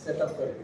setup कर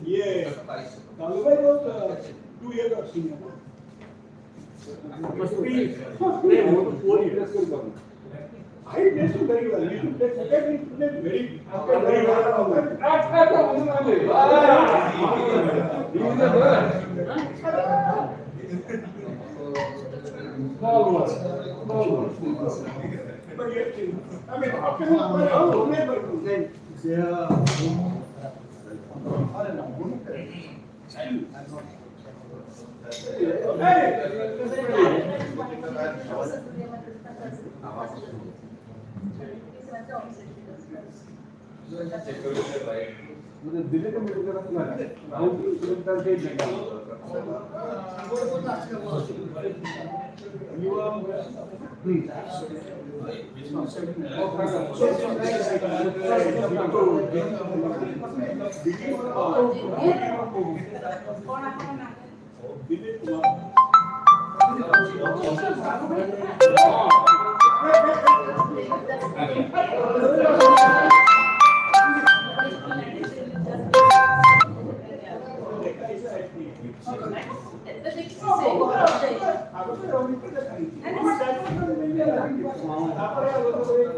ये 2 years of senior. Must be 4 years. I did very well. You should take very small ones. But I mean, how can you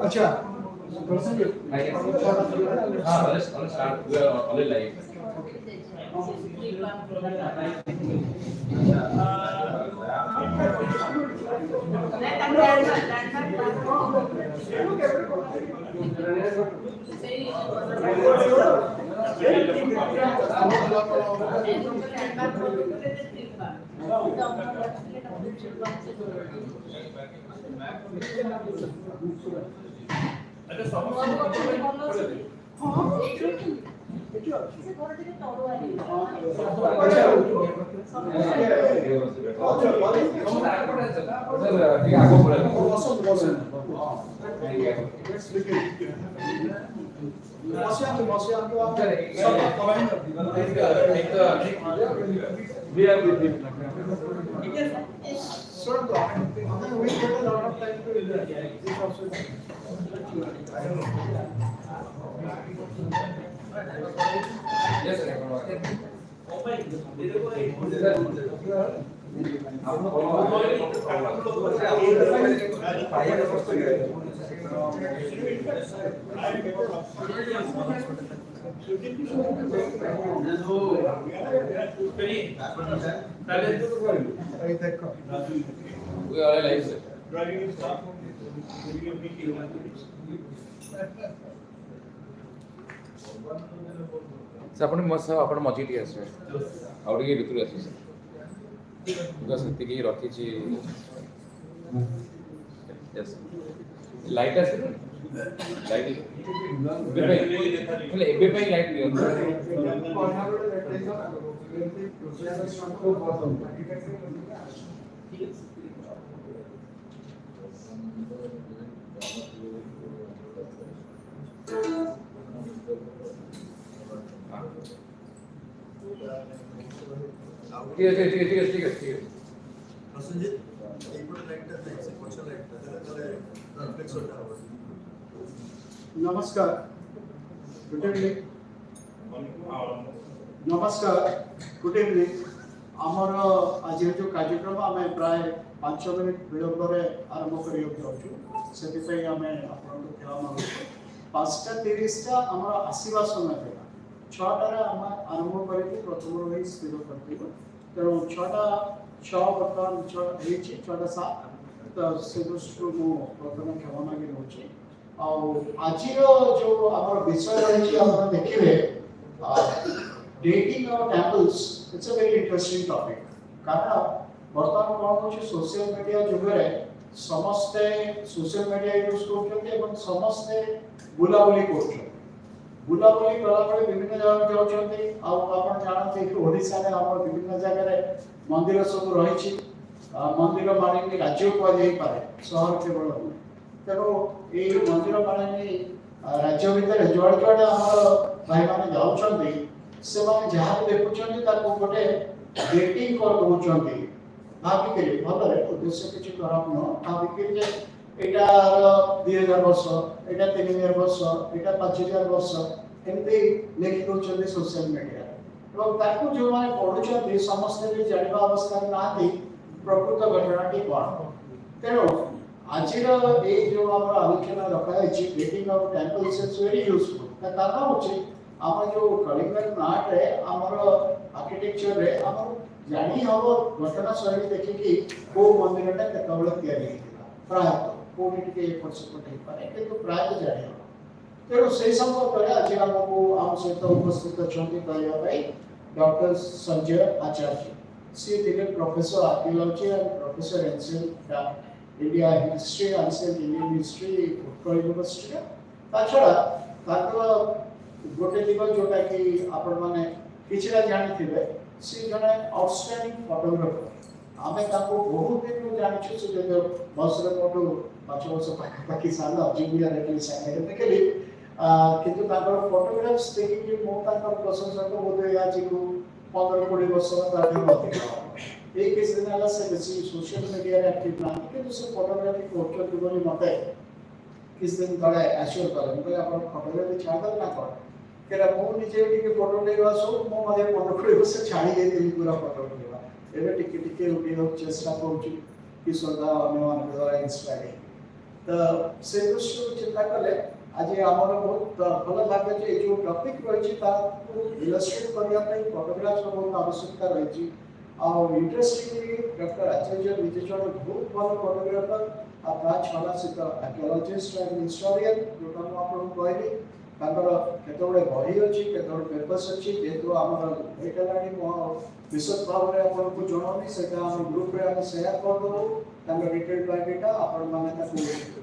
अच्छा Sanjay, let's start. We are only live. We are alive, sir. Driving is tough. से आपण मस आपण मजी T आसे Audi के भितर आसे सर बस सेति के रखी छी यस लाइट आसे लाइट बेबे एबे पे लाइट दियो ঠিক আছে Sanjay, এইপরে লাইটটা দেখছি কোনটা লাইটটা তাহলে রিফ্লেক্সরটা হবে नमस्कार गुड इवनिंग नमस्कार गुड इवनिंग आमर आज जो कार्यक्रम आम प्राय 5 मिनिट विलंब आरंभ करें आम आप 5:30 आम आसवा समय था 6टार आम आरंभ कर प्रथम रही स्थिर कर तेणु 6:06 बर्तमान 6:07 तो से दृष्टि मुझे प्रथम क्षमा मांगी रोचे आज जो आम विषय रही देखिए डेटिंग और temples it's a very interesting topic कारण बर्तमान कौन हो सोशल मीडिया जुग में समस्ते सोशल मीडिया यूज कर समस्ते बुलाबुली कर बुलाबुली कला विभिन्न जगह जाऊँगी आप जानते ओडिशा रे आम विभिन्न जगह मंदिर सब रही मंदिर मालिनी राज्य कहुई पारे सहर केवल तेणु ये मंदिर मालिनी राज्य भितर जुआड़ जुआड़ आम भाई मैंने जाऊँगी से जहाँ देखुं गोटे डेटिंग कर दौरान भाविक भल उद्देश्य किसी खराब नुह भाविक यार 2000 वर्ष यहाँ 3000 वर्ष यहाँ 5000 वर्ष एमती लिखि दौरान सोशल मीडिया जो मैंने पढ़ुं समस्ते भी जानवा अवस्था ना प्रकृत घटनाटी कौन तेणु आज जो आम आलोचना रखाई dating of temples is very useful कारण हूँ आम जो कलिंगर नाट रे आमर आर्किटेक्चर रे आम जानी हम घटना शैली देखिकी को मंदिरटा केतबेले तैयारी प्रायः कोठी टिके एपट सेपट हो पारे किंतु प्रायः जानी हम तेणु से संपर्क में आज आमको आम सहित उपस्थित अच्छा कहवाई डॉक्टर संजय आचार्य सी थे professor archaeology and professor ancient India history ancient Indian history Utkal university छड़ा गोटे दिग जोटा कि आपण माने किछरा जानि थिबे से जने आउटस्टैंडिंग फोटोग्राफर आमे ताको बहुत दिन जानिछु से जो बसरे फोटो 5 वर्ष पाखी साल जिबिया रेटली साइड देखली किंतु ताकर फोटोग्राफ्स देखि मो ताकर प्रशंसा को बोले आज को 15-20 वर्ष ताके अधिक एक किस दिन आला से बेसी सोशल मीडिया रे एक्टिव ना किंतु से फोटोग्राफी कोचर दिबनी मते किस दिन तळे एश्योर करन तो आपण फोटोग्राफी छाड़ ना कर केरा मो निजे टिके फोटो लेवा सो मो मजे 15-20 वर्ष छाड़ी देली पूरा फोटो लेवा एबे टिके टिके रुटी हो चेष्टा करूची कि सदा अन्यमान द्वारा इंस्पायर तो से दृश्य चिंता कले आज आमर बहुत भल लागे जे जो टॉपिक रही इलस्ट्रेट करने फोटोग्राफ्स बहुत आवश्यकता रही इंटरेस्टिंगली डॉक्टर आचार्य निजे जन बहुत भल फोटोग्राफर छड़ा सहित आर्कियोलॉजिस्ट एंड हिस्टोरियन जोटा मुझे कहली केतबे बही अच्छी केतबे पेपर्स अच्छी जेहेतु आम लेट है विशद भाव में आपको जनानी से ग्रुप रे हम शेयर कर देबो डिटेल बायोडाटा आपण माने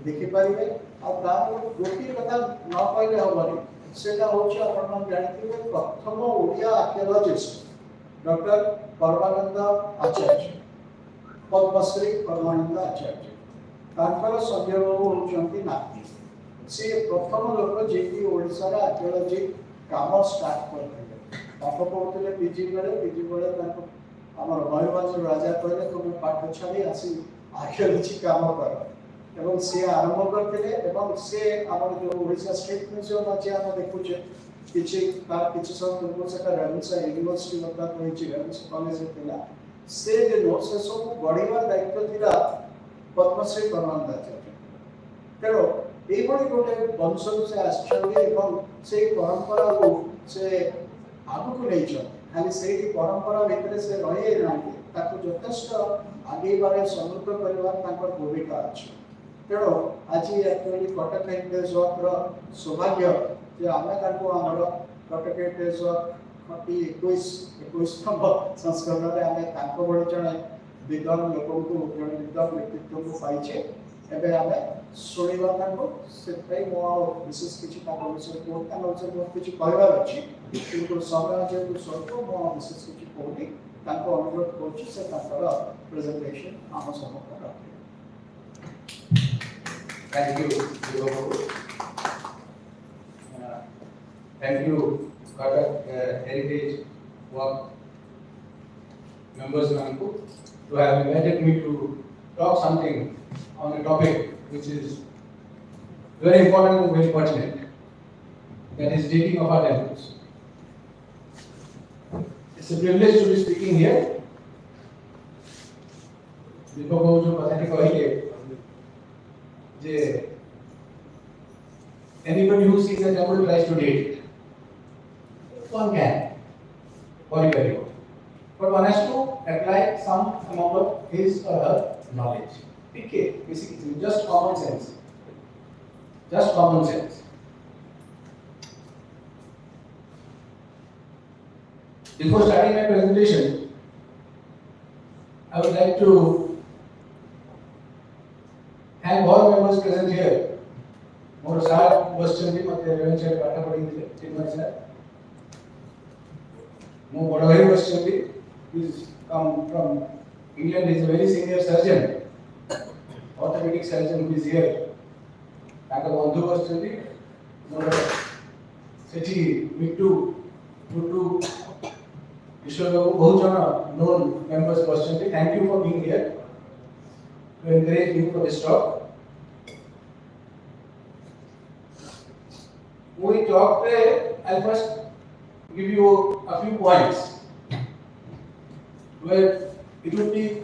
देखि पारिबे गोटी कथा न कहले हबनी सेटा होछि आपण मान जानिथिबे प्रथम ओडिया आर्कियोलॉजिस्ट डॉक्टर परमानंद आचार्य पद्मश्री परमानंद आचार्य तांकर संजय बाबू होचंती नाती से प्रथम लोक जे कि ओडिसा रा आर्कियोलॉजी काम स्टार्ट करथिले पाठ पढ़ुते पीजी बेले आमर मयूरभंज राजा कहले तुम पाठ छाड़ी आसी आर्कियोलॉजी काम कर एवं से आरंभ करते से आमर जो ओडिशा स्टेट म्यूजियम अच्छे आम देखुचे किछि सब पूर्व से रेवेन्सा यूनिवर्सिटी बता रही रेवेन्सा कॉलेज थिला से जे नो से सब गढ़िवा दायित्व थिला पद्मश्री परमानंद आचार्य तेणु এইভাবে গোটে বংশରୁ से आछंदी এবং সেই परंपरा को से आगु को नहीं चल खाली से परंपरा भितर से रही नहीं ताको यथेष्ट आगे बारे समृद्ध परिवार ताकर भूमिका अछि तेणु आज एक्चुअली कटक हेरिटेज वर्क सौभाग्य जे आमे ताको हमर कटक हेरिटेज वर्क खटी 21तम संस्करण रे आमे ताको बड़ जने विद्वान लोक को जने विद्वान व्यक्तित्व को पाइछे एबे आमे सुनिबा ताको से मो विशेष किछि ताको विषय को ताको विषय बहुत किछि कहबार अछि किंतु समय जेतु स्वल्प मो विशेष किछि कहली ताको अनुरोध करछि से ताकर प्रेजेंटेशन आम समक्ष रखे thank you Cuttack heritage work members to have invited me to talk something on a topic which is very important and very pertinent, that is dating of our temples. It's a privilege to be speaking here. Deepak Babu jo kathati kahile je anybody who sees a temple tries to date it. One can, very well. But one has to apply some amount of his or her knowledge. Okay, basically, just common sense. Just common sense. Before starting my presentation, I would like to thank all members present here. More sir question bhi matte reven sir pata padhile Chinmay sir. More bada question bhi is come from England. He is a very senior surgeon, orthopedic surgeon who is here. Thank you question bhi. More Seti Mittu Kutu Ishwar Babu बहुत जन known members question bhi. Thank you for being here to encourage me for this talk. We talk I'll first give you a few points where it would be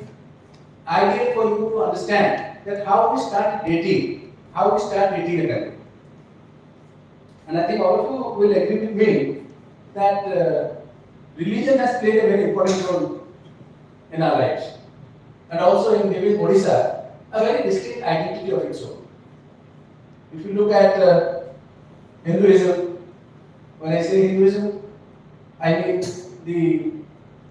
ideal for you to understand that how we start dating a temple. And I think all of you will agree with me that religion has played a very important role in our lives, and also in giving Odisha a very distinct identity of its own. If you look at Hinduism, when I say Hinduism, I mean the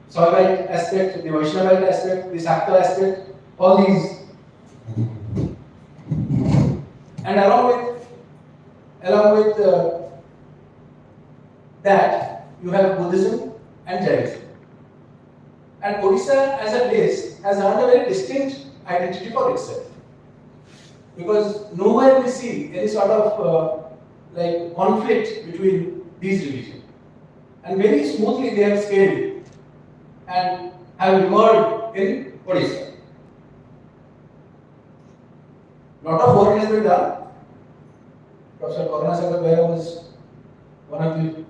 Saivite aspect, the Vaishnavite aspect, the Shakta aspect, all these. And along with that, you have Buddhism and Jainism. And Odisha as a place has earned a very distinct identity for itself. Because nowhere we see any sort of conflict between these religions. And very smoothly they have scaled and have emerged in Odisha. Lot of work has been done. Professor Acharya was one of the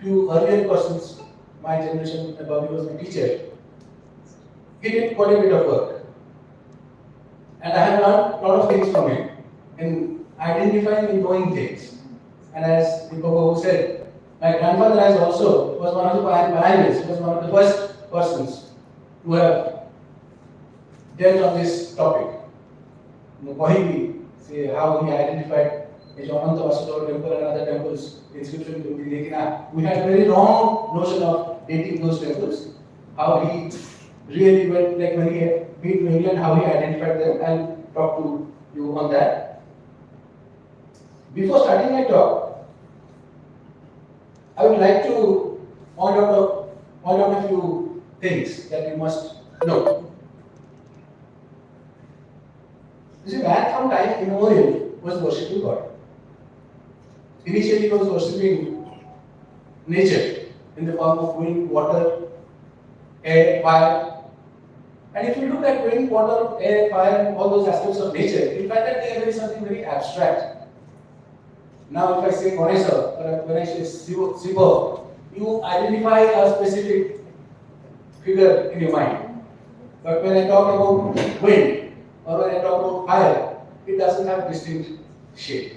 few earlier persons, my generation above me was my teacher. He did quite a bit of work. And I have learned a lot of things from him in identifying and knowing things. And as Deepak Babu said, my grandfather was one of the pioneers. He was one of the first persons who have dealt on this topic. Say how he identified the Ananta Vasudeva temple and other temples, inscription. We had a very wrong notion of dating those temples. How he really went, like when he been to England, how he identified them. I'll talk to you on that. Before starting my talk, I would like to point out a few things that you must know. You see, man from time immemorial was worshipping God. Initially, he was worshipping nature in the form of wind, water, air, fire. And if you look at wind, water, air, fire, and all those aspects of nature, you find that they are something very abstract. Now, if I say Ganesh or when I say Shiva, you identify a specific figure in your mind. But when I talk about wind or when I talk about fire, it doesn't have distinct shape.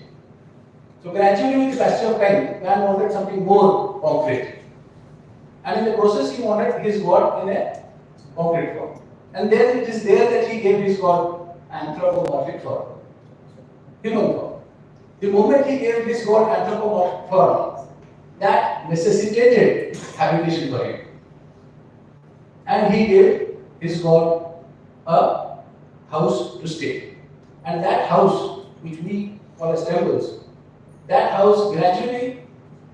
So gradually, with the passage of time, man wanted something more concrete. And in the process, he wanted his God in a concrete form. And then it is there that he gave his God anthropomorphic form, human form. The moment he gave his God anthropomorphic form, that necessitated habitation for him. And he gave his God a house to stay. And that house, which we call as temples, that house gradually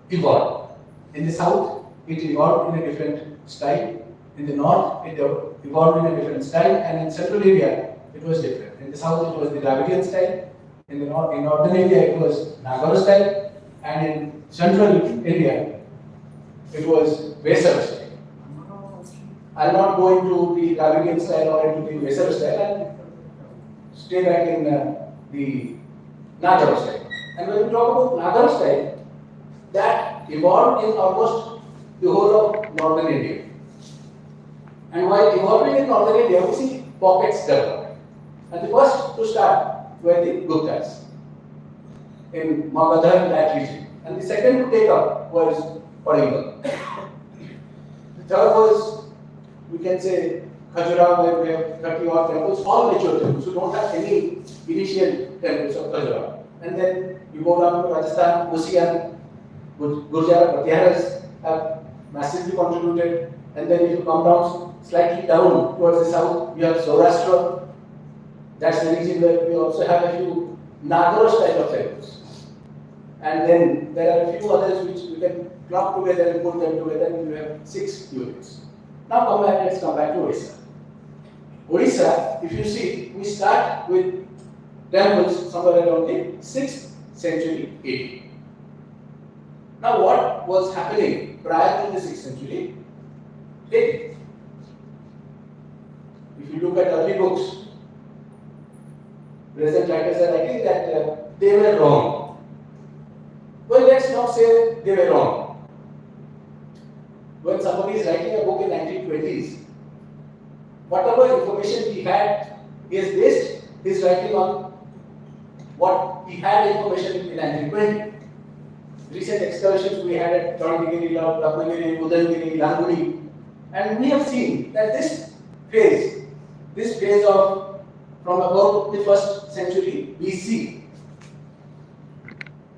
evolved. In the south, it evolved in a different style. In the north, it evolved in a different style. And in central area, it was different. In the south, it was the Dravidian style. In the northern area, it was Nagara style. And in central area, it was Vesara style. I'll not go into the Dravidian style or into the Vesar style. I'll stay back in the Nagara style. And when we talk about Nagara style, that evolved in almost the whole of northern India. And while evolving in northern India, we see pockets develop. And the first to start were the Guptas in Magadha, that region. And the second to take up was Odisha. The third was, we can say, Khajuraho, where we have 30 odd temples, all mature temples, who don't have any initial temples of Khajuraho. And then you go down to Rajasthan, Orissan, Gurjara, Pratyaharas have massively contributed. And then if you come down, slightly down towards the south, you have Saurashtra. That's the region where we also have a few Nagara style of temples. And then there are a few others which we can club together and put them together, and you have 6 units. Now let's come back to Odisha. Odisha, if you see, we start with temples somewhere around the 6th century AD. Now what was happening prior to the 6th century AD? If you look at early books, present writers are writing that they were wrong. Well, let's not say they were wrong. When somebody is writing a book in 1920s, whatever information he had, he has based his writing on what he had information in 1920. Recent excursions we had at Tornagiri, Ratnagiri, Udayagiri, Languri, and we have seen that this phase of from about the 1st century BC,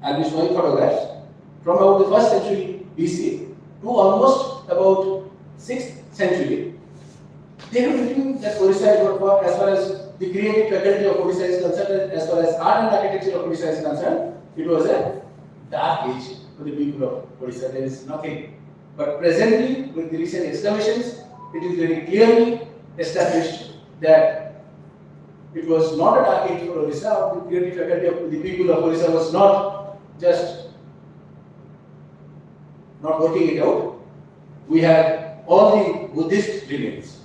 I'll be showing photographs, from about the 1st century BC to almost about 6th century, they have written that Odisha, as far as the creative faculty of Odisha is concerned, as far as art and architecture of Odisha is concerned, it was a dark age for the people of Odisha. There is nothing. But presently, with the recent excavations, it is very clearly established that it was not a dark age for Odisha. The creative faculty of the people of Odisha was not just not working it out. We have all the Buddhist remains.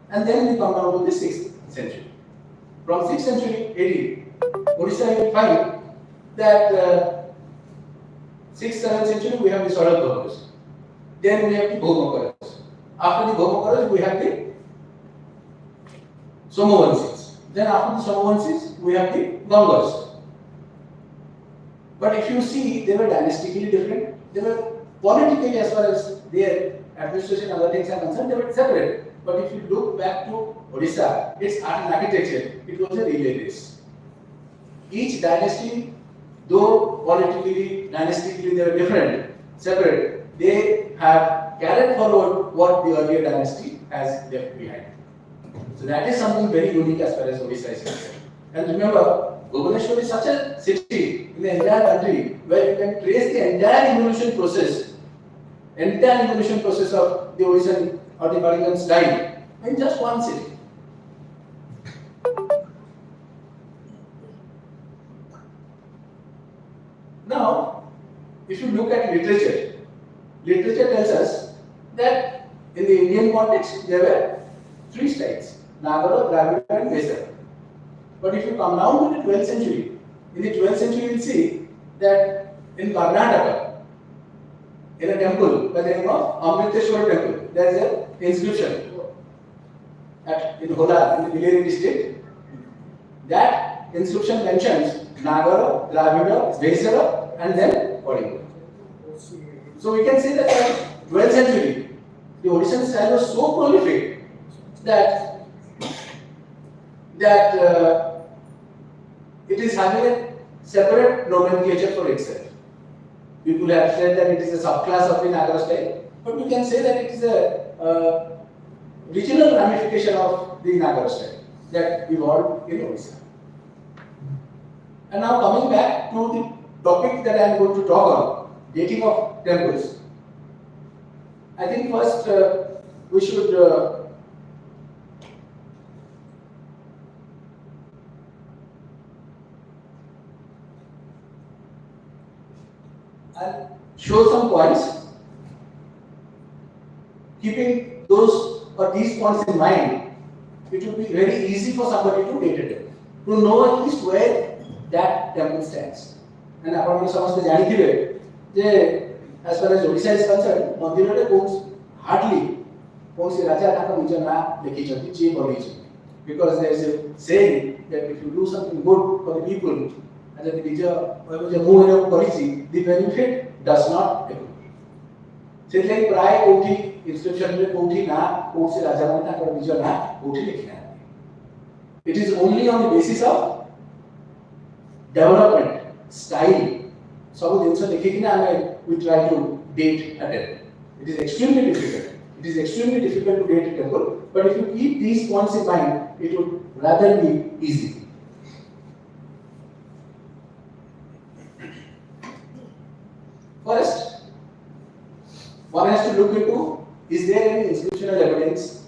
And then we come down to the 6th century. From 6th century AD, Odisha will find that 6th, 7th century we have the Saurabhas. Then we have the Bhomakaras. After the Bhomakaras we have the Somavansis. Then after the Somavansis we have the Gangas. But if you see, they were dynastically different. They were politically, as far as their administration and other things are concerned, they were separate. But if you look back to Odisha, its art and architecture, it was a relay race. Each dynasty, though politically, dynastically they were different, separate, they have carried forward what the earlier dynasty has left behind. So that is something very unique as far as Odisha is concerned. And remember, Bhubaneswar is such a city in the entire country where you can trace the entire evolution process of the Odishan or the Maringan style in just one city. Now, if you look at literature tells us that in the Indian context there were 3 styles: Nagara, Dravida and Vesara. But if you come down to the 12th century, in the 12th century you will see that in Karnataka, in a temple by the name of Amriteshwar temple, there is an inscription in Hola, in the Billeri district. That inscription mentions Nagara, Dravida, Vesara and then Odisha. So we can say that in 12th century, the Odishan style was so prolific that it is having a separate nomenclature for itself. People have said that it is a subclass of the Nagara style, but we can say that it is a regional ramification of the Nagara style that evolved in Odisha. And now coming back to the topic that I am going to talk on, dating of temples. I think first we should I'll show some points, keeping those or these points in mind, it will be very easy for somebody to date it, to know at least where that temple stands. And आपण समजते जानिथिबे जे as far as Odisha is concerned, मंदिर रे hardly कौन से राजा ताका निज ना लिखी छथि जे बनै because there is a saying that if you do something good for the people, and that the benefit does not accrue. ସେଥିଲାଗି ପ୍ରାୟ କୋଉଠି ଇନସ୍କ୍ରିପସନରେ କୋଉଠି ନା କୋଉଠି ରାଜାମାନେ ତାଙ୍କର ନିଜ ନା କୋଉଠି ଲେଖିନାହାନ୍ତି. It is only on the basis of development, style. ସବୁ ଜିନିଷ ଦେଖିକିନା ଆମେ we try to date a temple. It is extremely difficult. It is extremely difficult to date a temple, but if you keep these points in mind, it would rather be easy. First, one has to look into, is there any inscriptional evidence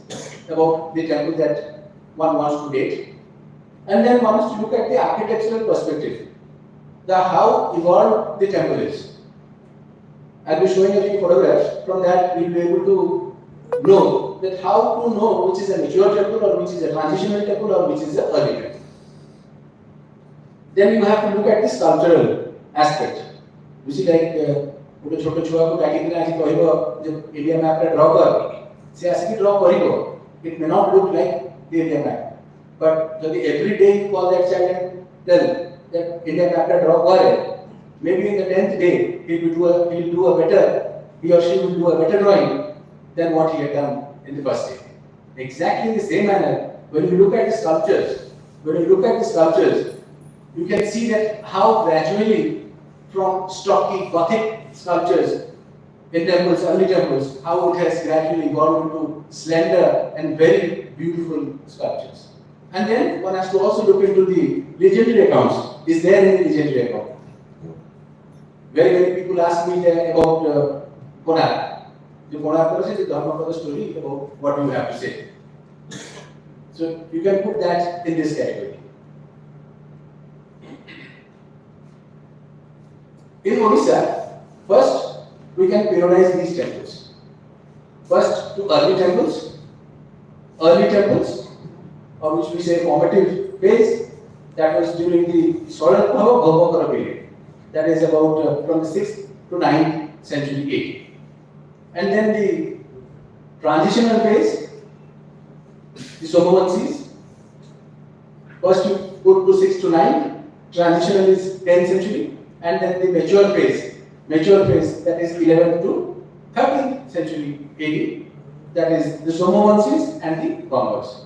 about the temple that one wants to date? And then one has to look at the architectural perspective, how evolved the temple is. I'll be showing a few photographs. From that, we'll be able to know that how to know which is a mature temple or which is a transitional temple or which is an early temple. Then you have to look at the sculptural aspect. You see, like ଗୋଟେ ଛୋଟ ଛୁଆକୁ ଡାକିକିନା ଆଜି କହିବ ଯେ area ମ୍ୟାପଟା draw କର, ସେ ଆସିକି draw କରିବ. It may not look like the area map, but ଯଦି every day you call that child and tell that area mapଟା ଡ୍ର କରେ, maybe in the 10th day he or she will do a better drawing than what he had done in the first day. Exactly in the same manner, when you look at the sculptures, you can see that how gradually from stocky Gothic sculptures in temples, early temples, how it has gradually gone into slender and very beautiful sculptures. And then one has to also look into the legendary accounts. Is there any legendary account? Very many people ask me about Cuttack. The Cuttack is the Dharmapada story about what you have to say. So you can put that in this category. In Odisha, first we can periodize these temples. First to early temples, or which we say formative phase, that was during the Solarpava Bhavakara period. That is about from the 6th to 9th century AD. And then the transitional phase, the Somavansis. First you put to 6th to 9th, transitional is 10th century, and then the mature phase, that is 11th to 13th century AD, that is the Somavansis and the Gangars.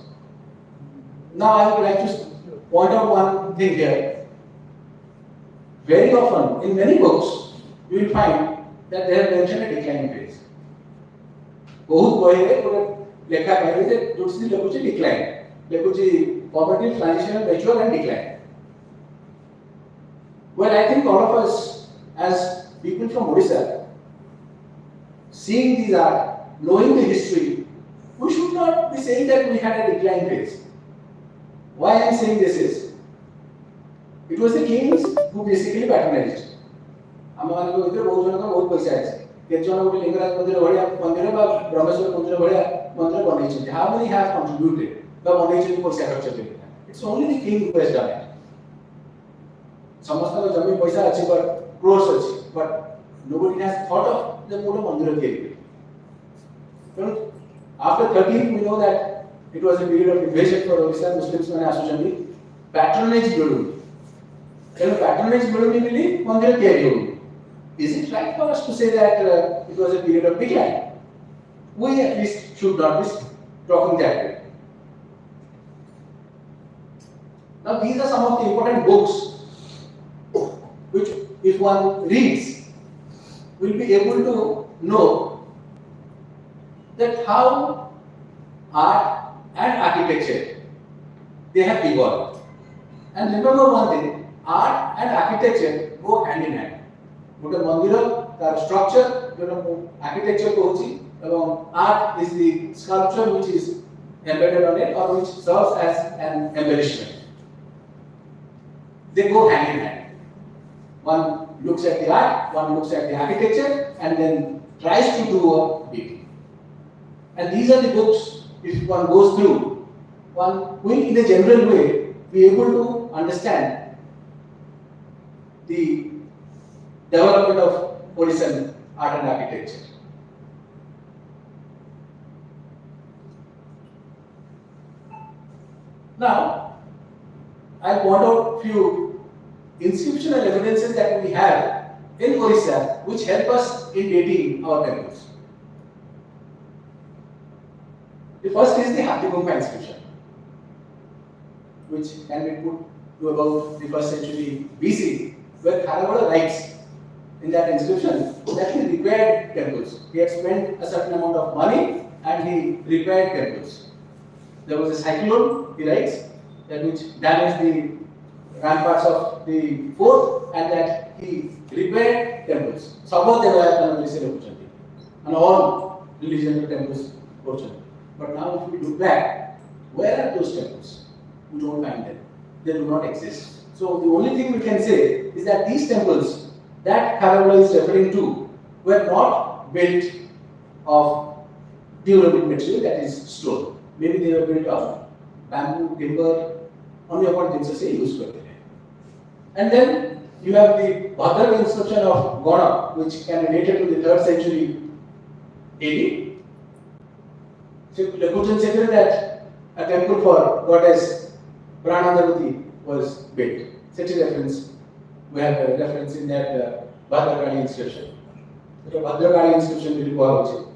Now I would like to point out one thing here. Very often, in many books, you will find that they have mentioned a decline phase. बहुत बहिरे पूरे लेखा कहते हैं दूसरी लेकुची decline, लेकुची formative, transitional, mature and decline. Well, I think all of us, as people from Odisha, seeing these art, knowing the history, we should not be saying that we had a decline phase. Why I am saying this is, it was the kings who basically patronized. हम माने को इधर बहुत जनों का बहुत पैसा है. केत जन को लिंगराज मंदिर बढ़िया मंदिर बा ब्रह्मेश्वर मंदिर बढ़िया मंदिर बने चाहिए. How many have contributed? बा बने चाहिए पैसा खर्च करते हैं. It's only the king who has done it. समस्त का जमीन पैसा अच्छी पर crores अच्छी, but nobody has thought of the मोटा मंदिर के लिए. After 13th, we know that it was a period of invasion for Odisha. Muslims माने आसुचंदी patronage बिल्डुं. Then patronage बिल्डुं मिली मंदिर के लिए. Is it right for us to say that it was a period of decline? We at least should not be talking that way. Now these are some of the important books which, if one reads, will be able to know that how art and architecture they have evolved. And remember one thing, art and architecture go hand in hand. But the mandir, the structure, architecture art is the sculpture which is embedded on it or which serves as an embellishment. They go hand in hand. One looks at the art, one looks at the architecture, and then tries to do a beauty. And these are the books if one goes through, one will in a general way be able to understand the development of Orissan art and architecture. Now, I point out few inscriptional evidences that we have in Odisha which help us in dating our temples. The first is the Hathigumpa inscription, which can be put to about the 1st century BC, where Kharavada writes in that inscription that he repaired temples. He had spent a certain amount of money and he repaired temples. There was a cyclone, he writes, that which damaged the ramparts of the fort and that he repaired temples. Suppose they were and all religious temples fortunate. But now if we look back, where are those temples? We don't find them. They do not exist. So the only thing we can say is that these temples that Kharavada is referring to were not built of durable material, that is stone. Maybe they were built of bamboo, timber, only upon things to say used. And then you have the Bhadra inscription of Gona, which can be dated to the 3rd century AD. So Lakutan said that a temple for goddess Pranadavati was built. Such a reference, we have a reference in that Bhadrakali inscription. The Bhadrakali inscription will be called.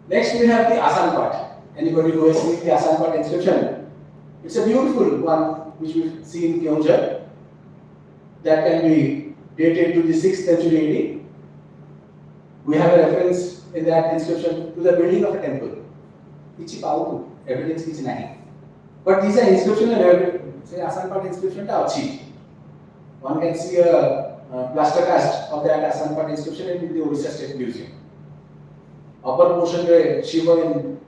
Next we have the Asan part. Anybody who has seen the Asan part inscription? It's a beautiful one which we see in Keonjhar that can be dated to the 6th century AD. We have a reference in that inscription to the building of a temple. Ichi powerful, evidence is nahi. But these are inscriptional evidence. Say Asan part inscription ta achi. One can see a plaster cast of that Asan part inscription in the Odisha State Museum. Upper portion where Shiva in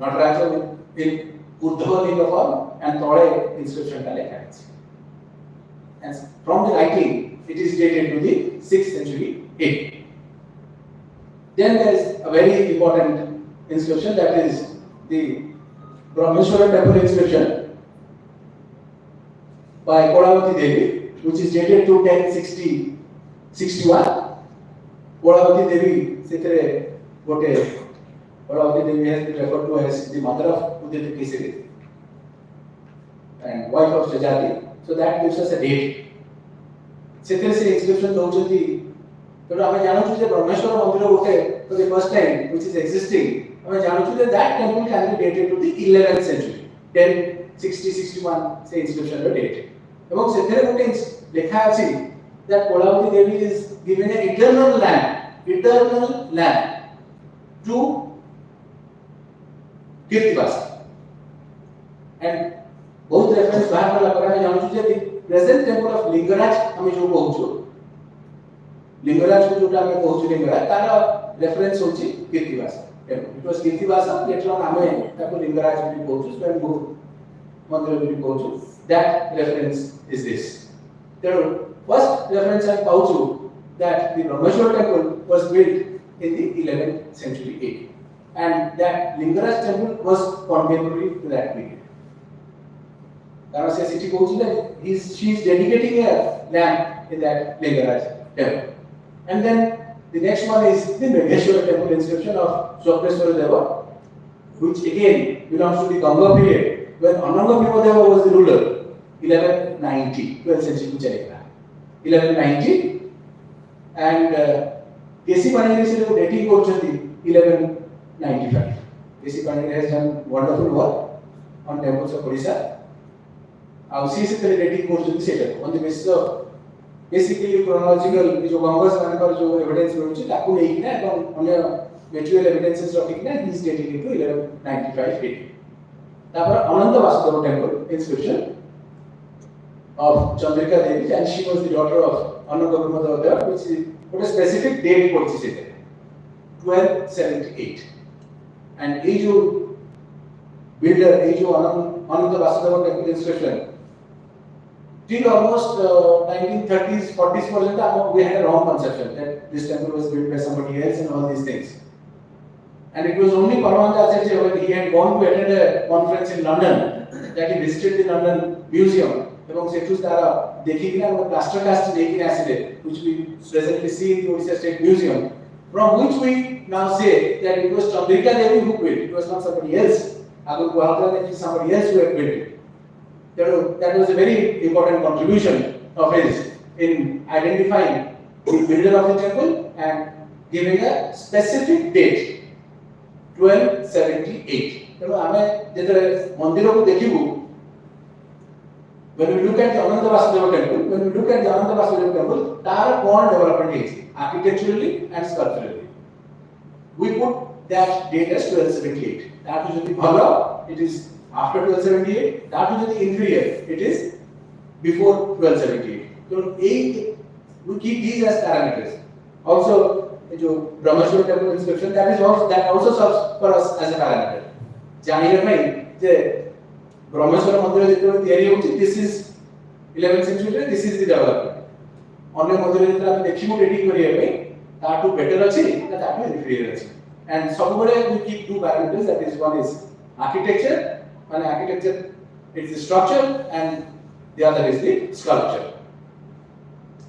Nataraja in Urdhva linga form and Tole inscription ta lekha hai. And from the writing, it is dated to the 6th century AD. Then there is a very important inscription, that is the Brahmeshwara temple inscription by Kodavati Devi, which is dated to 1060-61. Kodavati Devi, Kodavati Devi has been referred to as the mother of Udita Kesari and wife of Shajati. So that gives us a date. Sethere se inscription dojati. So we know that Brahmeshwara Mandir for the first time, which is existing, we know that that temple can be dated to the 11th century. 1060-61 say inscription or date. Among Sethere lekha achi that Kodavati Devi is given an eternal land to Kirtivasa. And both reference back to the present temple of Lingaraj, Lingaraj ko jota ame kohuchu Lingaraj, tara reference hochi Kirtivasa. It was Kirtivasa, later on ame taku Lingaraj boli kohuchu, Swayambhu Mandir boli kohuchu. That reference is this. Therefore, first reference I pauchu that the Brahmeshwar temple was built in the 11th century AD, and that Lingaraj temple was contemporary to that period. Karasya city goes that she is dedicating a lamp in that Lingaraj temple. And then the next one is the Megeshwara temple inscription of Swapleshwara Deva, which again belongs to the Ganga period when Ananga Bhimadeva was the ruler, 1190, 12th century 1190, and K.C. Panagiri is dating 1195. K.C. Panagiri has done wonderful work on temples of Odisha. See dating on the basis of basically chronological Gangas evidence material evidences he is dating it to 1195 AD. Ananda Vasudeva temple inscription of Chandrika Devi, and she was the daughter of Ananga, which is what a specific date for 1278. And Eju builder, Ananda Vasudeva temple inscription, till almost 1930s, 40s, we had a wrong conception that this temple was built by somebody else and all these things. And it was only Paramahansa Acharya when he had gone to attend a conference in London that he visited the London Museum. এবং সেটু তারা দেখি কিনা আমরা plaster caste দেখি আসলে which we presently see in the Odisha State Museum, from which we now say that it was Chandrika Devi who built it. It was not somebody else. Agu Guhatra, that is somebody else who had built it. That was a very important contribution of his in identifying the builder of the temple and giving a specific date, 1278. ତେଣୁ ଆମେ ଯେତେବେଳେ ମନ୍ଦିରକୁ ଦେଖିବୁ, when we look at the Ananda Vasudeva temple, ତାର କ'ଣ development ହେଇଛି architecturally and sculpturally. We put that date as 1278. ତାଠୁ ଯଦି ଭଲ, it is after 1278. ତାଠୁ ଯଦି inferior, it is before 1278. So we keep these as parameters. Also, the Brahmeshwar temple inscription, that also serves for us as a parameter. ଜାଣିବା ପାଇଁ ଯେ ବ୍ରହ୍ମେଶ୍ୱର ମନ୍ଦିର ଯେତେବେଳେ ତିଆରି ହେଉଛି, this is 11th century, this is the development. ଅନ୍ୟ ମନ୍ଦିର ଯେତେବେଳେ ଆମେ ଦେଖିବୁ ଡେଟିଂ କରିବା ପାଇଁ, ତାଠୁ better ଅଛି ନା ତାଠୁ inferior ଅଛି. And ସବୁବେଳେ we keep two parameters, that is, one is architecture, and architecture is the structure, and the other is the sculpture.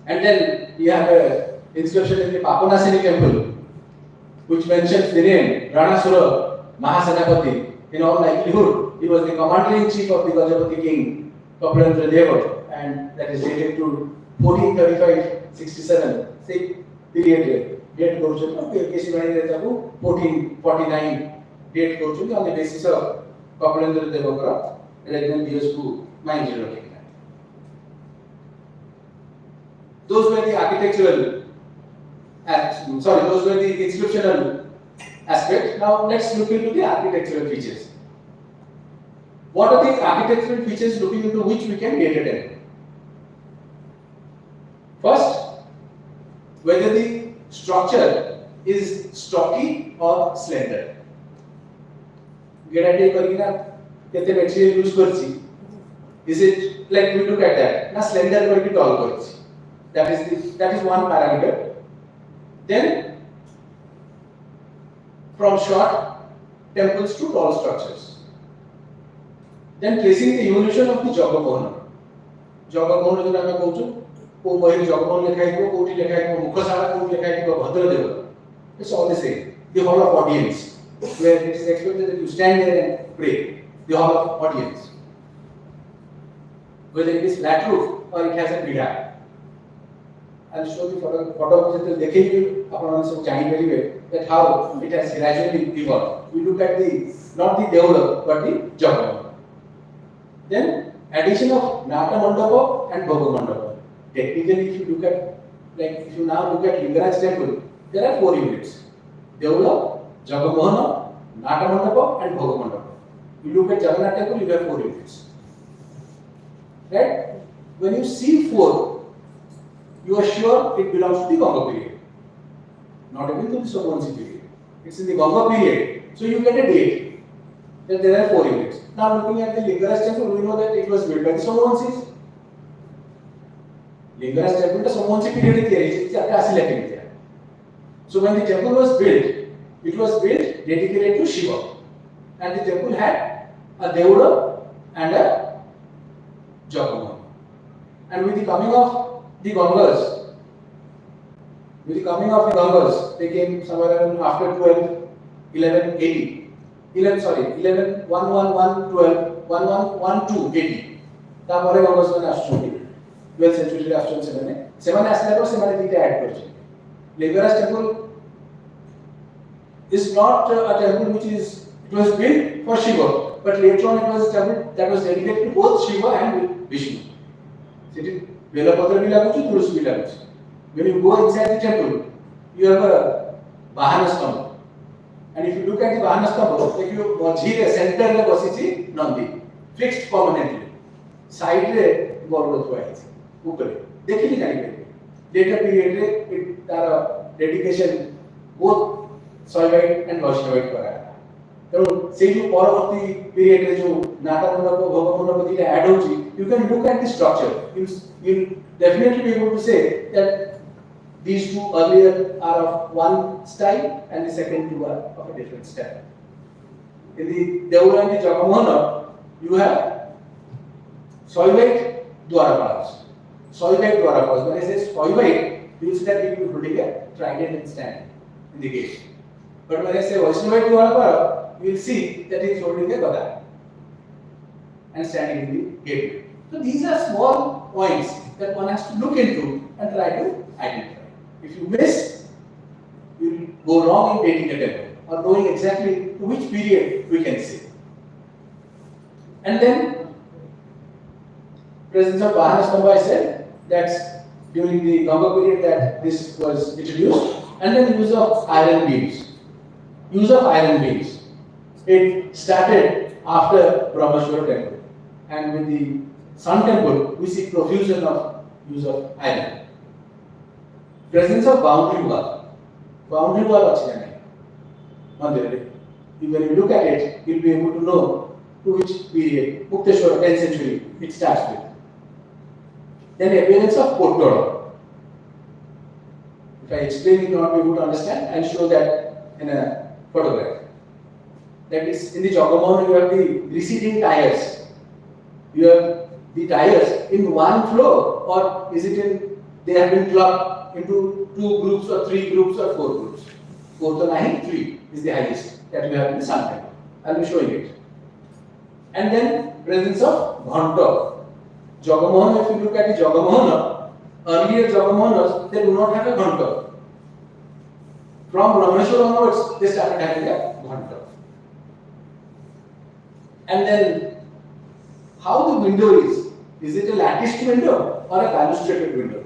And then we have a inscription in the Papanasini temple, which mentions the name Ranasura Mahasenapati. In all likelihood, he was the commander-in-chief of the Gajapati king, Kapilendra Deva, and that is dated to 1435-67. See, period here. Date goes to 1449 date goes on the basis of Kapilendra Deva regnant years to mind. Those were the architectural, those were the inscriptional aspects. Now let's look into the architectural features. What are the architectural features looking into which we can date a temple? First, whether the structure is stocky or slender. Guarantee karina kete material use karchi. Is it like we look at that? Na slender karki tall karchi. That is one parameter. Then from short temples to tall structures. Then tracing the evolution of the Jagamohan. Jagamohan जो नाम कहूँ को बहिर Jagamohan लिखा है को कोटी लिखा है को मुखसारा को लिखा है को भद्रदेव. It's all the same. The hall of audience, where it is expected that you stand there and pray. The hall of audience. Whether it is flat roof or it has a pida. I'll show the photo that how it has gradually evolved. We look at not the Deola but the Jagamohan. Then addition of Nata Mandapa and Bhoga Mandapa. Technically, if you now look at Lingaraj temple, there are 4 units: Deola, Jagamohan, Nata Mandapa, and Bhoga Mandapa. You look at Jagannath temple, you have 4 units. Right? When you see 4, you are sure it belongs to the Ganga period, not even to the Somansi period. It's in the Ganga period, so you get a date that there are 4 units. Now looking at the Lingaraj temple, we know that it was built by the Somansis. Lingaraj temple the Somansi period is there. So when the temple was built, it was built dedicated to Shiva, and the temple had a Deola and a Jagamohan. And with the coming of the Gangas, they came somewhere around after 1180. 1112 ତାପରେ ଗଙ୍ଗସ୍ ମାନେ ଆସୁଛନ୍ତି 12th century ରେ ଆସୁଛନ୍ତି ସେମାନେ ଆସିଲା ପରେ ସେମାନେ ଦିଟା ଆଡ୍ କରିଛନ୍ତି. Lingaraj temple is not a temple which is, it was built for Shiva, but later on it was a temple that was dedicated to both Shiva and Vishnu. It is Belapatra bhi laguchi, Tulsi bhi laguchi. When you go inside the temple, you have a Vahana stambha. And if you look at the Vahana stambha, if you watch center le basichi Nandi, fixed permanently. Side re gordo thua hai. Upare. Dekhili jani pe. Later period re tar dedication both Saivite and Vaishnavite kara hai. So say jo paravarti period re jo Nata Mandapa, Bhoga Mandapa dita add hochi, you can look at the structure. You'll definitely be able to say that these two earlier are of one style and the second two are of a different style. In the Deola and the Jagamohan, you have solvate Dwarapalas. Solvate Dwarapalas. When I say solvate, you will see that it will be holding a trident and stand in the gate. But when I say Vaishnavite Dwarapala, you will see that he is holding a Gada and standing in the gateway. So these are small points that one has to look into and try to identify. If you miss, you will go wrong in dating a temple or knowing exactly to which period we can say. And then, presence of Bahanastamba, I said, that's during the Ganga period that this was introduced. And then use of iron beams. Use of iron beams. It started after Brahmeshwara temple. And with the Sun temple, we see profusion of use of iron. Presence of boundary wall. Boundary wall achhi nahi. When you look at it, you'll be able to know to which period, Mukteshwara, 10th century, it starts with. Then appearance of Pottoda. If I explain, you will not be able to understand. I'll show that in a photograph. That is, in the Jagamohan, you have the receding tires. You have the tires in one flow, or is it in, they have been clubbed into 2 groups or 3 groups or 4 groups. 4 to 9, 3 is the highest that we have in the Sun temple. I'll be showing it. And then presence of Ghanta. Jagamohan, if you look at the Jagamohan, earlier Jagamohanas, they do not have a Ghanta. From Rameshwar onwards, they started having a Ghanta. And then, how the window is it a latticed window or a balustrated window?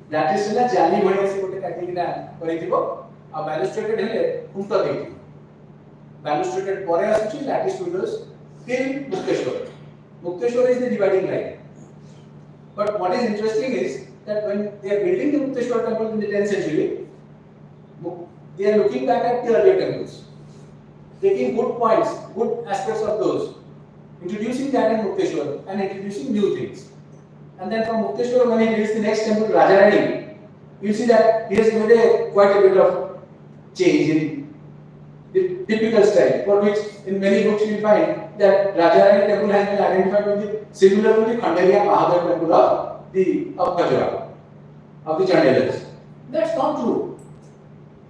Latticed is a jali bhaiya se gote katikina karithibo, a balustrated hele unta dekhi. Balustrated pore asuchi latticed windows till Mukteshwara. Mukteshwara is the dividing line. But what is interesting is that when they are building the Mukteshwara temple in the 10th century, they are looking back at the earlier temples, taking good points, good aspects of those, introducing that in Mukteshwara and introducing new things. And then from Mukteshwara, when he builds the next temple, Rajarani, you see that he has made quite a bit of change in the typical style, for which in many books you will find that Rajarani temple has been identified with the similar to the Khandariya Mahadev temple of Khajuraho, of the Chandelas. That's not true.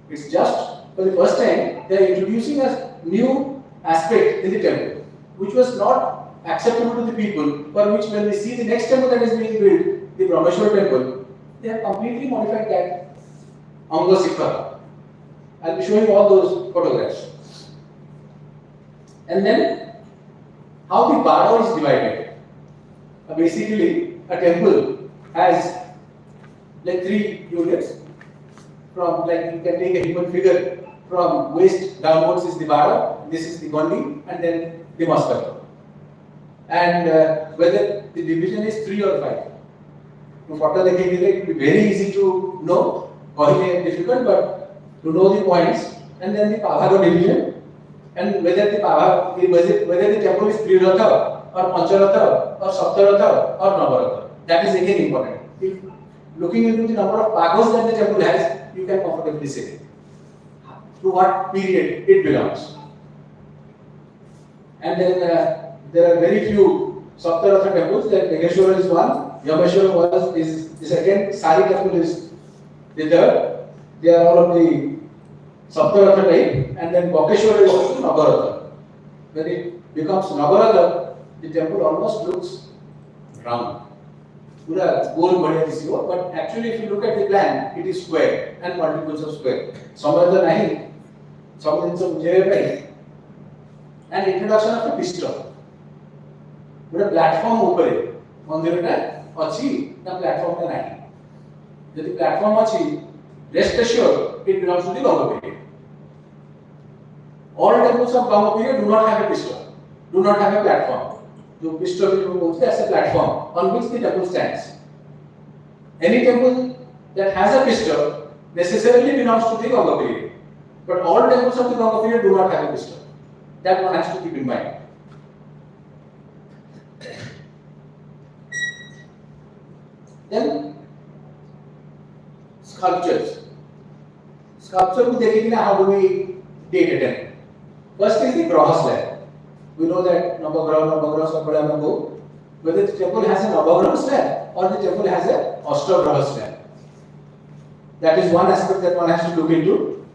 It's just for the first time they are introducing a new aspect in the temple, which was not acceptable to the people, for which when we see the next temple that is being built, the Brahmeshwar temple, they have completely modified that Anga Sikha. I'll be showing all those photographs. And then, how the Baro is divided. Basically, a temple has like 3 units. From, like, you can take a human figure from waist downwards is the Baro, this is the Gondi, and then the Mastaka. And whether the division is 3 or 5. Photo it will be very easy to know, or difficult, but to know the points, and then the Pavaro division, and whether the temple is Triratha, or Pancharatha, or Saptaratha, or Navaratha. That is again important. If looking into the number of pagos that the temple has, you can comfortably say to what period it belongs. And then there are very few Saptaratha temples. That Megeshwara is one, Yameshwara is the second, Sari temple is the third. They are all of the Saptaratha type, and then Bokeshwara is also Nagaratha. When it becomes Nagaratha, the temple almost looks round. Pura goal badhiya disibo, but actually if you look at the plan, it is square and multiples of square. Samadha nahi, samadha some nahi. And introduction of a pistol. Pura platform upare, mandir ta achi, na platform ta nahi. If the platform achi, rest assured, it belongs to the Ganga period. All temples of Ganga period do not have a pistol, do not have a platform. The pistol, that's a platform on which the temple stands. Any temple that has a pistol necessarily belongs to the Ganga period. But all temples of the Ganga period do not have a pistol. That one has to keep in mind. sculptures. Sculpture को देखिए ना, how do we date a temple? First is the Graha slab. We know that Navagraha सब बड़ा में go. Whether the temple has an Navagraha slab or the temple has a Ashtagraha slab. That is one aspect that one has to look into.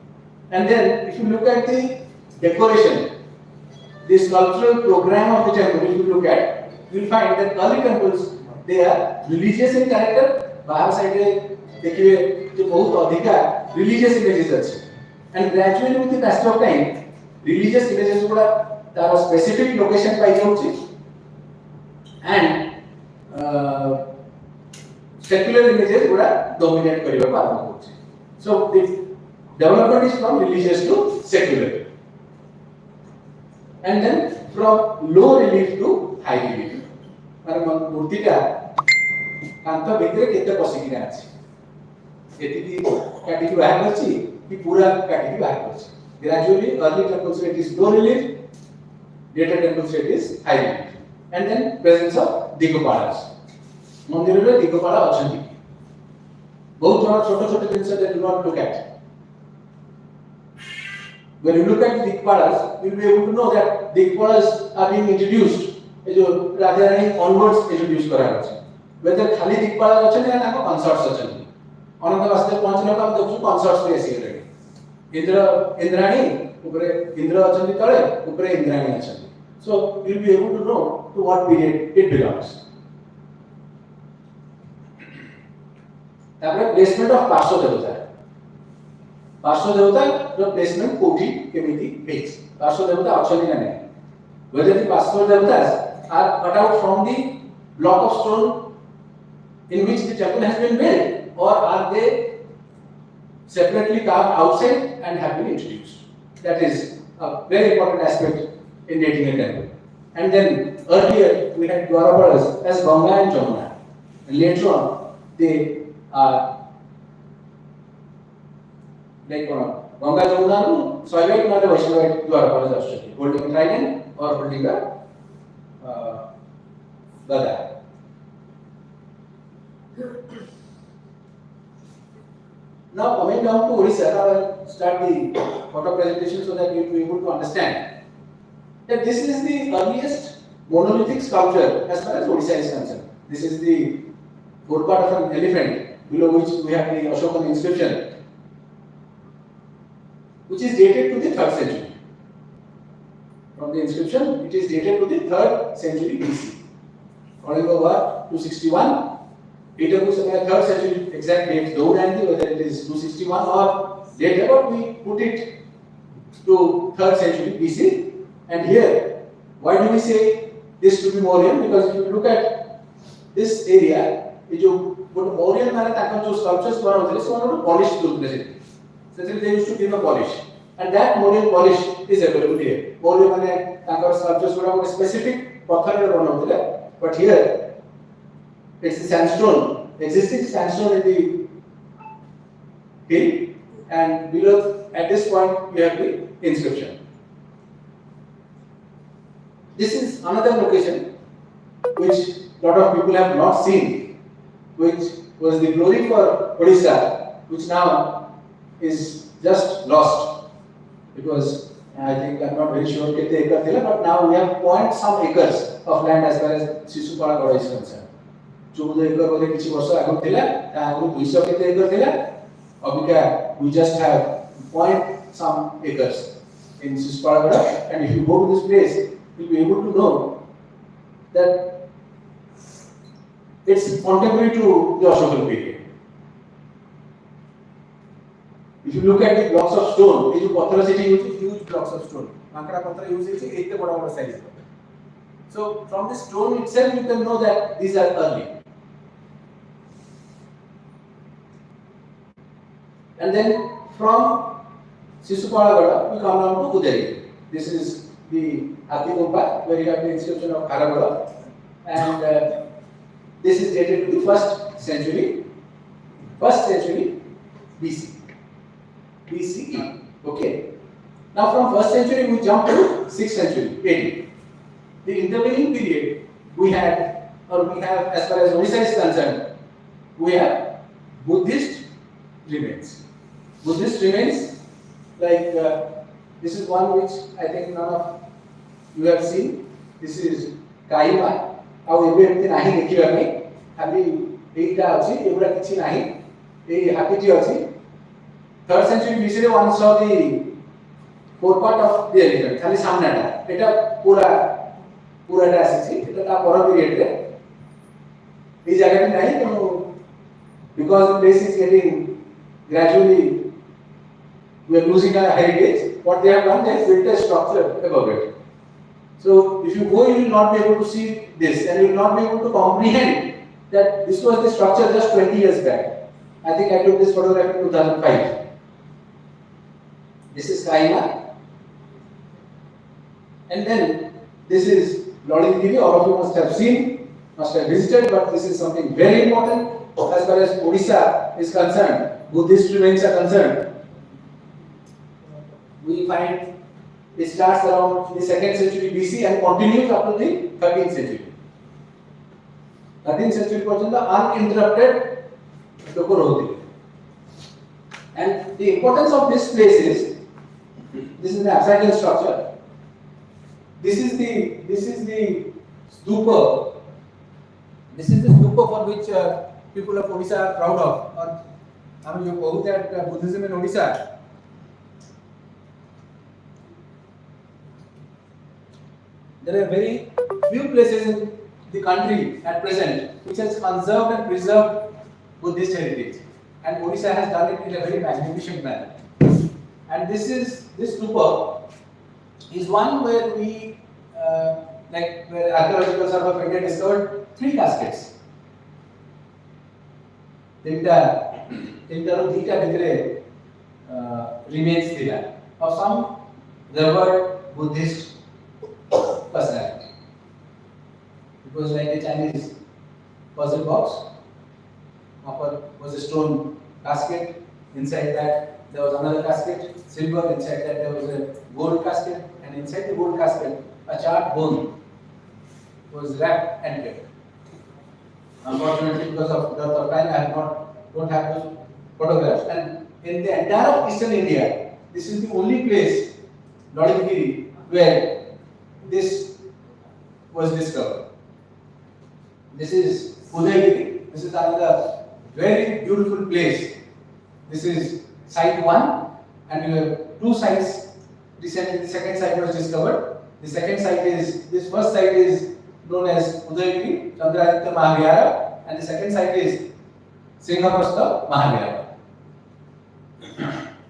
And then, if you look at the decoration, the sculptural program of the temple, if you look at, you will find that early temples, they are religious in character. बाहर side में देखिए जो बहुत अधिक religious images अच्छे. And gradually with the passage of time, religious images गुड़ा तार specific location पाई जाऊँगी. And secular images गुड़ा dominate करिए बात में होती. So the development is from religious to secular, and then from low relief to high relief. माने मूर्ति का कांता भीतर कितना पॉसिबल है आज? एतिकी काटी की बाहर करची कि पूरा काटी की बाहर करची. Gradually, early temples it is low relief, later temples it is high relief, and then presence of digopalas. मंदिर में दिगोपाला अच्छी है. बहुत जगह छोटे-छोटे जिनिस that do not look at. When you look at the Digpalas, you will be able to know that Digpalas are being introduced. ये जो राजा रानी onwards introduce करा है. Whether खाली Digpalas अच्छे नहीं है ना consorts अच्छे नहीं. अनंत वास्ते पहुंचने का हम देखो consorts भी ऐसे ही रहेंगे. इंद्राणी ऊपरे इंद्र अच्छे नहीं करे ऊपरे इंद्राणी अच्छे नहीं. So you will be able to know to what period it belongs. तापर प्लेसमेंट ऑफ पार्श्व देवता. पार्श्व देवता रो प्लेसमेंट कोठी केमिति हेज. पार्श्व देवता ऑप्शन ही नहीं. Whether the पार्श्व devatas are cut out from the block of stone in which the temple has been built, or are they separately carved outside and have been introduced. That is a very important aspect in dating a temple. And then earlier we had Dwarapalas as Ganga and Jamuna, and later on they like Ganga Jamuna no Soviet not a Vaishnavite Dwarapalas actually holding a trident or holding a Gada. Now coming down to Odisha, I will start the photo presentation so that you will be able to understand that this is the earliest monolithic sculpture as far as Odisha is concerned. This is the forepart of an elephant, below which we have the Ashokan inscription, which is dated to the 3rd century. From the inscription, it is dated to the 3rd century BC. Kalinga War 261. Later, we say 3rd century exact dates don't know whether it is 261 or later, but we put it to 3rd century BC. And here, why do we say this to be Mauryan? Because if you look at this area, what Mauryan sculptures were polished to so they used to give a polish. And that Mauryan polish is available here. Mauryan sculptures were specific pathar, but here it's the sandstone, existing sandstone in the hill, and below at this point you have the inscription. This is another location which a lot of people have not seen, which was the glory for Odisha, which now is just lost. It was, I think, I'm not very sure, but now we have point some acres of land as far as Sisupala Goda is concerned. 14 एकर बोले किसी वर्ष आगु थिला आगु 200 केते एकर थिला Abika we just have point some acres in Sisupala, and if you go to this place you'll be able to know that it's contemporary to the Ashokan period. If you look at the blocks of stone, these pathar city use huge blocks of stone. Mankara pathar uses it 8 bada size. So from the stone itself you can know that these are early. And then from Sisupala we come down to Udayagiri. This is the Hathigumpa where you have the inscription of Kharagala, and this is dated to the 1st century BC. BCE. Okay. Now from 1st century we jump to 6th century AD. The intervening period we have as far as Odisha is concerned, we have Buddhist remains. Buddhist remains, like this is one which I think none of you have seen. This is Kahima. How everything nahi dekhiba mai. Happy eita achi, ebura kichi nahi. Ei happy ji achi. 3rd century BC re one saw the forepart of the elephant. Khali samna ta. Eta pura ta asichi. Eta ta pora period re. Ei jaga me nahi to because the place is getting gradually we are losing our heritage. What they have done, they have built a structure above it. So if you go, you will not be able to see this, and you will not be able to comprehend that this was the structure just 20 years back. I think I took this photograph in 2005. This is Kahima, and then this is Lodingiri. All of you must have seen, must have visited, but this is something very important as far as Odisha is concerned. Buddhist remains are concerned. We find it starts around the 2nd century BC and continues up to the 13th century. 13th century पर्यंत uninterrupted लोग रहते. And the importance of this place is, this is the apsidal structure. This is the stupa. This is the stupa for which people of Odisha are proud of. Or I mean, you know that Buddhism in Odisha. There are very few places in the country at present which has conserved and preserved Buddhist heritage, and Odisha has done it in a very magnificent manner. And this stupa is one where we, where Archaeological Survey of India discovered 3 caskets. Remains there of some revered Buddhist personality. It was like a Chinese puzzle box. Upper was a stone casket. Inside that there was another casket, silver. Inside that there was a gold casket, and inside the gold casket a charred bone was wrapped and kept. Unfortunately, because of dearth of time, I don't have those photographs. And in the entire of Eastern India, this is the only place, Lodingiri, where this was discovered. This is Udayagiri. This is another very beautiful place. This is site 1, and you have 2 sites. Recently, the second site was discovered. The second site is, this first site is known as Udayagiri, Chandraaditya Mahavihara, and the second site is Singhapasta Mahavihara.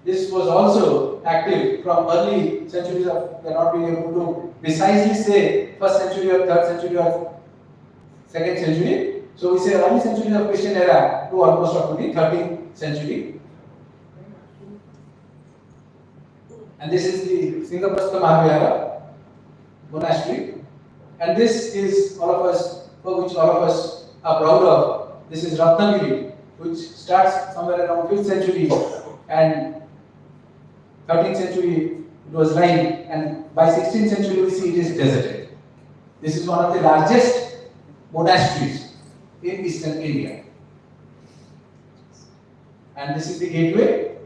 This was also active from early centuries of, we are not being able to precisely say 1st century or 3rd century or 2nd century. So we say early century of Christian era to almost up to the 13th century. And this is the Singhapasta Mahavihara monastery. And this is all of us, for which all of us are proud of. This is Ratnagiri, which starts somewhere around 5th century, and 13th century it was lined, and by 16th century we see it is deserted. This is one of the largest monasteries in Eastern India. And this is the gateway,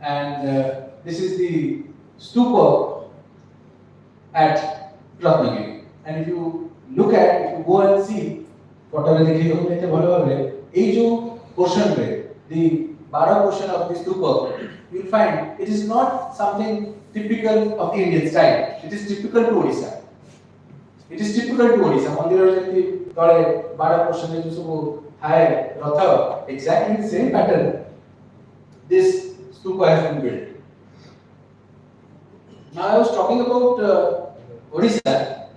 and this is the stupa at Ratnagiri. And if you look at, if you go and see, whatever the portion, the Bara portion of this stupa, you will find it is not something typical of the Indian style. It is typical to Odisha. It is typical to Odisha. Mandir tole Bara portion is also high ratha, exactly the same pattern. This stupa has been built. Now I was talking about Odisha.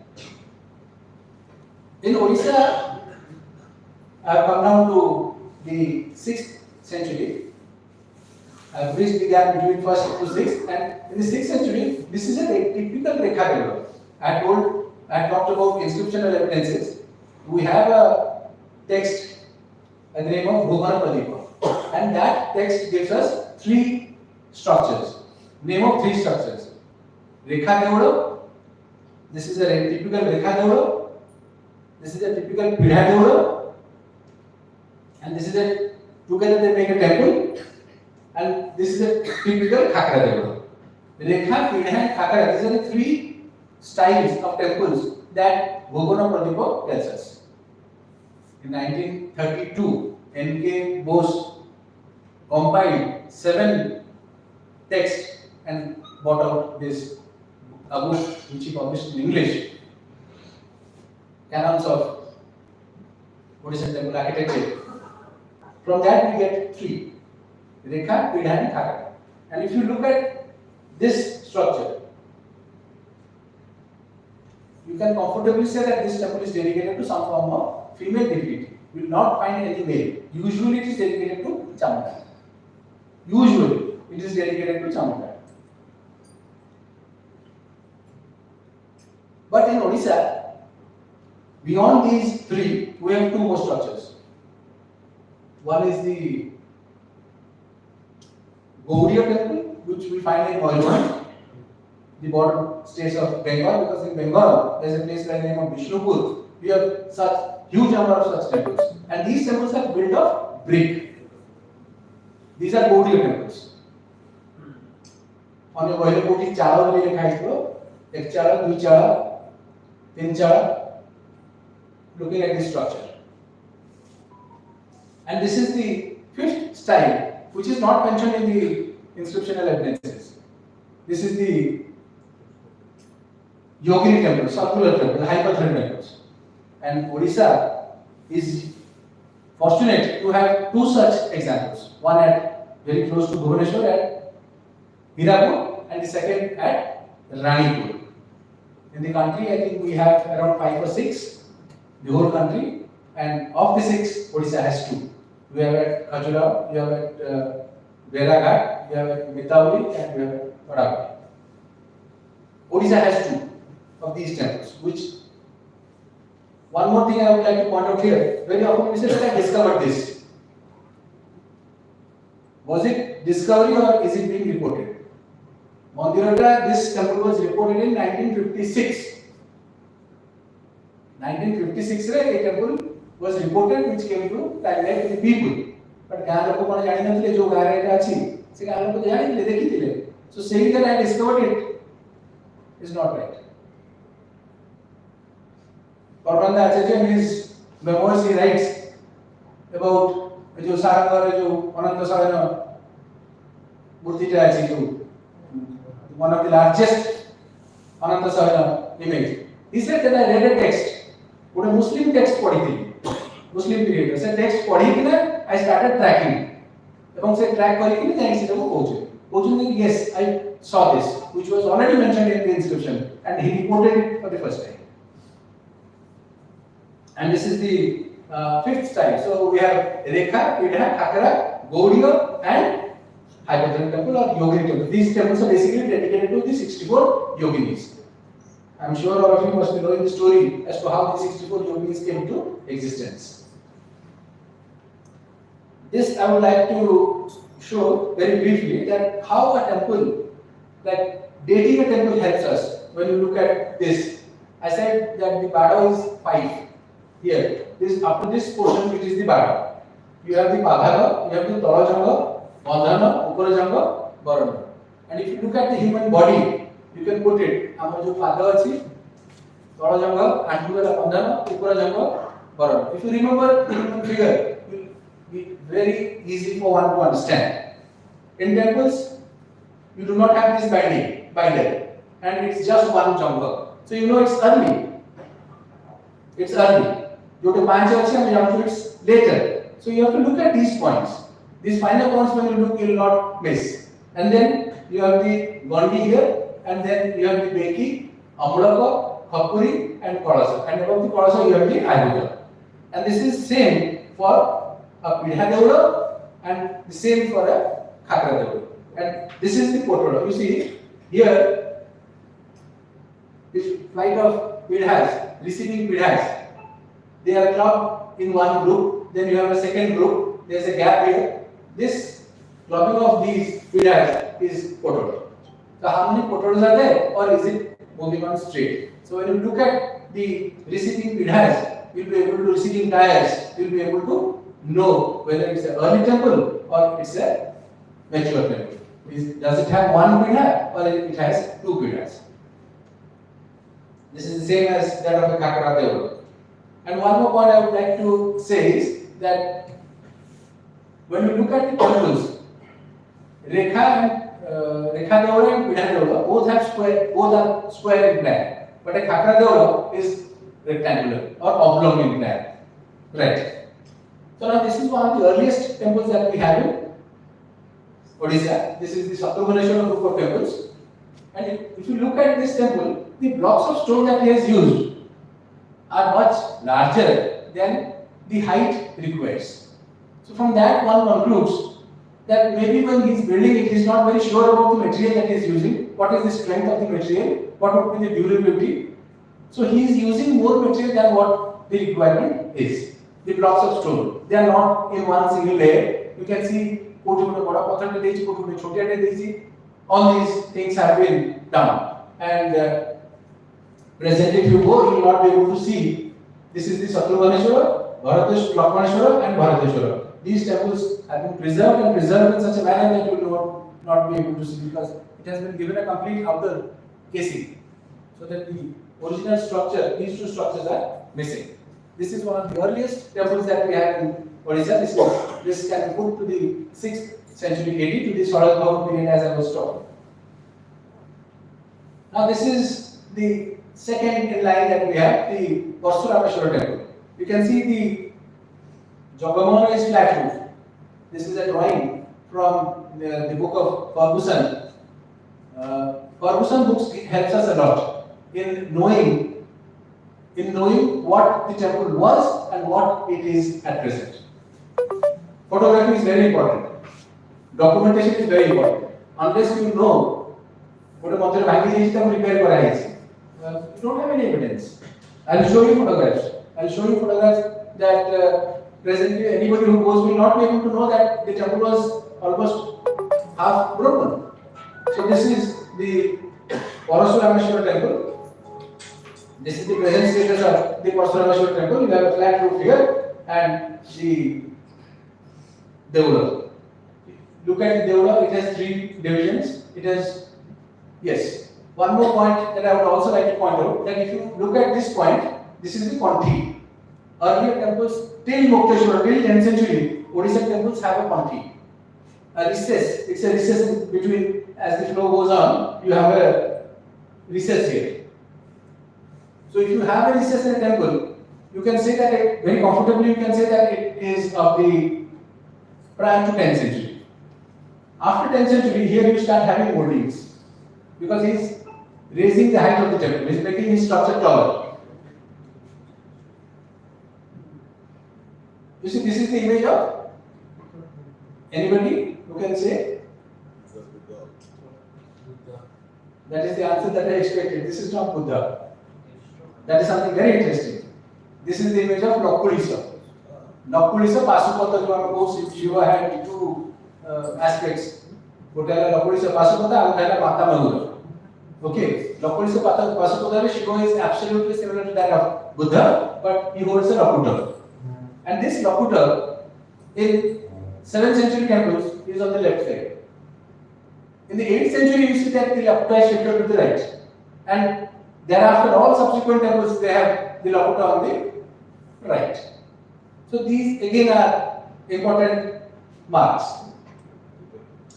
In Odisha, I have come down to the 6th century. I have bridged the gap between 1st to 6th, and in the 6th century, this is a typical Rekha Deva. I had talked about inscriptional evidences. We have a text by the name of Bhuvana Pradipa, and that text gives us 3 structures. Name of 3 structures. Rekha Deva. This is a typical Rekha Deva. This is a typical Pidha Deva. And this is a, together they make a temple. And this is a typical Khakra Devula. Rekha, Pidha and Khakra, these are the three styles of temples that Bhugana Pradipa tells us. In 1932, N.K. Bose compiled 7 texts and brought out this a book which he published in English, Canons of Odishan Temple Architecture. From that we get 3, Rekha, Pidha and Khakra. And if you look at this structure, you can comfortably say that this temple is dedicated to some form of female divinity. You will not find any male. Usually it is dedicated to Chamunda. Usually it is dedicated to Chamunda. But in Odisha, beyond these 3, we have 2 more structures. One is the Gaudiya temple, which we find in Mayurvanch, the border states of Bengal, because in Bengal there is a place by the name of Vishnupur. We have such huge number of such temples, and these temples are built of brick. These are Gaudiya temples. On your boiler poti chala le lekha hai ek chala, 2 chala, 3 chala. Looking at this structure, and this is the 5th style, which is not mentioned in the inscriptional evidences. This is the Yogini temple, circular temple, hyperthermal temples. And Odisha is fortunate to have 2 such examples. One at very close to Bhubaneswar at Hirapur, and the second at Ranipur. In the country, I think we have around 5 or 6, the whole country, and of the 6, Odisha has 2. We have at Khajuraho, we have at Beraghat, we have at Mitavali, and we have at Odisha. Odisha has 2 of these temples, which, one more thing I would like to point out here, very often we say that I discovered this. Was it discovery or is it being reported? Mandirata, this temple was reported in 1956. 1956 a temple was reported which came to light with the people. But गाँव लोगों को जानी नहीं थी जो गाँव रहता अच्छी, से गाँव लोगों को जानी नहीं देखी थी. So saying that I discovered it is not right. Parvanda Acharya in his memoirs he writes about जो सारंगर जो अनंत सारण मूर्ति टा अच्छी जो one of the largest Anant Saran image. He said that I read a text. ଗୋଟେ मुस्लिम टेक्स्ट पढ़ी मुस्लिम period से text पढ़ी कि ना आई स्टार्टेड ट्रैकिंग एवं से ट्रैक करी कि जाई से को पहुंचे कि yes I saw this which was already mentioned in the inscription and he reported it for the first time and this is the 5th style. So we have Rekha, Pidha, Khakra, Gaudiya and Hyperthermal temple or Yogini temple. These temples are basically dedicated to the 64 yoginis. I am sure all of you must be knowing the story as to how the 64 yoginis came to existence. This I would like to show very briefly that how a temple, like dating a temple helps us. When you look at this, I said that the Bada is 5 here. This up to this portion which is the Bada. You have the Padhaga, you have the Tarajanga, Bandhana, Uparajanga, Varana. And if you look at the human body, you can put it ଆମର जो ପାଦ ଅଛି ତଳ ଜଙ୍ଘ ଆଣ୍ଠୁ ଗଲା ବନ୍ଧନ ଉପର ଜଙ୍ଘ ବରଣ. If you remember the human figure, it will be very easy for one to understand. In temples, you do not have this binder, and it's just one jangha. So you know it's early. It's early. Jote पांच ଅଛି ଆମେ ଜାଣୁଛୁ it's later. So you have to look at these points. These final points when you look, you will not miss. And then you have the gondi here. And then you have the Beki, Amulaka, Khapuri and Kalasa. And above the Kalasa you have the Ayuda. And this is same for a Pidha Devula and the same for a Khakra Devula. And this is the portal. You see here, this flight of Pidhas, receiving Pidhas, they are clubbed in one group. Then you have a second group. There is a gap here. This clubbing of these Pidhas is portal. So how many portals are there, or is it moving on straight? So when you look at the receiving Pidhas, you will be able to receiving tiers. You will be able to know whether it's an early temple or it's a mature temple? Does it have one pida or it has two pidas? This is the same as that of a Kakara Deola. And one more point I would like to say is that when you look at the temples, Rekha Deola and Pida Deola both are square in plan, but a Kakara Deola is rectangular or oblong in plan. Right. So now this is one of the earliest temples that we have in Odisha. This is the Satyabhaneswara group of temples. And if you look at this temple, the blocks of stone that he has used are much larger than the height requires. So from that one concludes that maybe when he is building it, he is not very sure about the material that he is using, what is the strength of the material, what would be the durability. So he is using more material than what the requirement is. The blocks of stone, they are not in one single layer. You can see all these things have been done. And presently, if you go, you will not be able to see. This is the Satyabhaneswara, Lakshmaneshwara, and Bharateshwara. These temples have been preserved and preserved in such a manner that you will not be able to see because it has been given a complete outer casing, so that the original structure, these two structures are missing. This is one of the earliest temples that we have in Odisha. This can be put to the 6th century AD, to the Saurabha period, as I was talking. Now this is the second in line that we have, the Varsurameshwara temple. You can see the Jogamona is flat roof. This is a drawing from the book of Ferguson. Ferguson books helps us a lot in knowing what the temple was and what it is at present. Photography is very important. Documentation is very important. Unless you know what a mandir repair you don't have any evidence. I will show you photographs. I will show you photographs that presently anybody who goes will not be able to know that the temple was almost half broken. So this is the Parasurameshwara temple. This is the present status of the Parasurameshwara temple. You have a flat roof here and the Deola. Look at the Deola, it has 3 divisions. It has, yes. One more point that I would also like to point out, that if you look at this point, this is the Konthi. Earlier temples, till Mukteshwara, till 10th century, Odisha temples have a Konthi. A recess, it's a recess in between, as the flow goes on, you have a recess here. So if you have a recess in a temple, you can say that very comfortably, you can say that it is of the prior to 10th century. After 10th century, here you start having moldings, because he is raising the height of the temple, he is making his structure taller. You see, this is the image of anybody who can say? That is the answer that I expected. This is not Buddha. That is something very interesting. This is the image of Nakulisa. Nakulisa, Pasupata, Shiva had 2 aspects. Botella Nakulisa Pasupata, Althana Mata Magura. Okay, Nakulisa Pasupata, Shiva is absolutely similar to that of Buddha, but he holds a Laputa. And this Laputa in 7th century temples is on the left side. In the 8th century, you see that the Laputa is shifted to the right. And thereafter, all subsequent temples, they have the Laputa on the right. So these again are important marks.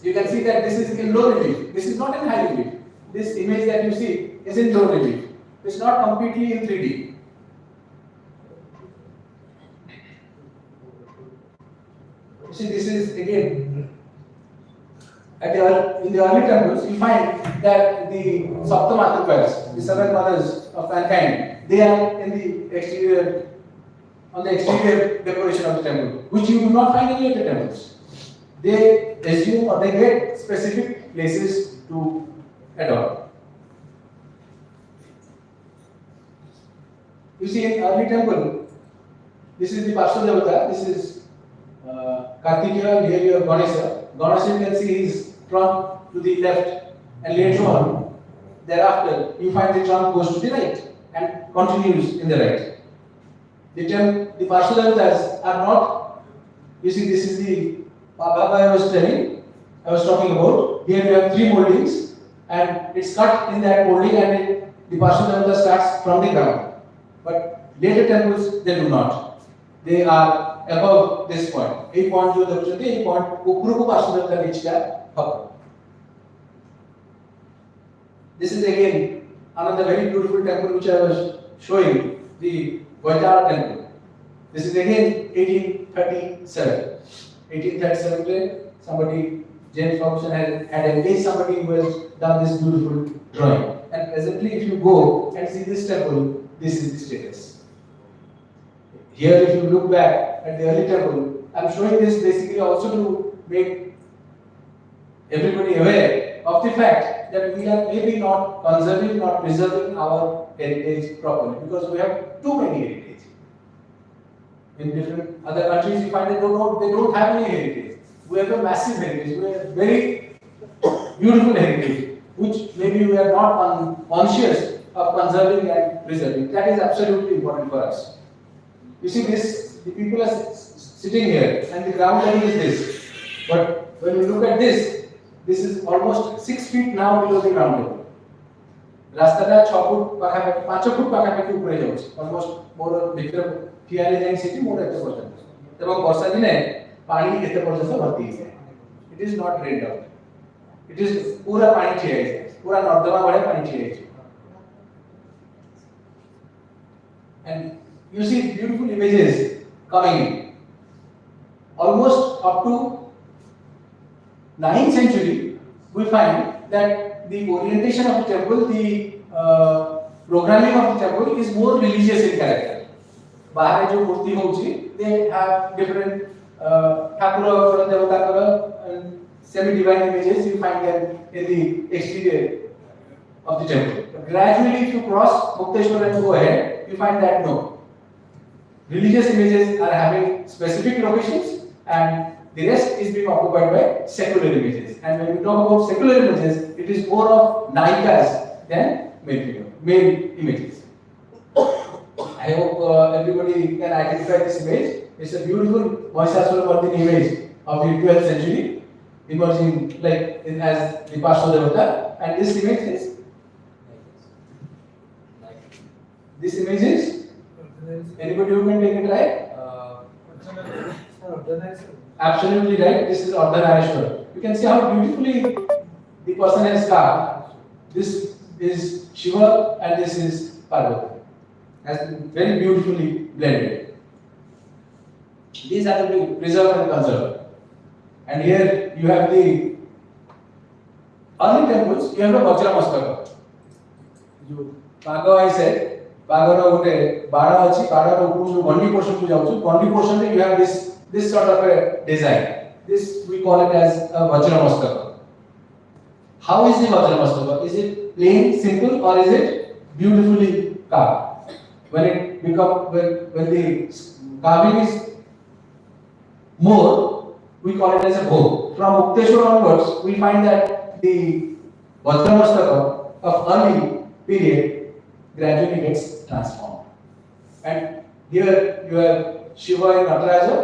You can see that this is in low relief. This is not in high relief. This image that you see is in low relief. It's not completely in 3D. You see, this is again in the early temples. You find that the Saptamatrukas, the 7 mothers of mankind, they are in the exterior, on the exterior decoration of the temple, which you do not find in later temples. They assume or they get specific places to adopt. You see, in early temple, this is the Parshva, this is Kartikeya, here you have Ganesha. Ganesha, you can see his trunk to the left, and later on, thereafter, you find the trunk goes to the right and continues in the right. The Parshva are not, you see, this is the Baba I was telling, I was talking about. Here you have 3 moldings, and it's cut in that molding, and the Parshva starts from the ground. But later temples, they do not. They are above this point. A point जो देखते हैं, point ऊपर को Parshva नीचे का. This is again another very beautiful temple which I was showing, the Utkal temple. This is again 1837. 1837, somebody, James Ferguson had engaged somebody who has done this beautiful drawing. And presently, if you go and see this temple, this is the status. Here, if you look back at the early temple, I am showing this basically also to make everybody aware of the fact that we are maybe not conserving, not preserving our heritage properly, because we have too many heritage. In different other countries, you find that they don't have any heritage. We have a massive heritage. We have very beautiful heritage, which maybe we are not conscious of conserving and preserving. That is absolutely important for us. You see this, the people are sitting here and the ground level is this. But when you look at this is almost 6 feet now below the ground level. Rastata 6 foot, 5 foot पाखापाखि ऊपर जाଉଛି, almost more ଭିତରେ ଠିଆରେ ଯାଇ ସେଠି ମୋର ଏତେ ପର୍ଯ୍ୟନ୍ତ। ଏବଂ ବର୍ଷା ଦିନେ ପାଣି ଏତେ ପର୍ଯ୍ୟନ୍ତ ଭର୍ତ୍ତି ହେଇଯାଏ। It is not drained out. It is पूरा पानी ଠିଆ ହେଇଯାଏ, पूरा ନର୍ଦ୍ଦମା ଭଳିଆ ପାଣି ଠିଆ ହେଇଯାଏ। And you see beautiful images coming in. Almost up to 9th century, we find that the orientation of the temple, the programming of the temple is more religious in character. बाहर जो मूर्ति होची, they have different ठाकुर देवता and semi-divine images. You find them in the exterior of the temple. But gradually, if you cross Mukteshwar and go ahead, you find that no. Religious images are having specific locations, and the rest is being occupied by secular images. And when we talk about secular images, it is more of Naikas than male images. I hope everybody can identify this image. It's a beautiful Mahishasura image of the 12th century, emerging like as the Parshva Devata. And this image is anybody who can take it right? Absolutely right. This is Ardhanarishwar. You can see how beautifully the person has carved. This is Shiva and this is Parvati. Has been very beautifully blended. These are to be preserved and conserved. And here you have the early temples. You have the Vajramastaka. Paga I said, Paga no gote bada achi, bada no upuru bondi portion ku jauchu. Bondi portion you have this sort of a design. This we call it as a Vajramastaka. How is the Vajramastaka? Is it plain, simple, or is it beautifully carved? When the carving is more, we call it as a bhog. From Mukteshwar onwards, we find that the Vajramastaka of early period gradually gets transformed. And here you have Shiva in Nataraja,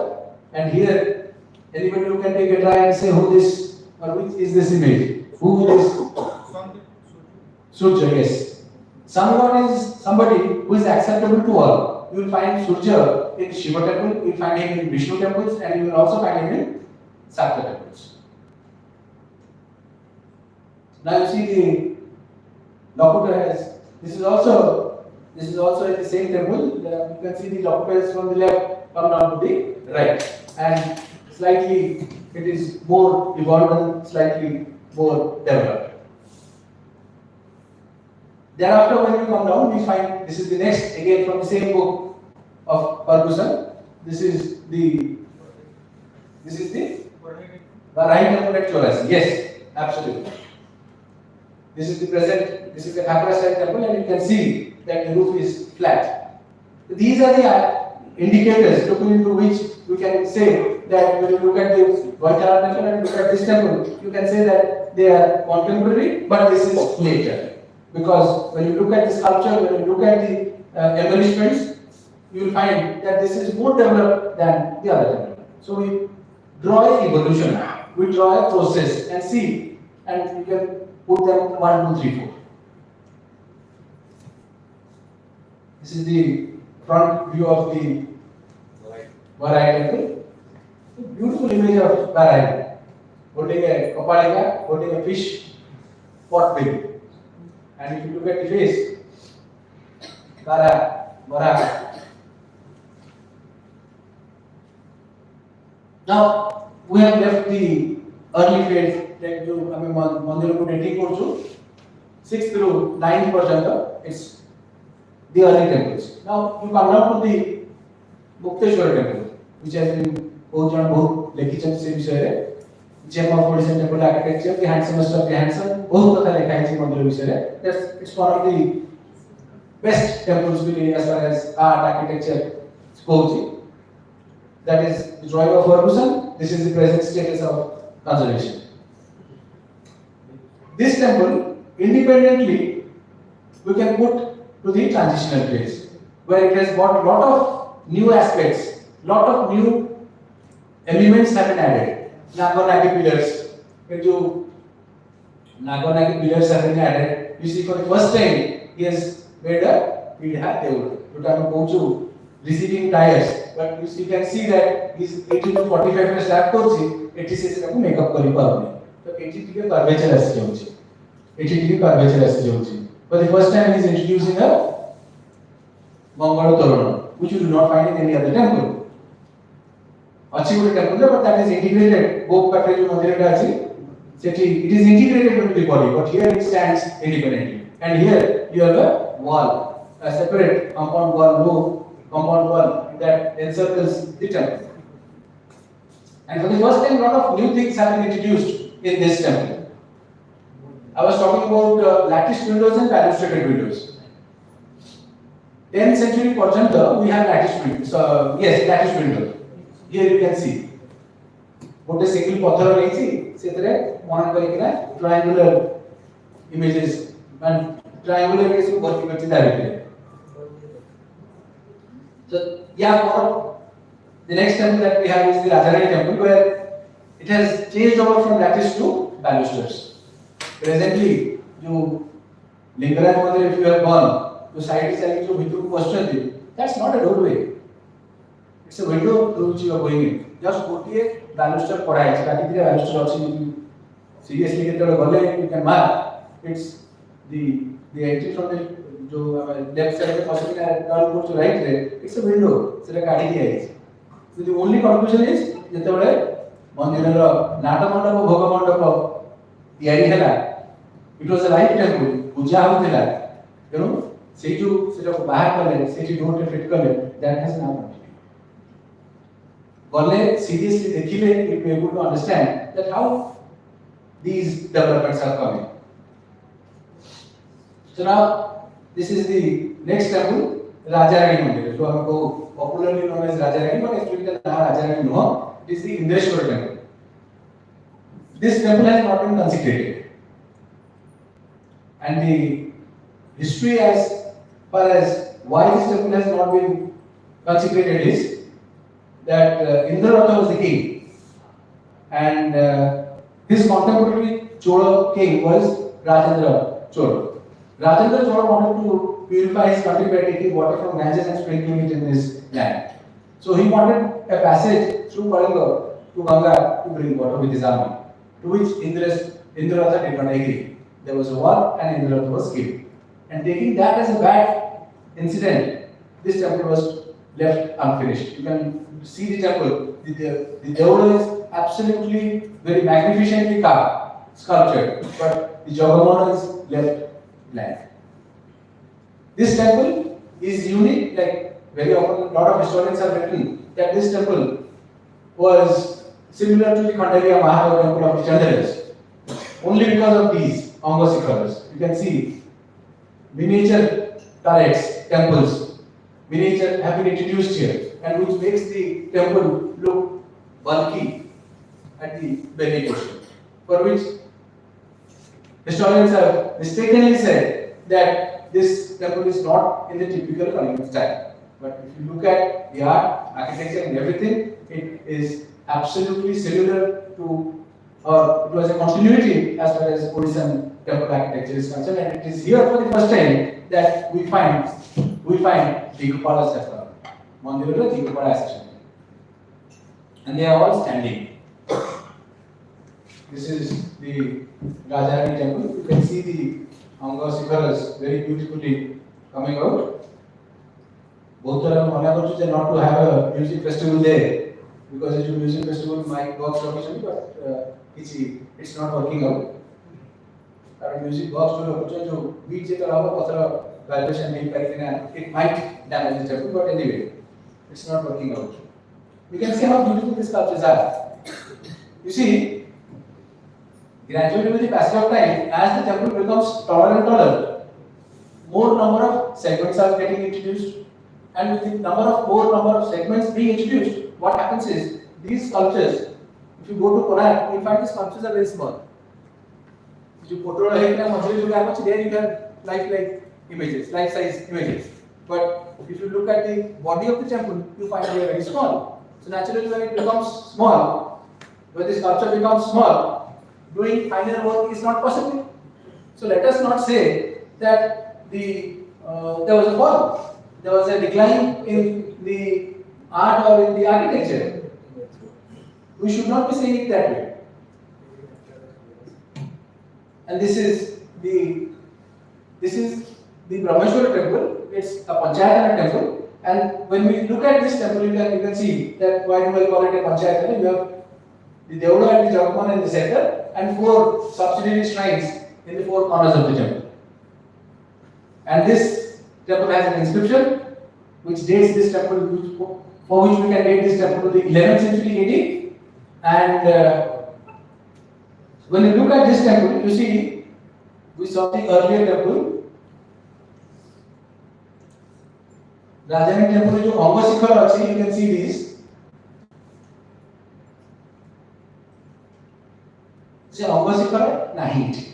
and here anybody who can take a try and say who this or which is this image? Who is Surya? Yes. Someone is somebody who is acceptable to all. You will find Surya in Shiva temple, you will find him in Vishnu temples, and you will also find him in Sakta temples. Now you see the Lokuta has. This is also at the same temple. You can see the Lokuta is from the left, come down to the right, and slightly it is more evolved and slightly more developed. Thereafter, when we come down, we find this is the next, again from the same book of Ferguson. This is the Varahi temple at Chorasi. Yes, absolutely. This is the Khapra style temple, and you can see that the roof is flat. These are the indicators looking into which we can say that when you look at the Utkal temple and look at this temple, you can say that they are contemporary, but this is later. Because when you look at the sculpture, when you look at the embellishments, you will find that this is more developed than the other temple. So we draw an evolution we draw a process and see, and you can put them 1, 2, 3, 4. This is the front view of the Varai temple. Beautiful image of Varai. Holding a kapalika, holding a fish, pot big. And if you look at the face, Vara. Now we have left the early phase, like जो हमें मंदिर को dating करछो 6th through 9th पर्यंत, it's the early temples. Now you come down to the Mukteshwar temple, which has been बहुत लेखिछन से विषय है. Gem of Odisha temple architecture, the handsomest of the handsome, बहुत कथा लेखा है मंदिर विषय है. It's one of the best temples as far as art architecture goes. That is the drawing of Orissan. This is the present status of conservation. This temple, independently, we can put to the transitional phase, where it has got lot of new aspects, lot of new elements have been added. Nagonagi pillars, Nagonagi pillars have been added. You see, for the first time, he has made a pidha deul. You can go to receiving tires, but you can see that he's 80 to 45 slab kochi, 86 को make up करी पावने. तो 80 degree curvature ऐसे जाऊँगी. 80 degree curvature ऐसे जाऊँगी. For the first time, he is introducing a Mongol Torona, which you do not find in any other temple. Achieved temple, but that is integrated. Both Patreju Mandir it is integrated into the body, but here it stands independently. And here you have a wall, a separate compound wall, compound wall that encircles the temple. And for the first time, a lot of new things have been introduced in this temple. I was talking about latticed windows and balustrated windows. 10th century Porjanta, we have latticed windows. Latticed windows. Here you can see. What a single pathar raisi, setare one karikina triangular images and triangular is working with directly. So the next temple that we have is the Rajarani temple, where it has changed over from lattice to balusters. Presently, you Lingaraj Mandir, if you have gone, the side is like to question, that's not a doorway. It's a window through which you are going in. Just put a baluster padai. It's a baluster also. Seriously, you can mark. It's the entry from the left side of the possible turn go to right there. It's a window. So the only conclusion is that Mandirara Nata Mandapa Bhoga Mandapa Yari it was a life temple. Puja Hutila. You know, Seju set of Bahar color, Seju don't fit color. That has now continued. Gole seriously dekhile, you will be able to understand that how these developments are coming. So now this is the next temple, Rajarani Mandir. So popularly known as Rajarani, but actually the Rajarani no, it is the Indreshwar temple. This temple has not been consecrated, and the history as far as why this temple has not been consecrated is that Indraratha was the king, and his contemporary Chola king was Rajendra Chola. Rajendra Chola wanted to purify his country by taking water from Ganges and sprinkling it in this land. So he wanted a passage through Kalinga to Ganga to bring water with his army, to which Indraratha did not agree. There was a war and Indraratha was killed. And taking that as a bad incident, this temple was left unfinished. You can see the temple. The Deola is absolutely very magnificently carved, sculptured, but the Jagamona is left blank. This temple is unique, like very often a lot of historians have written that this temple was similar to the Khandariya Mahadeva temple of the Chandalas, only because of these Angasikharas. You can see miniature turrets, temples, miniature have been introduced here, and which makes the temple look bulky at the belly portion, for which historians have mistakenly said that this temple is not in the typical Kalinga style. But if you look at the art, architecture and everything, it is absolutely similar to or it was a continuity as far as Odishan temple architecture is concerned, and it is here for the first time that we find Digupala Safa, Mandirula Digupala section, and they are all standing. This is the Rajarani temple. You can see the Anga Sikharas very beautifully coming out. Both are not to have a music festival there because it's a music festival, my box officially, but it's not working out. Our music box to beat it vibration it might damage the temple, but anyway, it's not working out. You can see how beautiful these sculptures are. You see, gradually with the passage of time, as the temple becomes taller and taller, more number of segments are getting introduced, and with the more number of segments being introduced, what happens is these sculptures, if you go to Cuttack, you find the sculptures are very small. There you have life-like images, life-size images. But if you look at the body of the temple, you find they are very small. So naturally, when it becomes small, when the sculpture becomes small, doing finer work is not possible. So let us not say that there was a fall, there was a decline in the art or in the architecture. We should not be saying it that way. And this is the Brahmeshwara temple. It's a Panchayatana temple. And when we look at this temple, you can see that why do I call it a Panchayatana? You have the Deola and the Jagaman in the center, and 4 subsidiary shrines in the 4 corners of the temple. And this temple has an inscription which dates this temple, for which we can date this temple to the 11th century AD. And when you look at this temple, you see, we saw the earlier temple. Rajani temple is Anga Sikhar, you can see these. See, Anga Sikhar, nahi.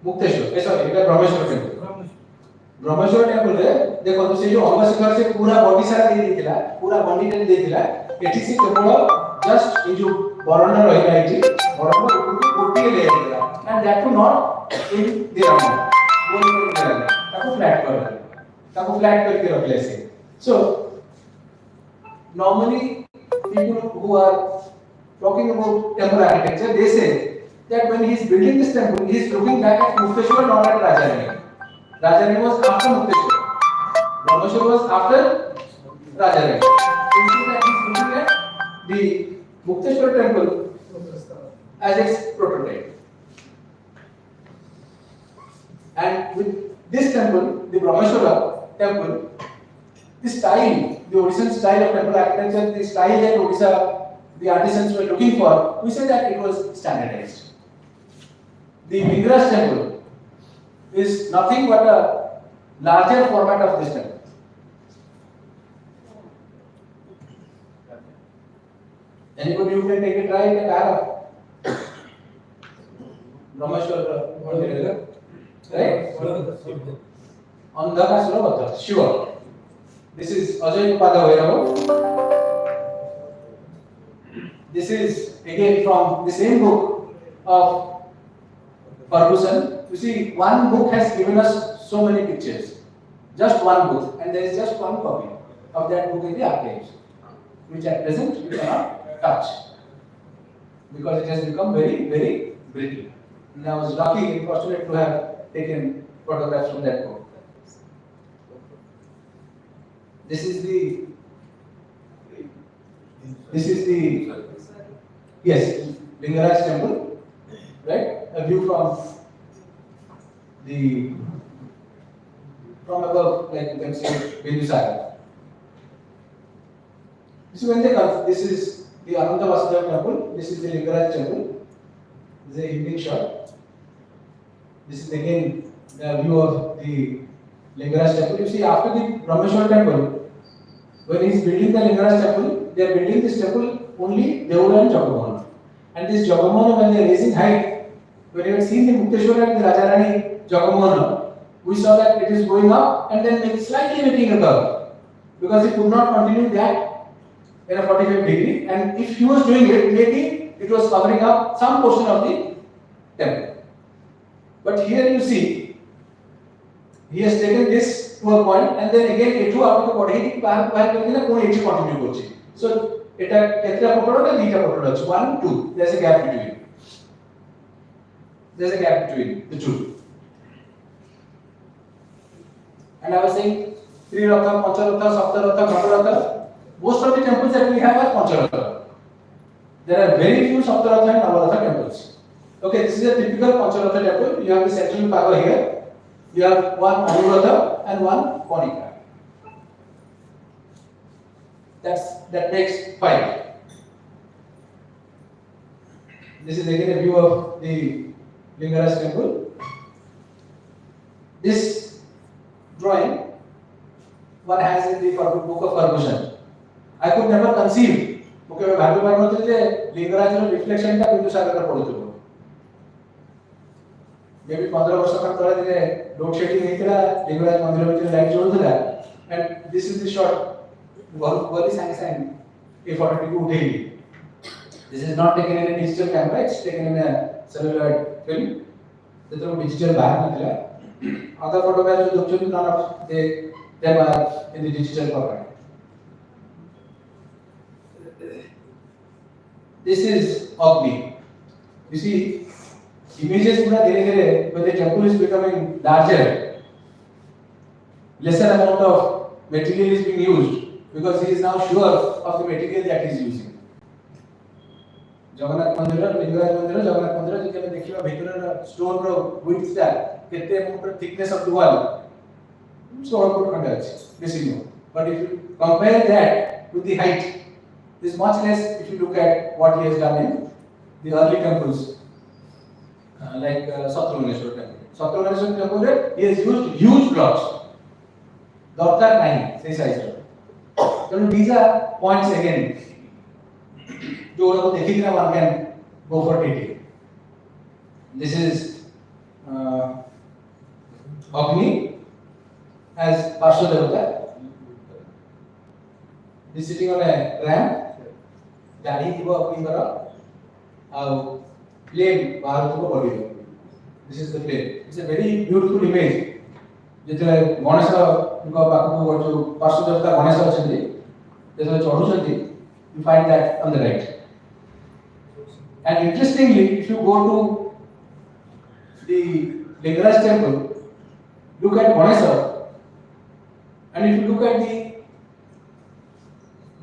Mukteshwar, sorry, it is Brahmeshwar temple. Brahmeshwar temple है, देखो तो से जो अंग शिखर से पूरा body सारा दे दिला, पूरा बॉडी टेन दे दिला, एटी से केवल जस्ट ये जो बॉर्डर रहेगा ये बॉर्डर को कोटी ले दिला, and that to not in the round, वो नहीं करेगा, ताको फ्लैट करके रख ले से. So normally people who are talking about temple architecture, they say that when he is building this temple, he is looking back at Mukteshwar, not at Rajarani. Rajarani was after Mukteshwar. Brahmeshwar was after Rajarani. Instead that he is looking at the Mukteshwar temple as its prototype. And with this temple, the Brahmeshwara temple, the style, the Odishan style of temple architecture, the style that Odisha, the artisans were looking for, we say that it was standardized. The Linggaraj temple is nothing but a larger format of this temple. Anybody who can take a try at Arab? Brahmeshwar, right? On the Kasura, sure. This is Ajay Upadhyaya. This is again from the same book of Ferguson. You see, one book has given us so many pictures. Just one book, and there is just one copy of that book in the archives, which at present you cannot touch because it has become very, very brittle. And I was lucky and fortunate to have taken photographs from that book. This is the yes, Linggaraj temple, right? A view from above, like you can see Bindusara. So when they come, this is the Ananta Vasudeva temple, this is the Linggaraj temple. This is the evening shot. This is again the view of the Linggaraj temple. You see, after the Brahmeshwar temple, when he is building the Linggaraj temple, they are building this temple only Deola and Jagamana. And this Jagamana, when they are raising height, when you had seen the Mukteshwar and the Rajarani Jagamana, we saw that it is going up and then slightly making a curve because it could not continue that in a 45 degree, and if he was doing it, maybe it was covering up some portion of the temple. But here you see, he has taken this to a point, and then again etu आपको बढ़ेगी बाहर करके ना कोई eighty continue करछि. So এটা কেতটা পটল না দুইটা পটল আছে 1 2 there's a gap between. There's a gap between the two. And I was saying Triratha, Pancharatha, Saptaratha, Ghattaratha. Most of the temples that we have are Pancharatha. There are very few Saptaratha and Navaratha temples. Okay, this is a typical Pancharatha temple. You have the central power here. You have one Anuratha and one Konika. That makes 5. This is again a view of the Lingaraj temple. This drawing one has in the book of Ferguson. I could never conceive. Okay, मैं भाग्य बार मतलब जे लिंगराज रो reflection का बिंदु सागर कर पड़ो तो. Maybe 15 वर्ष तक तोड़ा दिने लोड शेडिंग नहीं करा लिंगराज मंदिर में लाइट जोड़ दिला. And this is the shot. बहुत ही सांग ये फोटो को उठेगी. This is not taken in a digital camera. It's taken in a celluloid film. तो digital बाहर निकला. Other photographs जो दोस्तों none of them are in the digital format. This is Agni. You see, images पूरा धीरे-धीरे when the temple is becoming larger, lesser amount of material is being used because he is now sure of the material that he is using. Jagannath मंदिर लिंगराज मंदिर जगन्नाथ मंदिर जो हम देखिबा भीतर stone रो width ता केते amount thickness of the wall 16 foot खंड अछि बेसी no. But if you compare that with the height, it is much less if you look at what he has done in the early temples like Satrughaneshwar temple. Satrughaneshwar temple he has used huge blocks. Dorkar nahi sei size ro. So these are points again जो लोग देखेंगे ना one can go for taking. This is Agni as Parshva Devata. He is sitting on a ram. Daddy thibо Agni kara. Flame Bharat ko body. This is the flame. It's a very beautiful image. जेतले Ganesh को Baku जो Parshva Devata Ganesh अछंती जेतले चढुचंती you find that on the right. And interestingly, if you go to the Lingaraj temple, look at Ganesha, and if you look at the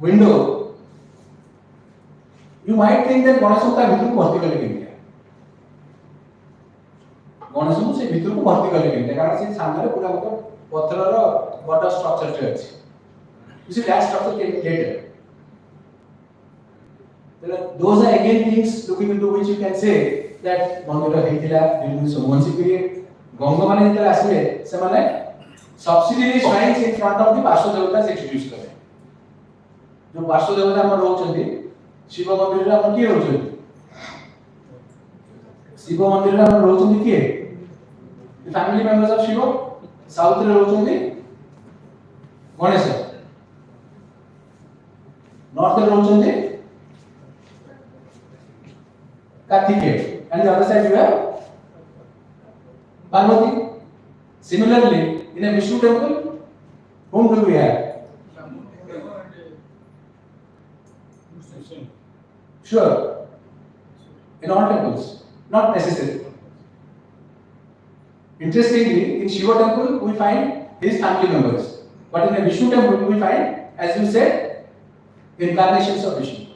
window, you might think that Ganesha का भीतर को भर्ती कर लेंगे. Ganesha को से भीतर को भर्ती कर लेंगे, कारण से सामने पूरा मतलब पत्थर रो बड़ा स्ट्रक्चर टे अछि. You see that structure came later. Those are again things looking into which you can say that Mandira Haitila during the Somansi period, Ganga mane jitala asile semane subsidiary shrines in front of the Parshva Devatas introduce kare. जो Parshva Devata amar rohuchandi Shiva mandir re amar kiye rohuchandi? Shiva mandir re amar rohuchandi kiye? The family members of Shiva. South re rohuchandi Ganesha. North re rohuchandi Cuttack, and the other side you have Parvati. Similarly, in a Vishnu temple, whom do we have? Sure. In all temples, not necessary. Interestingly, in Shiva temple, we find his family members, but in a Vishnu temple, we find, as you said, incarnations of Vishnu,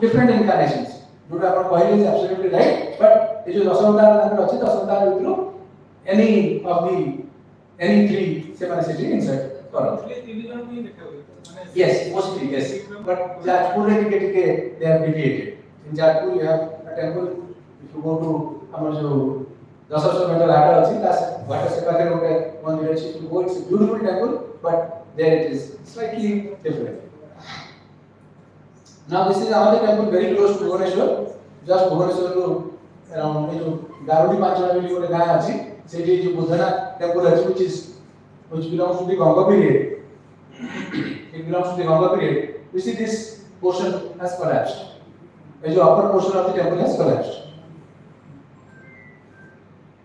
different incarnations. जोटा अपन कहले is absolutely right, but ये जो दशवतार नाम अछि Dashavatar वितरु any of the any three से माने city inside correct. Yes, mostly yes, but Jajpur टिके they are deviated. In Jajpur you have a temple. If you go to हमर जो 1000 meter ladder अछि तास वाटर से पाखे रोटे मंदिर अछि. If you go, it's a beautiful temple, but there it is slightly different. Now this is another temple very close to Bhubaneswar. Just Bhubaneswar to around Garudi Panchana valley one gaon achi. Sethi jo Buddhanath temple achi which belongs to the Ganga period. It belongs to the Ganga period. You see this portion has collapsed. The upper portion of the temple has collapsed.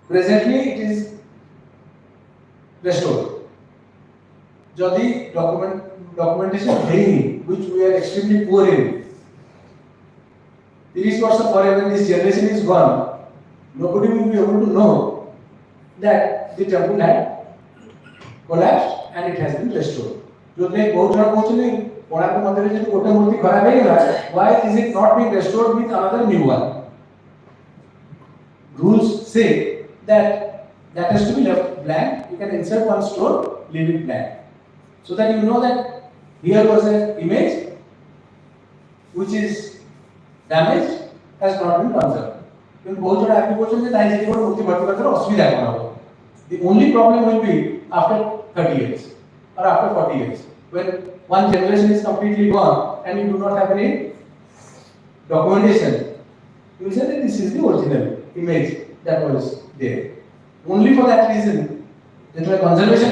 Presently, it is restored. Jadi documentation training, which we are extremely poor in. 30 years forever, when this generation is gone, nobody will be able to know that the temple had collapsed and it has been restored. Why is it not being restored with another new one? Rules say that has to be left blank. You can insert one stone, leave it blank, so that you know that here was an image which is damaged, has not been conserved. The only problem will be after 30 years or after 40 years, when one generation is completely gone and you do not have any documentation. You will say that this is the original image that was there. Only for that reason, conservation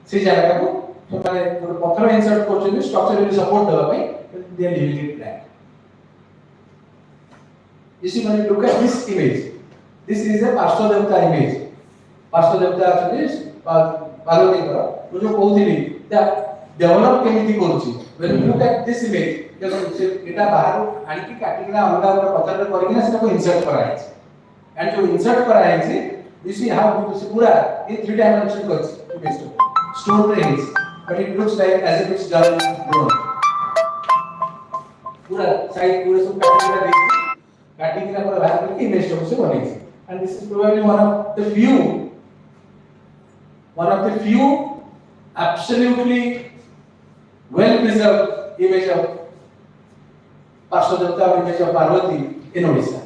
से जगह को तो मैंने पत्थर insert करछन structurally support देबा पई they are living it plan. You see, when you look at this image, this is a Parshva Devata image. Parshva Devata actually Parvati kara to jo kohthili that develop kemiti koruchi. When you look at this image, eta baharu ani ki katikina alga alga pathar re karikina seta ko insert kara hai. And jo insert kara hai, you see how it is pura in 3 dimension koruchi. Stone rings, but it looks like as if it's done bronze. Pura side pura सब cutting का बाहर करके image से बनेगी. And this is probably one of the few absolutely well preserved image of Parshva Devata, image of Parvati in Odisha.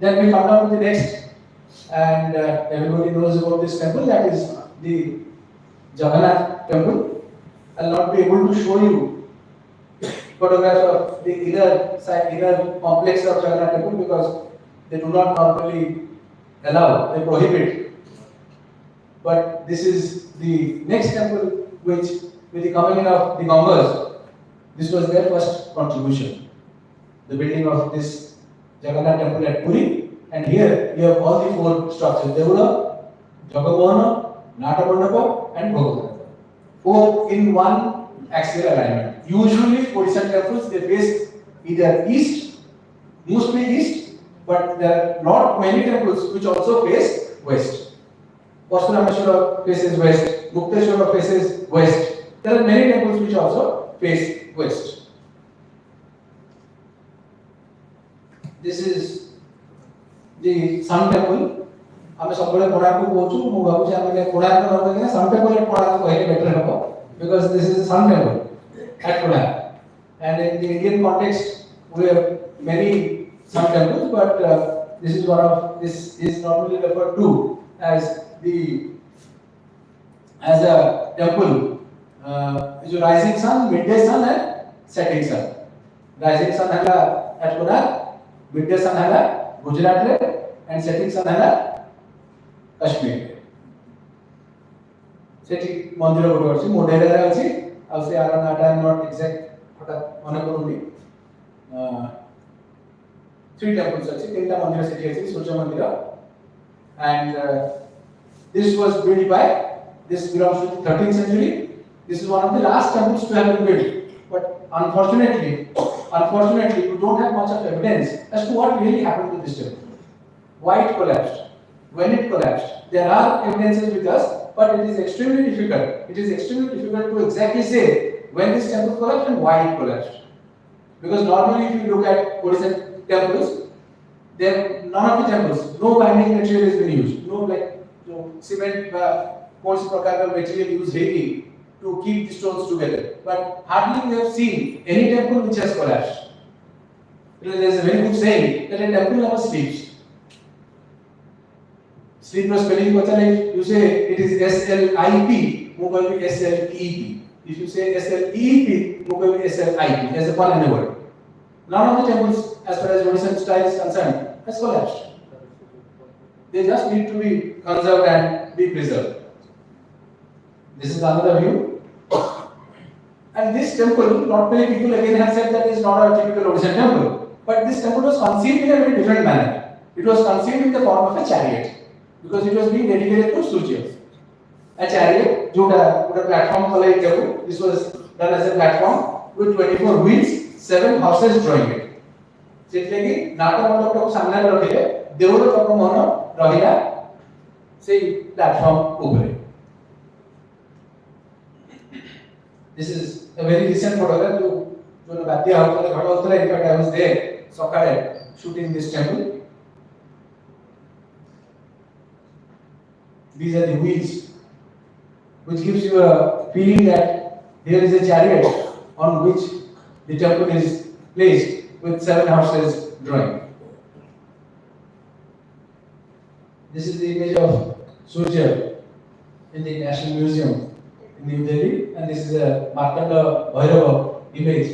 Then we come down to the next, and everybody knows about this temple, that is the Jaganath temple. I'll not be able to show you photographs of the inner complex of Jagannath temple because they do not normally allow, they prohibit. But this is the next temple which, with the coming in of the Gangars, this was their first contribution. The building of this Jagannath temple at Puri, and here you have all the 4 structures: Devula, Jagamohana, Natamandapa, and Bhagavata. 4 in one axial alignment. Usually, Odishan temples they face either east, mostly east, but there are not many temples which also face west. Vasturameshwara faces west, Mukteshwara faces west. There are many temples which also face west. This is the Sun temple. ଆମେ ସବୁବେଳେ କୋଣାର୍କ କହୁଛୁ, ମୁଁ ଭାବୁଛି ଆମେ କୋଣାର୍କ ନ କହିକିନା Sun temple at Konark କହିଲେ better ହେବ, because this is a Sun temple at Cuttack. And in the Indian context, we have many Sun temples, but this is normally referred to as a temple, which is rising sun, midday sun, and setting sun. Rising sun है at Cuttack, midday sun है Gujarat, and setting sun है Kashmir. सेठी मंदिर गोटे अछि मोढेरे अछि आ से आराम I am not exact हटा मने करूनी 3 temples अछि 3टा मंदिर सेठी अछि सूर्य मंदिर. And this was built by, this belongs to the 13th century. This is one of the last temples to have been built, but unfortunately we don't have much of evidence as to what really happened to this temple, why it collapsed, when it collapsed. There are evidences with us, but it is extremely difficult. It is extremely difficult to exactly say when this temple collapsed and why it collapsed. Because normally if you look at Odisha temples, none of the temples, no binding material has been used. No like cement, coarse प्रकार material used heavy to keep the stones together. But hardly we have seen any temple which has collapsed. There is a very good saying that a temple never sleeps. Sleep no spelling like you say it is SLIP, mobile be SLEP. If you say SLEP, mobile be SLIP. There's a pun in the word. None of the temples, as far as Odishan style is concerned, has collapsed. They just need to be conserved and be preserved. This is another view. And this temple, not many people again have said that is not a typical Odishan temple. But this temple was conceived in a very different manner. It was conceived in the form of a chariot because it was being dedicated to Surya. A chariot, a platform for like temple. This was done as a platform with 24 wheels, 7 horses drawing it. ସେଥିଲାଗି ନାଟ ମଣ୍ଡପକୁ ସାମ୍ନାରେ ରଖିଲେ ଦେଉଳ ଜଗମୋହନ ରହିଲା ସେଇ platform ଉପରେ. This is a very recent photograph जो बात्या होता घट होता in fact I was there सकाळे shooting this temple. These are the wheels which gives you a feeling that there is a chariot on which the temple is placed with 7 horses drawing. This is the image of Surya in the National Museum in New Delhi, and this is a Martanda Bhairava image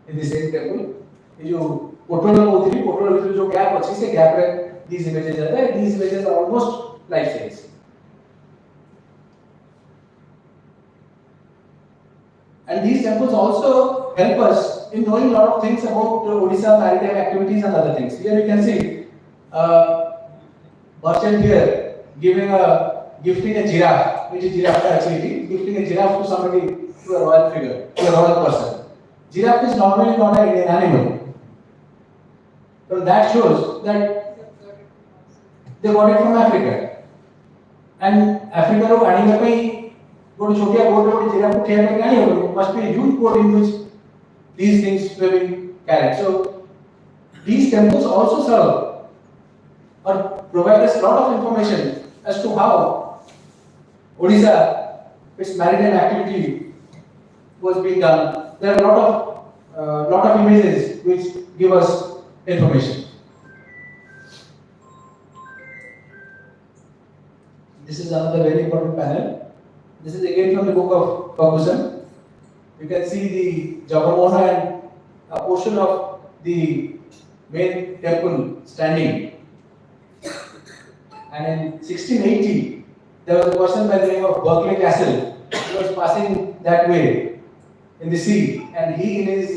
in the same temple. ये जो पोटोला होती है, पोटोला में जो gap अच्छी से gap है, these images are there. These images are almost life size. And these temples also help us in knowing a lot of things about Odisha maritime activities and other things. Here you can see merchant here gifting a giraffe, which is giraffe actually gifting a giraffe to somebody, to a royal figure, to a royal person. Giraffe is normally not an Indian animal. So that shows that they got it from Africa. And Africa ro animal mein one छोटिया boat में giraffe को ठेला में नहीं होगा. Must be a huge boat in which these things were being carried. So these temples also serve or provide us a lot of information as to how Odisha, its maritime activity was being done. There are a lot of images which give us information. This is another very important panel. This is again from the book of Ferguson. You can see the Jagamoha and a portion of the main temple standing. And in 1680, there was a person by the name of Berkeley Castle who was passing that way in the sea, and he in his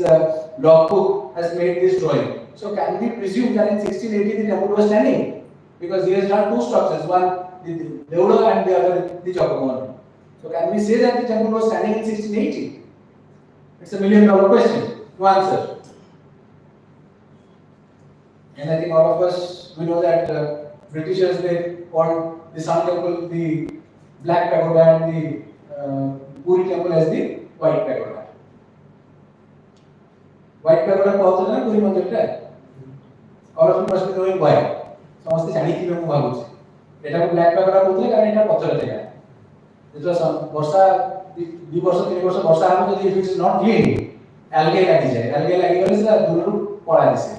logbook has made this drawing. So can we presume that in 1680 the temple was standing? Because he has done two structures, one the Deula and the other the Jagamoha. So can we say that the temple was standing in 1680? It's a $1 million question to answer. And I think all of us, we know that Britishers, they called the Sun Temple the Black Pagoda and the Puri Temple as the White Pagoda. White Pagoda called the Puri Mandir. All of you must be knowing why. समझते जानी थी मैं भागुच. एटा को Black Pagoda बोलते हैं कारण एटा पत्थर थे यार. Because वर्षा 2 वर्ष 3 वर्ष वर्षा आने तो if it is not clean, algae लगी जाए. Algae लगी गले से दूर पड़ा जैसे.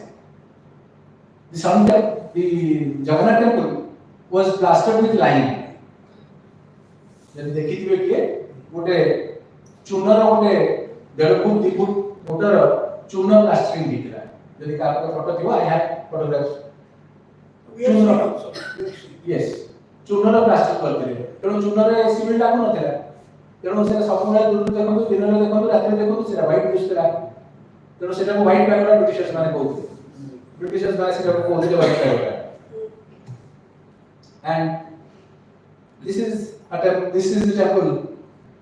The Jagannath temple was plastered with lime. जब देखी थी कि गोटे चूनर गोटे 1.5 फुट 2 फुट मोटर चूनर प्लास्टरिंग दिखला. जब का फोटो थी I have photographs. Yes. चूनर प्लास्टर करते तेणु चूनर सिमेंट लागू नथिला तेणु से सब बेला दूर देखंतु दिन रे देखंतु रात रे देखंतु सेटा व्हाइट दिसला तेणु सेटा को व्हाइट पैगोडा ब्रिटिशर्स माने कहउथे ब्रिटिशर्स माने सेटा को कहउथे white pagoda and this is the temple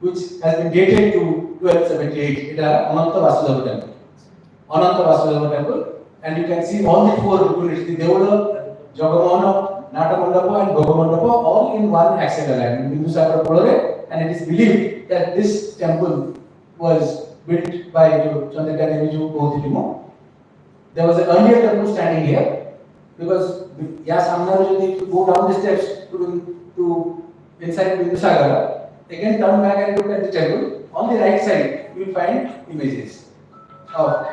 which has been dated to 1278 it is Ananta Vasudeva temple and you can see all the 4 units the Deula Jagamohana Nata Mandapa and Bhoga Mandapa all in one hexagonal line in Bindusakara Polare, and it is believed that this temple was built by Chandrika Devi Ju Bohutimo. There was an earlier temple standing here because if you go down the steps to inside Bindusakara, again turn back and look at the temple. On the right side, you will find images of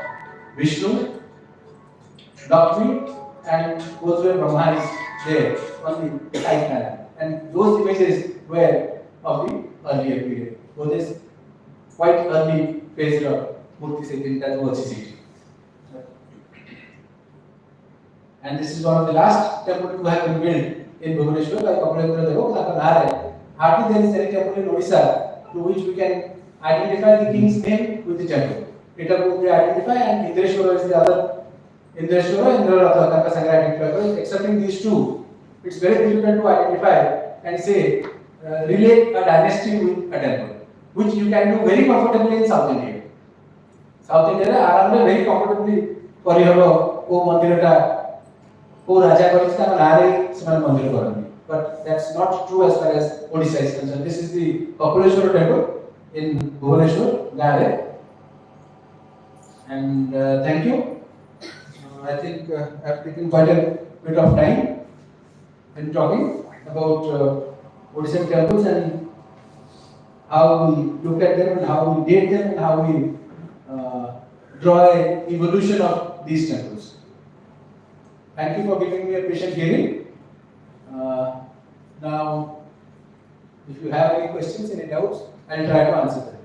Vishnu, Lakshmi, and Goswami Brahma is there on the side panel. And those images were of the earlier period. So this quite early phase of Murti Sethi that was city. And this is one of the last temples to have been built in Bhubaneswar by Kapilendra Deva. Hardly there is any temple in Odisha to which we can identify the king's name with the temple. Eta we identify, and Indreshwara is the other. Indreshwara, Indraratha, Tanka Sangha identify. Excepting these two, it's very difficult to identify and say relate a dynasty with a temple, which you can do very comfortably in South India. South India, around very comfortably. Parihalo, O Mandirata, O Raja Korista, Nare, Small Mandir. But that's not true as far as Odisha is concerned. This is the Kapuleshwara temple in Bhubaneswar, Nare. And thank you. I think I have taken quite a bit of time in talking about Odishan temples and how we look at them and how we date them and how we draw an evolution of these temples. Thank you for giving me a patient hearing. Now, if you have any questions, any doubts, I'll try to answer them.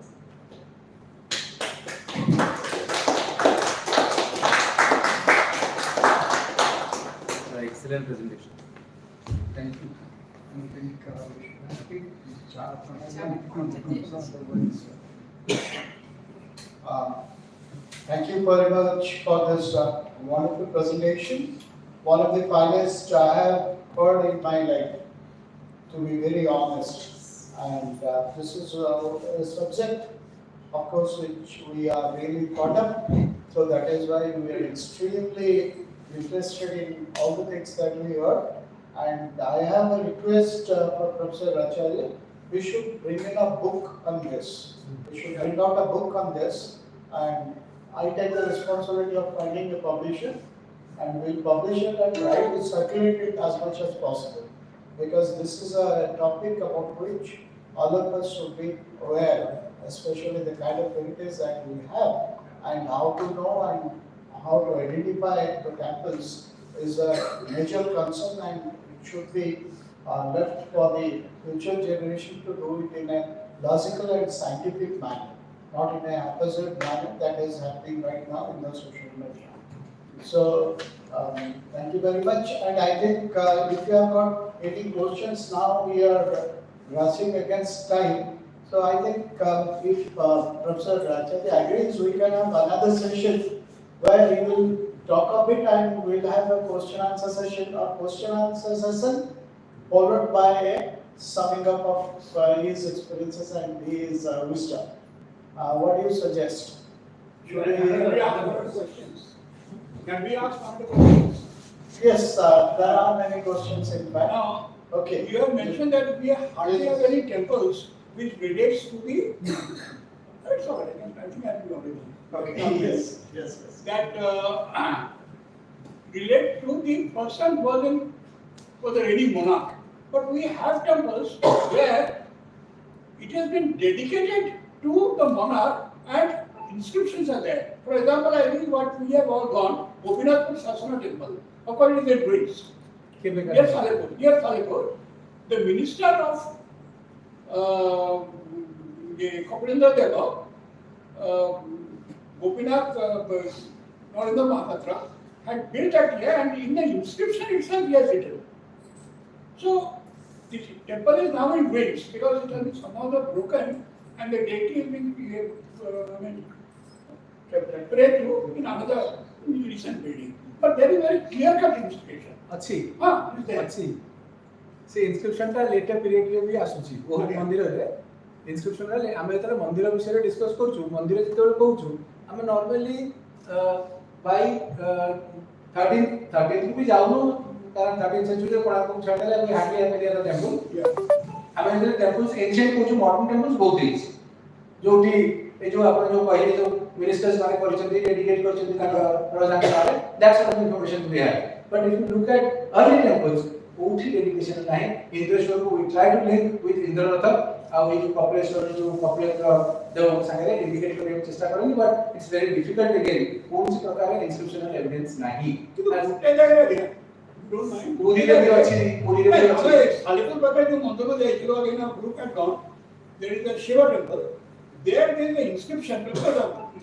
Excellent presentation. Thank you. Thank you very much for this wonderful presentation. One of the finest I have heard in my life, to be very honest. And this is a subject, of course, which we are really caught up. So that is why we are extremely interested in all the things that we heard. And I have a request for Professor Acharya. We should bring in a book on this. We should bring out a book on this, and I take the responsibility of finding a publisher, and we'll publish it and try to circulate it as much as possible. Because this is a topic about which all of us should be aware, especially the kind of heritage that we have, and how to know and how to identify the temples is a major concern, and it should be left for the future generation to do it in a logical and scientific manner, not in a haphazard manner that is happening right now in the social media. So, thank you very much. And I think if you have got any questions now, we are rushing against time. So I think if Professor Acharya agrees, we can have another session where we will talk a bit and we'll have a question-answer session or question-answer session followed by a summing up of his experiences and his wisdom. What do you suggest? Should we ask questions? Can we ask one of the questions? Yes, there are many questions in fact. Now, Okay. you have mentioned that we hardly have any temples which relates to the. That's all right. I think I will already. Okay. Yes. Yes. Yes. That relate to the person who was a reigning monarch. But we have temples where it has been dedicated to the monarch and inscriptions are there. For example, I think what we have all gone, Gopinath Sasana temple, of course it is in ruins. Near Salipur, the minister of Kapilendra Deva, Gopinath Narendra Mahapatra, had built that here, and in the inscription itself he has written. So, the temple is now in ruins because it has been somehow broken and the deity has been prayed to in another recent building. But there is very clear-cut inscription. अच्छी There. अच्छी से inscription टा letter period रे भी आसुची ओ मंदिर रे inscription रे आमे जेतले मंदिर विषय रे डिस्कस करछु मंदिर जेतले कहउछु आमे नॉर्मली बाय 13 भी जाउनु कारण 13th सेंचुरी रे कोणार्क छाडले we hardly have any other temple आमे जेतले टेंपल्स एंशिएंट कहउछु मॉडर्न टेंपल्स बहुत हिज जोटी ए जो आपण जो कहले जो मिनिस्टर्स माने परिचंदी डेडिकेट करचंदी ताका राजा माने that's all information we have. But if you look at early temples, Utkal dedication nahi. Indreshwar we try to link with Indraratha. We do Kapileshwar, do Kapilendra Deva sangare indicate करने की चेष्टा करेंगे, but it's very difficult again. कौन सी प्रकार का inscriptional evidence नहीं. Don't mind. पूरी रे भी अच्छी. Salipur Bhakra जो मंदिर में जाइए again a group had gone. There is a Shiva temple. There is an inscription. It's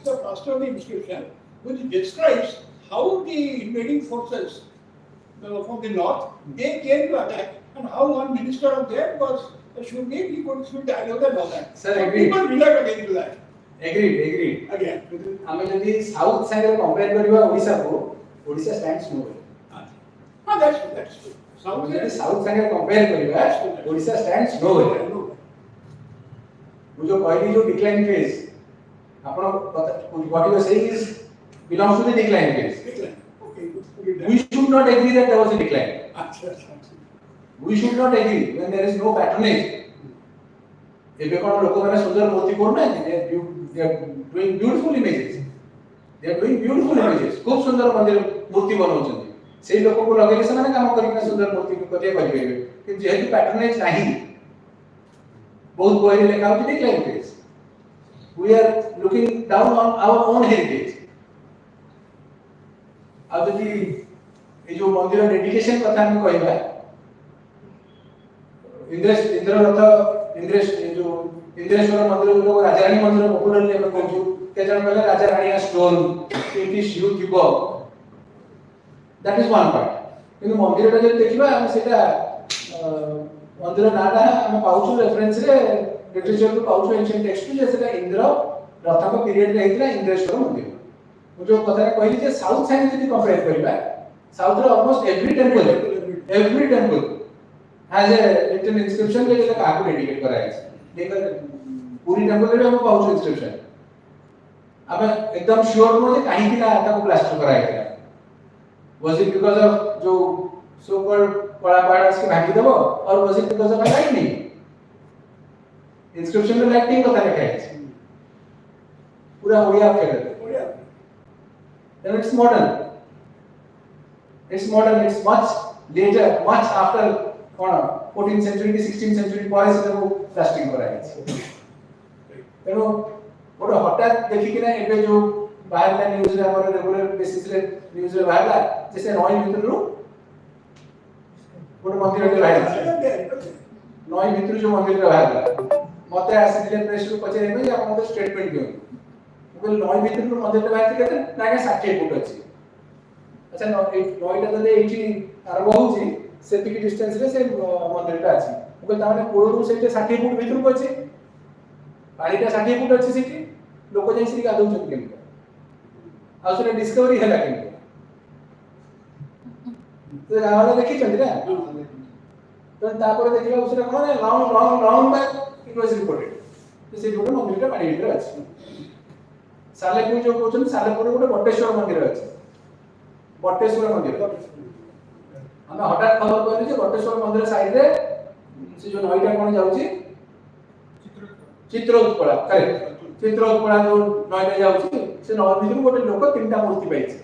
the plaster of the inscription which describes how the invading forces from the north, they came to attack, and how one minister of there was the shooting, he could shoot dialogue and all that. Sir, So agreed. people relate again to that. Agreed. Again. ଆମେ ଯଦି south ସାଙ୍ଗରେ compare କରିବା ଓଡ଼ିଶାକୁ, Odisha stands nowhere. That's true. South ଯଦି is south ସାଙ୍ଗରେ compare କରିବା, Odisha stands nowhere. ମୁଁ ଯୋଉ କହିଲି ଯୋଉ decline phase, ଆପଣ what you are saying is belongs to the decline phase. We should not agree that there was a decline. We should not agree when there is no patronage. ଏବେ କ'ଣ ଲୋକମାନେ ସୁନ୍ଦର ମୂର୍ତ୍ତି କରୁନାହାନ୍ତି? They are doing beautiful images. ଖୁବ ସୁନ୍ଦର ମନ୍ଦିର ମୂର୍ତ୍ତି ବନାଉଛନ୍ତି। ସେଇ ଲୋକଙ୍କୁ ଲଗେଇଲେ ସେମାନେ କାମ କରିକିନା ସୁନ୍ଦର ମୂର୍ତ୍ତି କରିବେ କରିପାରିବେ। କିନ୍ତୁ ଯେହେତୁ ପ୍ୟାଟ୍ରୋନେଜ ନାହିଁ, ବହୁତ ବହିରେ ଲେଖା ହେଉଛି decline phase. We are looking down on our own heritage. ଆଉ ଯଦି ଏ ଯୋଉ ମନ୍ଦିର ଡେଡିକେସନ କଥା ଆମେ କହିବା, ଇନ୍ଦ୍ରେଶ୍ୱର ମନ୍ଦିର ଯୋଉ ରାଜାରାଣୀ ମନ୍ଦିର ପପୁଲାରଲି ଆମେ କହୁଛୁ, କେତେ ଜଣ କହିଲେ ରାଜାରାଣୀଆ ଷ୍ଟୋନ କେମିତି ଶିଉ ଥିବ, ଦ୍ୟାଟ୍ ଇଜ ୱାନ୍ ପାର୍ଟ। କିନ୍ତୁ ମନ୍ଦିରଟା ଯଦି ଦେଖିବା ଆମେ ସେଇଟା ମନ୍ଦିର ନାଁଟା ଆମେ ପାଉଛୁ ରେଫରେନ୍ସରେ ଲିଟରେଚରରୁ ପାଉଛୁ ଏନ୍ସିଏଣ୍ଟ ଟେକ୍ସଟରୁ ଯେ ସେଟା ଇନ୍ଦ୍ର ରଥଙ୍କ ପିରିୟଡରେ ହେଇଥିଲା ଇନ୍ଦ୍ରେଶ୍ୱର ମନ୍ଦିର। ମୁଁ ଯୋଉ କଥାଟା କହିଲି ଯେ ସାଉଥ ସାଙ୍ଗେ ଯଦି କମ୍ପେୟାର କରିବା, ସାଉଥରେ almost every temple has a written inscription ଯେ ଏଟା କାହାକୁ ଡେଡିକେଟ କରାଯାଇଛି। ପୁରୀ ଟେମ୍ପଲରେ ଆମେ ପାଉଛୁ ଇନସ୍କ୍ରିପସନ। ଆମେ एकदम श्योर ନୁହଁ ଯେ କାହିଁକି ନା ତାକୁ ପ୍ଲାଷ୍ଟର କରାଯାଇଥିଲା। Was it because of ଯୋଉ so called କଳା ପାହାଡ଼ ଆସିକି ଭାଙ୍ଗି ଦେବ, or was it because of lightning? ଇନସ୍କ୍ରିପସନରେ ଲାଇଟିଂ କଥା ଲେଖା ହେଇଛି ପୁରା ଓଡ଼ିଆ ଅକ୍ଷରରେ। Then it's modern, it's much later, much after 14th century କି 16th century ପରେ ସେଟାକୁ ପ୍ଲାଷ୍ଟରିଂ କରାଯାଇଛି। ତେଣୁ ଗୋଟେ ହଠାତ୍ ଦେଖିକିନା ଏବେ ଯୋଉ ବାହାରିଲା ନ୍ୟୁଜରେ, ଆମର ରେଗୁଲାର ବେସିସରେ ନ୍ୟୁଜରେ ବାହାରିଲା ଯେ ସେ ନଈ ଭିତରୁ ଗୋଟେ ମନ୍ଦିରଟେ ବାହାରିଛି। ନଈ ଭିତରୁ ଯୋଉ ମନ୍ଦିରଟା ବାହାରିଲା, ମତେ ଆସିଥିଲେ ପ୍ରେସରୁ ପଚାରିବା ପାଇଁ ଯେ ଆପଣଙ୍କ ଷ୍ଟେଟମେଣ୍ଟ ଦିଅନ୍ତୁ। ମୁଁ କହିଲି ନଈ ଭିତରୁ ମନ୍ଦିରଟା ବାହାରିଛି କେତେ ନା 60 ଫୁଟ ଅଛି। ଆଚ୍ଛା, ନଈଟା ଯଦି ଏଇଠି ଆରମ୍ଭ ହଉଛି ସେତିକି ଡିଷ୍ଟାନ୍ସରେ ସେ ମନ୍ଦିରଟା ଅଛି। ମୁଁ କହିଲି ତାମାନେ କୂଳରୁ ସେଇଠି 60 ଫୁଟ ଭିତରକୁ ଅଛି, ପାଣିଟା 60 ଫୁଟ ଅଛି ସେଠି, ଲୋକ ଯାଇ ସେଠି ଗାଧଉଛନ୍ତି କେମିତି? ଆଉ ସେଟା ଡିସ୍କଭରି ହେଲା କେମିତି? ଗାଁରେ ଦେଖିଛନ୍ତି ନା? ତାପରେ ଦେଖିଲା ସେଟା କ'ଣ ଲଙ୍ଗ ବ୍ୟାକ୍ ଇଟ୍ ୱାଜ ରିପୋର୍ଟେଡ ଯେ ସେଇଠି ଗୋଟେ ମନ୍ଦିରଟା ପାଣି ଭିତରେ ଅଛି। ସାଲେପୁର ଯୋଉ କହୁଛନ୍ତି, ସାଲେପୁରରେ ଗୋଟେ ବଟେଶ୍ୱର ମନ୍ଦିର ଅଛି। ବଟେଶ୍ୱର ମନ୍ଦିର ଆମେ ହଠାତ୍ ଖବର ପାଇଲୁ ଯେ ବଟେଶ୍ୱର ମନ୍ଦିର ସାଇଡରେ ସେ ଯୋଉ ନଈଟା କ'ଣ ଯାଉଛି, ଚିତ୍ର ଉତ୍କଳା, ଚିତ୍ର ଉତ୍କଳା ଯୋଉ ନଈଟା ଯାଉଛି, ସେ ନଈ ଭିତରୁ ଗୋଟେ ଲୋକ 3ଟା ମୂର୍ତ୍ତି ପାଇଛି।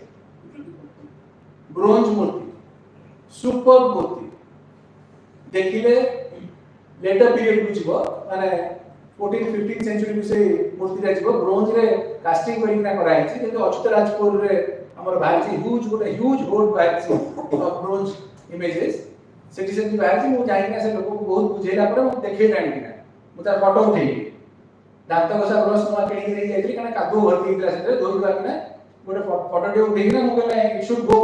ବ୍ରୋଞ୍ଜ ମୂର୍ତ୍ତି, ସୁପର ମୂର୍ତ୍ତି। ଦେଖିଲେ ଲେଟର ପିରିୟଡକୁ ଯିବ, ମାନେ 14th-15th ସେଞ୍ଚୁରୀକୁ ସେ ମୂର୍ତ୍ତିଟା ଯିବ। ବ୍ରୋଞ୍ଜରେ କାଷ୍ଟିଂ କରିକିନା କରାହେଇଛି, କିନ୍ତୁ ଅଚ୍ୟୁତରାଜପୁରରେ ଆମର ବାହାରିଛି ହ୍ୟୁଜ୍ ବୋର୍ଡ ବାହାରିଛି ବ୍ରୋଞ୍ଜ ଇମେଜେସ୍। ସେଠି ସେମିତି ବାହାରିଛି। ମୁଁ ଯାଇକିନା ସେ ଲୋକକୁ ବହୁତ ବୁଝେଇଲା ପରେ ମୁଁ ଦେଖେଇଲି ଆଣିକିନା, ମୁଁ ତାର ଫଟୋ ଉଠେଇଲି। ଦାନ୍ତ ଘଷା ବ୍ରସ୍ ନୂଆ କିଣିକି ନେଇକି ଯାଇଥିଲି, କାରଣ କାଦୁଅ ଭର୍ତ୍ତି ହେଇଥିଲା ସେଥିରେ। ଧୋଇବା କିନା ଗୋଟେ ଫଟୋଟେ ଉଠେଇକିନା ମୁଁ କହିଲି ଇଟ୍ ସୁଡ୍ ଗୋ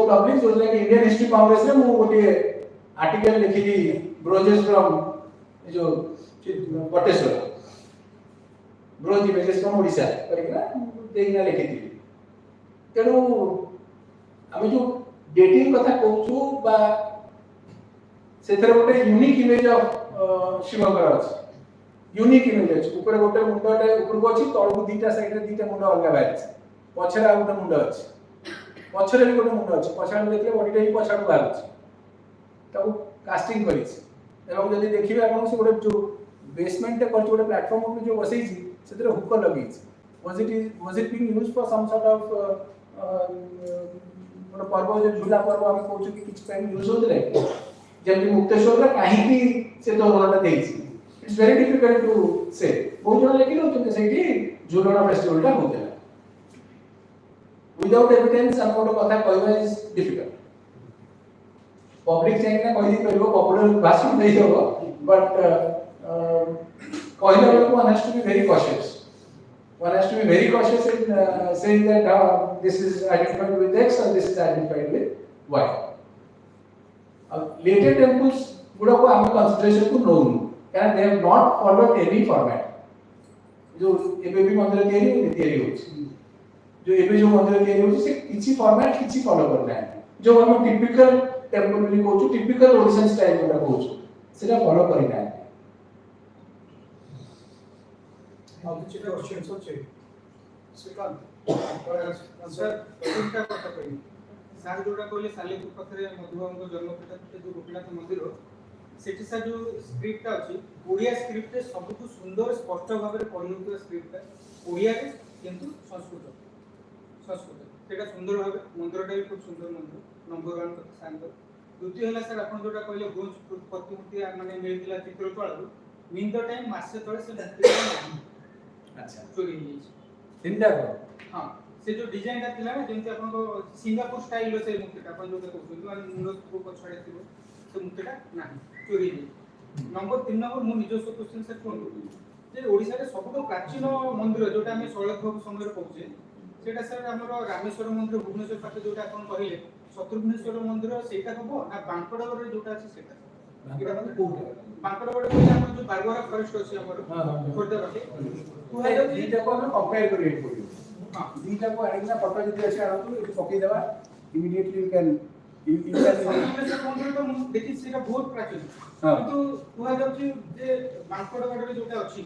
ପବ୍ଲିକ, ଯୋଉଥିରେ ଇଣ୍ଡିଆନ ହିଷ୍ଟ୍ରି କଂଗ୍ରେସରେ ମୁଁ ଗୋଟିଏ ଆର୍ଟିକଲ ଲେଖିଲି, ବ୍ରୋଞ୍ଜେସ୍ ଫ୍ରମ୍ ଏ ଯୋଉ Bateswar, bronze images from Odisha କରିକିନା ଦେଇକିନା ଲେଖିଥିଲି। ତେଣୁ ଆମେ ଯୋଉ ଡେଟିଂ କଥା କହୁଛୁ, ବା ସେଥିରେ ଗୋଟେ ୟୁନିକ୍ ଇମେଜ ଅଫ ଶିବଙ୍କର ଅଛି। ୟୁନିକ୍ ଇମେଜ ଅଛି। ଉପରେ ଗୋଟେ ମୁଣ୍ଡଟେ ଉପରକୁ ଅଛି, ତଳକୁ ଦିଟା ସାଇଡରେ ଦିଟା ମୁଣ୍ଡ ଅଲଗା ବାହାରିଛି, ପଛରେ ଆଉ ଗୋଟେ ମୁଣ୍ଡ ଅଛି, ପଛରେ ବି ଗୋଟେ ମୁଣ୍ଡ ଅଛି। ପଛଆଡ଼ୁ ଦେଖିଲେ ବଡିଟା ହିଁ ପଛଆଡ଼ୁ ବାହାରୁଛି। ତାକୁ କାଷ୍ଟିଂ କରିଛି। ଏବଂ ଯଦି ଦେଖିବେ ଆପଣ, ସେ ଗୋଟେ ଯୋଉ ବେସମେଣ୍ଟଟେ କରିଛି, ଗୋଟେ ପ୍ଲାଟଫର୍ମ ଉପରେ ଯୋଉ ବସେଇଛି, ସେଥିରେ ହୁକ ଲଗେଇଛି। Was it being used for some sort of ଗୋଟେ ପର୍ବ, ଯୋଉ ଝୁଲା ପର୍ବ ଆମେ କହୁଛୁ କି କିଛି ପାଇଁ ୟୁଜ୍ ହଉଥିଲେ? ଯେମିତି ମୁକ୍ତେଶ୍ୱରରେ କାହିଁକି ସେ ତୋରଣଟା ଦେଇଛି, ଇଟ୍ସ ଭେରି ଡିଫିକଲ୍ଟ ଟୁ ସେ। ବହୁତ ଜଣ ଲେଖି ଦେଉଛନ୍ତି ସେଇଠି ଝୁଲଣ ଫେଷ୍ଟିଭାଲଟା ହଉଥିଲା। ୱିଦାଉଟ୍ ଏଭିଡେନ୍ସ ଆମେ ଗୋଟେ କଥା କହିବା ଇଜ୍ ଡିଫିକଲ୍ଟ। ପବ୍ଲିକ ଯାଇକିନା କହିଦେଇପାରିବ, ପପୁଲାର ଭାଷଣ ଦେଇଦେବ, ବଟ୍ କହିଲା ବେଳକୁ one has to be very cautious. One has to be very cautious in saying that this is identified with X or this is identified with Y. Later temples गुड़ा को आम consideration को नोनु कारण they have not followed any format जो एबे भी मंदिर तैयारी होछि जो एबे जो मंदिर तैयारी होछि से किछि फॉर्मेट किछि फॉलो करना है जो हम टिपिकल टेंपल बिल्डिंग कहू टिपिकल ओडिशन स्टाइल जोटा कहू सेटा फॉलो करिना है ଆଉ କିଛି क्वेश्चंस ଅଛି ଶ୍ରୀକାନ୍ତ सर तीनटा कथा कहली सर जोटा कहले सालेपुर पाखरे मधुबाबूଙ୍କ जन्मपीठ जो गोपीनाथ मंदिर सेठी सा जो स्क्रिप्ट अछि ओडिया स्क्रिप्ट सबटु सुंदर स्पष्ट भाव में पढि होतो स्क्रिप्ट ओडिया रे किंतु संस्कृत सेटा सुंदर भाव मंदिरटा भी खूब सुंदर मंदिर नंबर 1 कथा शांत द्वितीय हला सर आपण जोटा कहले ब्रोंज प्रतिमूर्ति माने मिलतिला चित्रकला मीन द टाइम मासे तळे से मूर्ति अच्छा चोरी होई तीनटा को हां से जो डिजाइन ता थिला ना जेंति आपन को सिंगापुर स्टाइल रो से मूर्ति आपन जो कहू माने मुंड को पछाडे थिबो से मूर्तिटा नाही चोरी होई नंबर 3 नंबर मु निजस्व क्वेश्चन से कोन जे ओडिसा रे सबटो प्राचीन मंदिर जोटा हमें शैलखोप समय रे कहूचे सेटा सर हमरो रामेश्वर मंदिर भुवनेश्वर पाखे जोटा आपन कहिले शत्रुघ्नेश्वर मंदिर सेटा हबो ना बांकडगड़ रे जोटा अछि सेटा बांकडगड़ रे हमर जो बारगोरा फॉरेस्ट अछि हमर खोर्धा पाखे दीटा को हम कंपेयर करिए पड़ियो हां दीटा को आइना फोटो जदी अछि आनो तो पकई देबा इमीडिएटली यू कैन मंदिर तो देखि सेटा बहुत प्राचीन किंतु कुहा जाउची जे बांकडगड़ रे जोटा अछि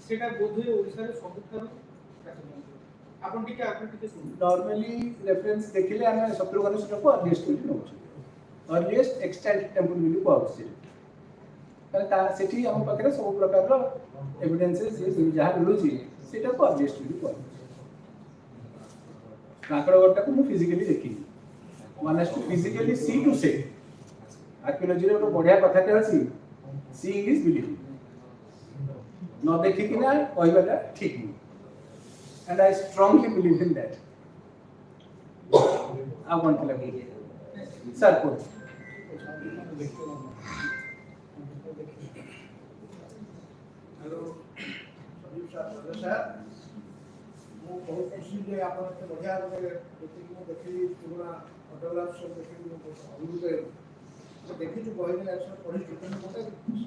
सेटा बोधे ओडिसा रे सबथार प्राचीन मंदिर आपण टिके नॉर्मली रेफरेंस देखिले हम शत्रुघ्नेश्वर को अर्लिएस्ट बिल्डिंग होची अर्लिएस्ट एक्सटेंट टेंपल बिल्डिंग को होची ता सेठी हम पाखरे सब प्रकार रो एविडेंसेस ये जहां मिलुची सेटा को अर्लिएस्ट बिल्डिंग को काकड़गढ़ को मु फिजिकली देखी one has to physically see टू से आर्कियोलॉजी रे बढ़िया कथा के अछि सीइंग इज बिलीविंग न देखि कि ना कहबाटा ठीक नहीं and I strongly believe in that I want to like sir को हेलो संदीप सर ମୁଁ ବହୁତ ଖୁସି ଯେ ଆପଣ ଏତେ ବଢ଼ିଆ ଭାବରେ ଯେତିକି ମୁଁ ଦେଖିଲି ପୁରୁଣା ଫଟୋଗ୍ରାଫ ସବୁ ଦେଖିଲି ମୁଁ ଅଭିଭୂତ ମୁଁ ଦେଖିଛୁ ବହିରେ ଆକ୍ଚୁଆଲି ପଢ଼ିଛୁ କିନ୍ତୁ ଗୋଟେ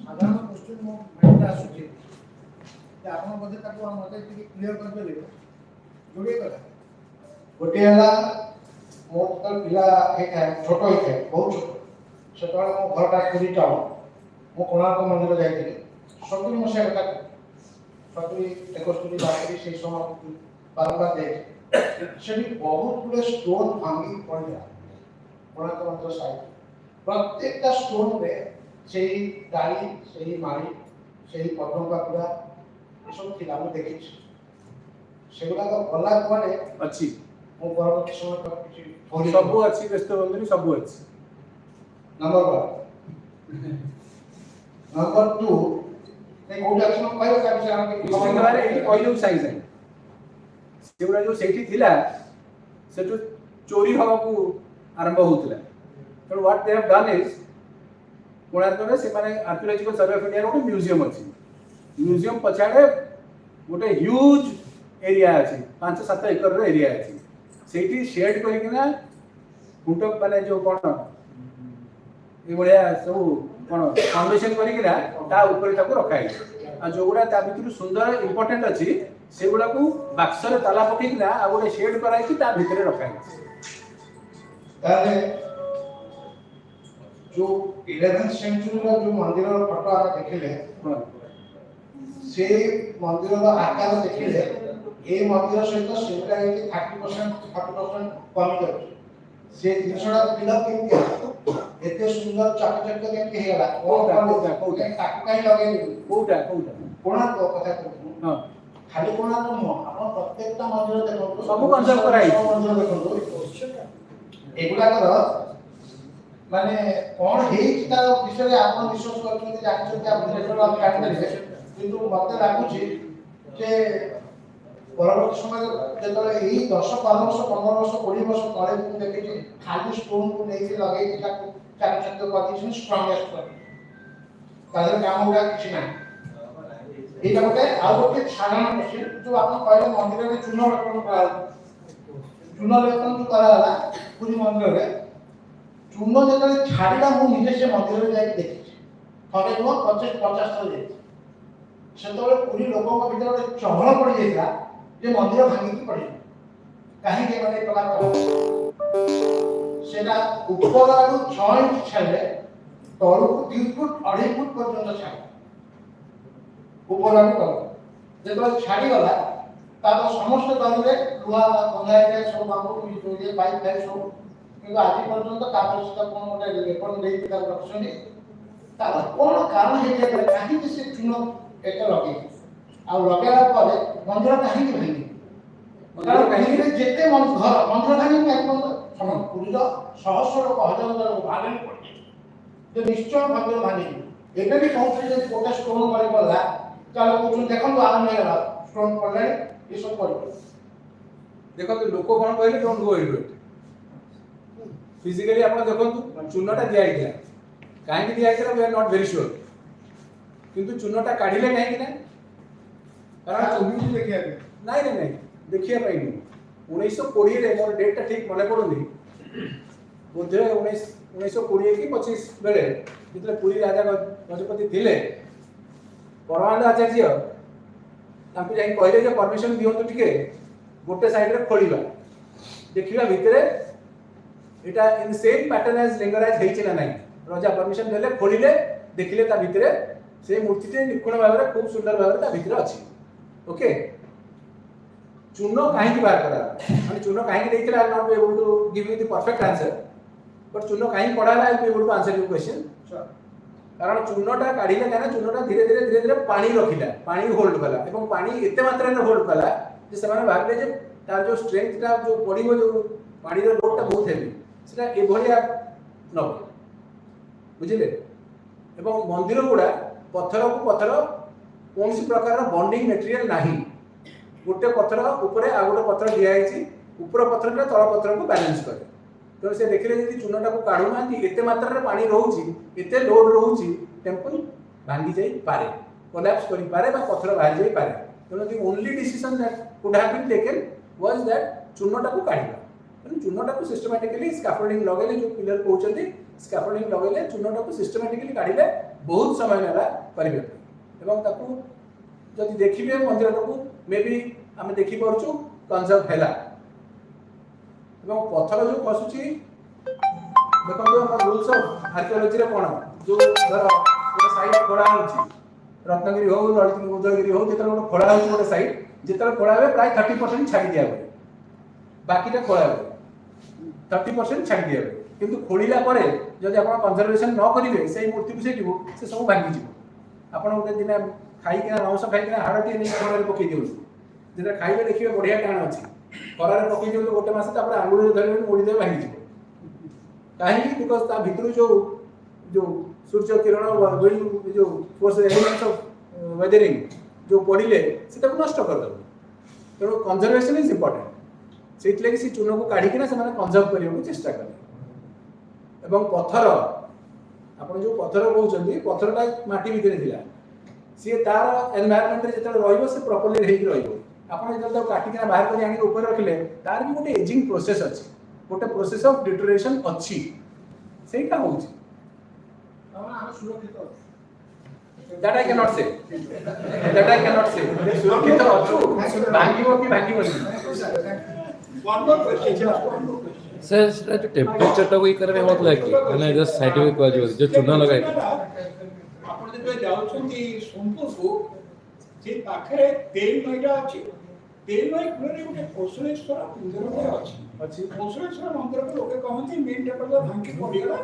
ସାଧାରଣ କ୍ୱେଶ୍ଚିନ୍ ମୋ ମାଇଣ୍ଡରେ ଆସୁଛି ଯେ ଆପଣ ବୋଧେ ତାକୁ ମୋତେ ଟିକେ କ୍ଲିୟର କରିପାରିବେ ଯୋଡ଼ିଏ କଥା ଗୋଟିଏ ହେଲା ମୋ ତ ପିଲା ହେଇଥାଏ ଛୋଟ ହେଇଥାଏ ବହୁତ ଛୋଟ ସେତେବେଳେ ମୋ ଘରଟା ପୁରୀ ଟାଉନ ମୁଁ କୋଣାର୍କ ମନ୍ଦିର ଯାଇଥିଲି 70 ମସିହା କଥା 70 ବାକି ସେଇ ସମୟ बारंबार देख सेठी बहुत गुड़े स्टोन भांगी पड़ा कोणार्क मंदिर साइड प्रत्येक ता स्टोन रे सेही डाली सेही मारी सेही पद्म पाकुड़ा ये सब थिला मैं देखि सेगुला का गला कोने अछि मो परवर्ती समय तक किछि सब अछि व्यस्त मंदिर सब अछि नंबर 1 नंबर 2 ने कोटा एक्शन कहयो का विषय हम के बारे एही कहलु साइज है सेगुड़ा जो सेठी थिला से जो चोरी हवा को आरंभ होतला तो what they have done is Konark रे से माने आर्कियोलॉजिकल सर्वे ऑफ इंडिया रो म्यूजियम अछि म्यूजियम पछाडे गोटे ह्यूज एरिया अछि 5-7 एकड़ रो एरिया अछि सेठी शेड करि किना गुंटो माने जो कोन ए बढिया सब कोन फाउंडेशन करि किना ता ऊपर ताको रखाई आ जोगुडा ता भितरु सुंदर इंपोर्टेंट अछि सेगुडा को बाक्सरे ताला पकि किना आ गोटे शेड कराई कि ता भितरे रखाई ताले जो 11th सेंचुरी रो जो मंदिर रो फोटो आप देखिले से मंदिर रो आकार देखिले ए मंदिर सहित सेटा के 30% कमी कर से जिनसडा फिलअप केमती एते सुंदर चकचक केमती हे गला कोटा काई लगे कोटा कोना को कथा को हां खाली कोना न आपण प्रत्येकटा मंदिर देखो सब कंसर्व कराई मंदिर देखो एगुडा कर माने कोन हेई ता विषय आपण विश्वास करछन जानि आपण रेफर आप काट देबे किंतु मते लागुची जे परवर्ती समय जेतले एही 10-12 वर्ष 15 वर्ष 20 वर्ष तळे मु देखि खाली स्टोन को नेकी लगेई कि ताको चाकचक करछि स्ट्रॉंगेस्ट तादर काम उडा किछि ना एटा गोटे आ गोटे साधारण क्वेश्चन जो आपण कहले मंदिर रे चूर्ण लेपन करा चूर्ण लेपन जो कराला पुरी मंदिर रे चूर्ण जेतले छाडीला मु निजे से मंदिर रे जाई देखि ଥରେ ନୁହଁ 50 ଥର ଯାଇଛି। ସେତେବେଳେ ପୁରୀ ଲୋକଙ୍କ ଭିତରେ ଗୋଟେ ଚହଳ ପଡ଼ିଯାଇଥିଲା ଯେ ମନ୍ଦିର ଭାଙ୍ଗିକି ପଡ଼ିବ। କାହିଁକି ମାନେ ଏ ପ୍ରକାର ସେଟା ଉପର ଆଡୁ 6 ଇଞ୍ଚ ଛାଡ଼ିଲେ ତଳକୁ 2 ଫୁଟ 2.5 ଫୁଟ ପର୍ଯ୍ୟନ୍ତ ଛାଡେ ଉପର ଆଡୁ ତଳ। ଯେତେବେଳେ ଛାଡ଼ିଗଲା ତାପରେ ସମସ୍ତେ ଧରିଲେ ଲୁହା ବନ୍ଧା ହେଇଥାଏ ସବୁ ମାମୁଁ ପାଇପ୍ ଫାଇପ୍ ସବୁ, କିନ୍ତୁ ଆଜି ପର୍ଯ୍ୟନ୍ତ ତାପରେ ସେଟା କ'ଣ ଗୋଟେ ରେକର୍ଡ ଦେଇକି ତାକୁ ରଖିଛନ୍ତି। ତାର କ'ଣ କାରଣ ହେଇଯାଇପାରେ, କାହିଁକି ସେ ଚୂନ ଏତେ ଲଗେଇଛି ଆଉ ଲଗେଇଲା ପରେ ମନ୍ଦିର କାହିଁକି ଭାଙ୍ଗି? କାରଣ କାହିଁକି ଯେତେ ମନ୍ଦିର ଭାଙ୍ଗିନି ପୁରୀର ଶହ ଲୋକ ହଜାର ହଜାର ଲୋକ ଭାଙ୍ଗି ପଡ଼ିଛି ଯେ ନିଶ୍ଚୟ ମନ୍ଦିର ଭାଙ୍ଗିନି। ଏବେ ବି କହୁଥିଲେ ଯଦି ଗୋଟେ ଷ୍ଟୋନ କରି ପଡ଼ିଲା ତାହେଲେ କହୁଛନ୍ତି ଦେଖନ୍ତୁ ଆରମ୍ଭ ହେଇଗଲା ଷ୍ଟୋନ ପଡ଼ିଲାଣି ଏସବୁ କରିବ। ଦେଖନ୍ତୁ ଲୋକ କ'ଣ କହିଲେ don't go into it. Physically ଆପଣ ଦେଖନ୍ତୁ ଚୂନଟା ଦିଆହେଇଥିଲା, କାହିଁକି ଦିଆହେଇଥିଲା we are not very sure, କିନ୍ତୁ ଚୂନଟା କାଢିଲେ କାହିଁକି ନା କାରଣ ଚୂନ ଦେଖିବା ନାଇଁ ନାଇଁ ନାଇଁ ଦେଖିବା ପାଇଁ ନୁହଁ। 1920 ରେ ମୋର ଡେଟଟା ଠିକ ମନେ ପଡୁନି, ବୋଧେ 1920 କି 25 ବେଳେ ଯେତେବେଳେ ପୁରୀ ରାଜା ଗଜପତି ଥିଲେ ପରମାନନ୍ଦ ଆଚାର୍ଯ୍ୟ ତାଙ୍କୁ ଯାଇ କହିଲେ ଯେ ପରମିଶନ ଦିଅନ୍ତୁ ଟିକେ ଗୋଟେ ସାଇଡରେ ଖୋଳିବା ଦେଖିବା ଭିତରେ এটা in same pattern as Lingaraj ହେଇଛି ନା ନାହିଁ। রাজা পরমিশন দেলে খোলিলে ଦେଖିଲେ ତା ଭିତରେ সেই মূর্তিটি নিপুণ ভাবে খুব সুন্দর ভাবে তা ভিতরে আছে। ওকে, চূর্ণ কাহিଁକି ବାହାର କରା ମାନେ ଚୂର୍ଣ୍ଣ କାହିଁକି ଦେଇଥିଲା I not able to give you the perfect answer, but ଚୂର୍ଣ୍ଣ କାହିଁକି ପଡା ହେଲା I able to answer you question. କାରଣ ଚୂର୍ଣ୍ଣଟା କାଢିଲେ କାରଣ ଚୂର୍ଣ୍ଣଟା ଧୀରେ ଧୀରେ ପାଣି ରଖିଲା, ପାଣି ହୋଲ୍ଡ କଲା ଏବଂ ପାଣି ଏତେ ମାତ୍ରାରେ ହୋଲ୍ଡ କଲା ଯେ ସେମାନେ ଭାବିଲେ ଯେ ତାର ଯୋଉ ଷ୍ଟ୍ରେଂଥଟା ଯୋଉ ପଡିବ ଯୋଉ ପାଣିର ଲୋଡଟା ବହୁତ ହେଭି সেটা এভଳିଆ নব বুঝিলে। এবং মন্দির গুড়া পথরকু পথর কৌশি প্রকার বন্ডিং মেটেরিয়াল ନାହିଁ, গোটে পথর উপরে আর গোটে পথর দিয়া হয়েছি, উপর পথরটা তল পথরକୁ ব্যালেন্স করে। তো সে দেখিলে যদি চূর্ণটাକୁ কাঢ়ু নাহাନ୍ତି এতে মাত্রাରେ পানি রହୁଛି এতে লোড রହୁଛି টেম্পল ভাঙ্গি যাই পারে, কোলাপস করি পারে বা পথর বাহারি যাই পারে। তেଣু the only decision that could have been taken was that চূর্ণটাକୁ কাঢ়িবা। চূর্ণটাକୁ সিস্টেমাটিক্যালি স্ক্যাফোল্ডিং লগাইলে যে পিলর কହୁଛନ୍ତି স্ক্যাফোল্ডিং লগাইলে চূর্ণটাକୁ সিস্টেমাটিক্যালি কাঢ়িলে বহুত সময় নেলা পারিবে এবং তাକୁ যদি দেখিবে মন্দিরটাକୁ মেবি আমি দেখি পারছু কনজর্ভ হেলা। এবং পথর যে খসুছি দেখন্তু আমার রুলস অফ আর্কিওলজি রে কোন যে ধর ଗୋଟେ সাইট খোলা হচ্ছে রত্নগিরি হোক ললিতগিরি উদয়গিরি হোক যেটা ଗୋଟେ খোলা হচ্ছে ଗୋଟେ সাইট যেটা খোলা হবে প্রায় 30% ছাড়ি দিয়া হবে, বাকিটা খোলা হবে 30% ছাড়ি দিয়া হবে। কিন্তু খোলিলা পরে যদি আপন কনজারভেশন ন করিবে সেই মূর্তিକୁ ସେଇটিକୁ ସେ ସବୁ ଭାଙ୍ଗି ଯିବ। ଆପଣ ଗୋଟେ ଦିନ ଖାଇକିନା ମାଂସ ଖାଇକିନା ହାଡ଼ଟିଏ ନେଇ ଖରାରେ ପକେଇ ଦିଅନ୍ତୁ, ଯେଟା ଖାଇବେ ଦେଖିବେ ବଢିଆ ଟାଣ ଅଛି, ଖରାରେ ପକେଇ ଦିଅନ୍ତୁ ଗୋଟେ ମାସ ତାପରେ ଆଙ୍ଗୁଳିରେ ଧରିବେ ମୋଡ଼ି ଦେବେ ଭାଙ୍ଗି ଯିବ। କାହିଁକି? ବିକଜ ତା ଭିତରୁ ଯୋଉ ସୂର୍ଯ୍ୟ କିରଣ ଯୋଉ ଫୋର୍ସ ଏଲିମେଣ୍ଟସ ଅଫ ୱେଦରିଂ ଯୋଉ ପଡ଼ିଲେ ସେଟାକୁ ନଷ୍ଟ କରିଦେବ। ତେଣୁ କନଜରଭେସନ ଇଜ ଇମ୍ପୋର୍ଟାଣ୍ଟ। ସେଇଥିଲାଗି ସେ ଚୂନକୁ କାଢିକିନା ସେମାନେ କନଜର୍ଭ କରିବାକୁ ଚେଷ୍ଟା କଲେ। ଏବଂ ପଥର ଆପଣ ଯୋଉ ପଥର କହୁଛନ୍ତି ପଥରଟା ମାଟି ଭିତରେ ଥିଲା, ସିଏ ତାର ଏନଭାୟରନମେଣ୍ଟରେ ଯେତେବେଳେ ରହିବ ସେ ପ୍ରପରଲି ହେଇକି ରହିବ। ଆପଣ ଯେତେବେଳେ ତାକୁ କାଟିକିନା ବାହାର କରି ଆଣିକି ଉପରେ ରଖିଲେ ତାର ବି ଗୋଟେ ଏଜିଂ ପ୍ରୋସେସ ଅଛି, ଗୋଟେ ପ୍ରୋସେସ ଅଫ ଡିଟୋରେସନ ଅଛି, ସେଇଟା ହଉଛି ସୁରକ୍ଷିତ ଅଛି। that I cannot say, that I cannot say ସୁରକ୍ଷିତ ଅଛୁ ଭାଙ୍ଗିବ କି ଭାଙ୍ଗିବନି। सर टेम्परेचर टाକୁ ଇ କରିବା ବହୁତ ଲାଗି ମାନେ ଜଷ୍ଟ ସାଇଣ୍ଟିଫିକ କୁହାଯିବ ଯୋଉ ଚୂନ ଲଗାଇ ଆପଣ ଯେତେବେଳେ ଯାଉଛନ୍ତି ସୋନପୁରକୁ ସେ ପାଖରେ ତେଲ ନଈଟା ଅଛି, ତେଲ ନଈ କୂଳରେ ଗୋଟେ କୌଶଳେଶ୍ୱର ମନ୍ଦିରଟେ ଅଛି। କୌଶଳେଶ୍ୱର ମନ୍ଦିରକୁ ଲୋକେ କହନ୍ତି ମେନ୍ ଟେମ୍ପଲ ଭାଙ୍ଗି ପଡ଼ିଗଲା,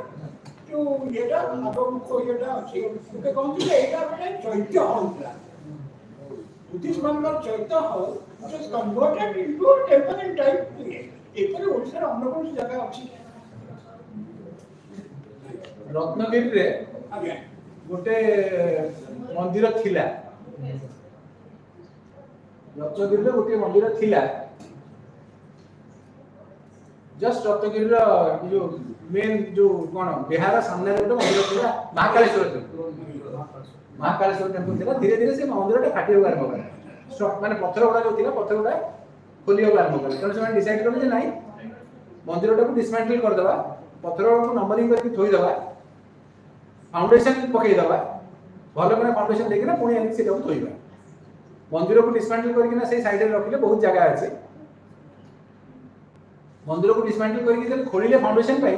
ଯୋଉ ଇଏଟା ଆଗମୁଖ ଇଏଟା ଅଛି ଲୋକେ କହନ୍ତି ଯେ ଏଇଟା ଗୋଟେ ଚୈତ୍ୟ ହଲ୍ ଥିଲା, ବୁଦ୍ଧିଷ୍ଟ ମାନଙ୍କର ଚୈତ୍ୟ hall which was converted into a temple in type place। ଏପରି ଓଡ଼ିଶାର ଅନ୍ୟ କୌଣସି ଜାଗା ଅଛି? ରତ୍ନଗିରିରେ ଆଜ୍ଞା ଗୋଟେ ମନ୍ଦିର ଥିଲା, ରତ୍ନଗିରିରେ ଗୋଟେ ମନ୍ଦିର ଥିଲା, ଜଷ୍ଟ ରତ୍ନଗିରିର ଯୋଉ ମେନ୍ ଯୋଉ କଣ ବିହାର ସାମ୍ନାରେ ଗୋଟେ ମନ୍ଦିର ଥିଲା ମହାକାଳେଶ୍ୱର ଟେମ୍ପଲ ଥିଲା। ଧୀରେ ଧୀରେ ସେ ମନ୍ଦିରଟା ଫାଟିବାକୁ ଆରମ୍ଭ କଲା, ମାନେ ପଥର ଗୁଡା ଯୋଉ ଥିଲା ପଥର ଗୁଡା ଖୋଲିବାକୁ ଆରମ୍ଭ କଲେ। ତେଣୁ ସେମାନେ ଡିସାଇଡ୍ କଲେ ଯେ ନାଇଁ ମନ୍ଦିରଟାକୁ ଡିସମାଣ୍ଟଲ କରିଦେବା, ପଥରକୁ ନମ୍ବରିଂ କରିକି ଥୋଇଦେବା, ଫାଉଣ୍ଡେସନ ପକେଇଦେବା, भल कर फाउंडेशन देकिना पुणी आनी से थोइबा मंदिर को डिसमेंटल करकिना से साइड रे रखिले बहुत जगह अछि मंदिर को डिसमेंटल करके जब खोलिले फाउंडेशन पई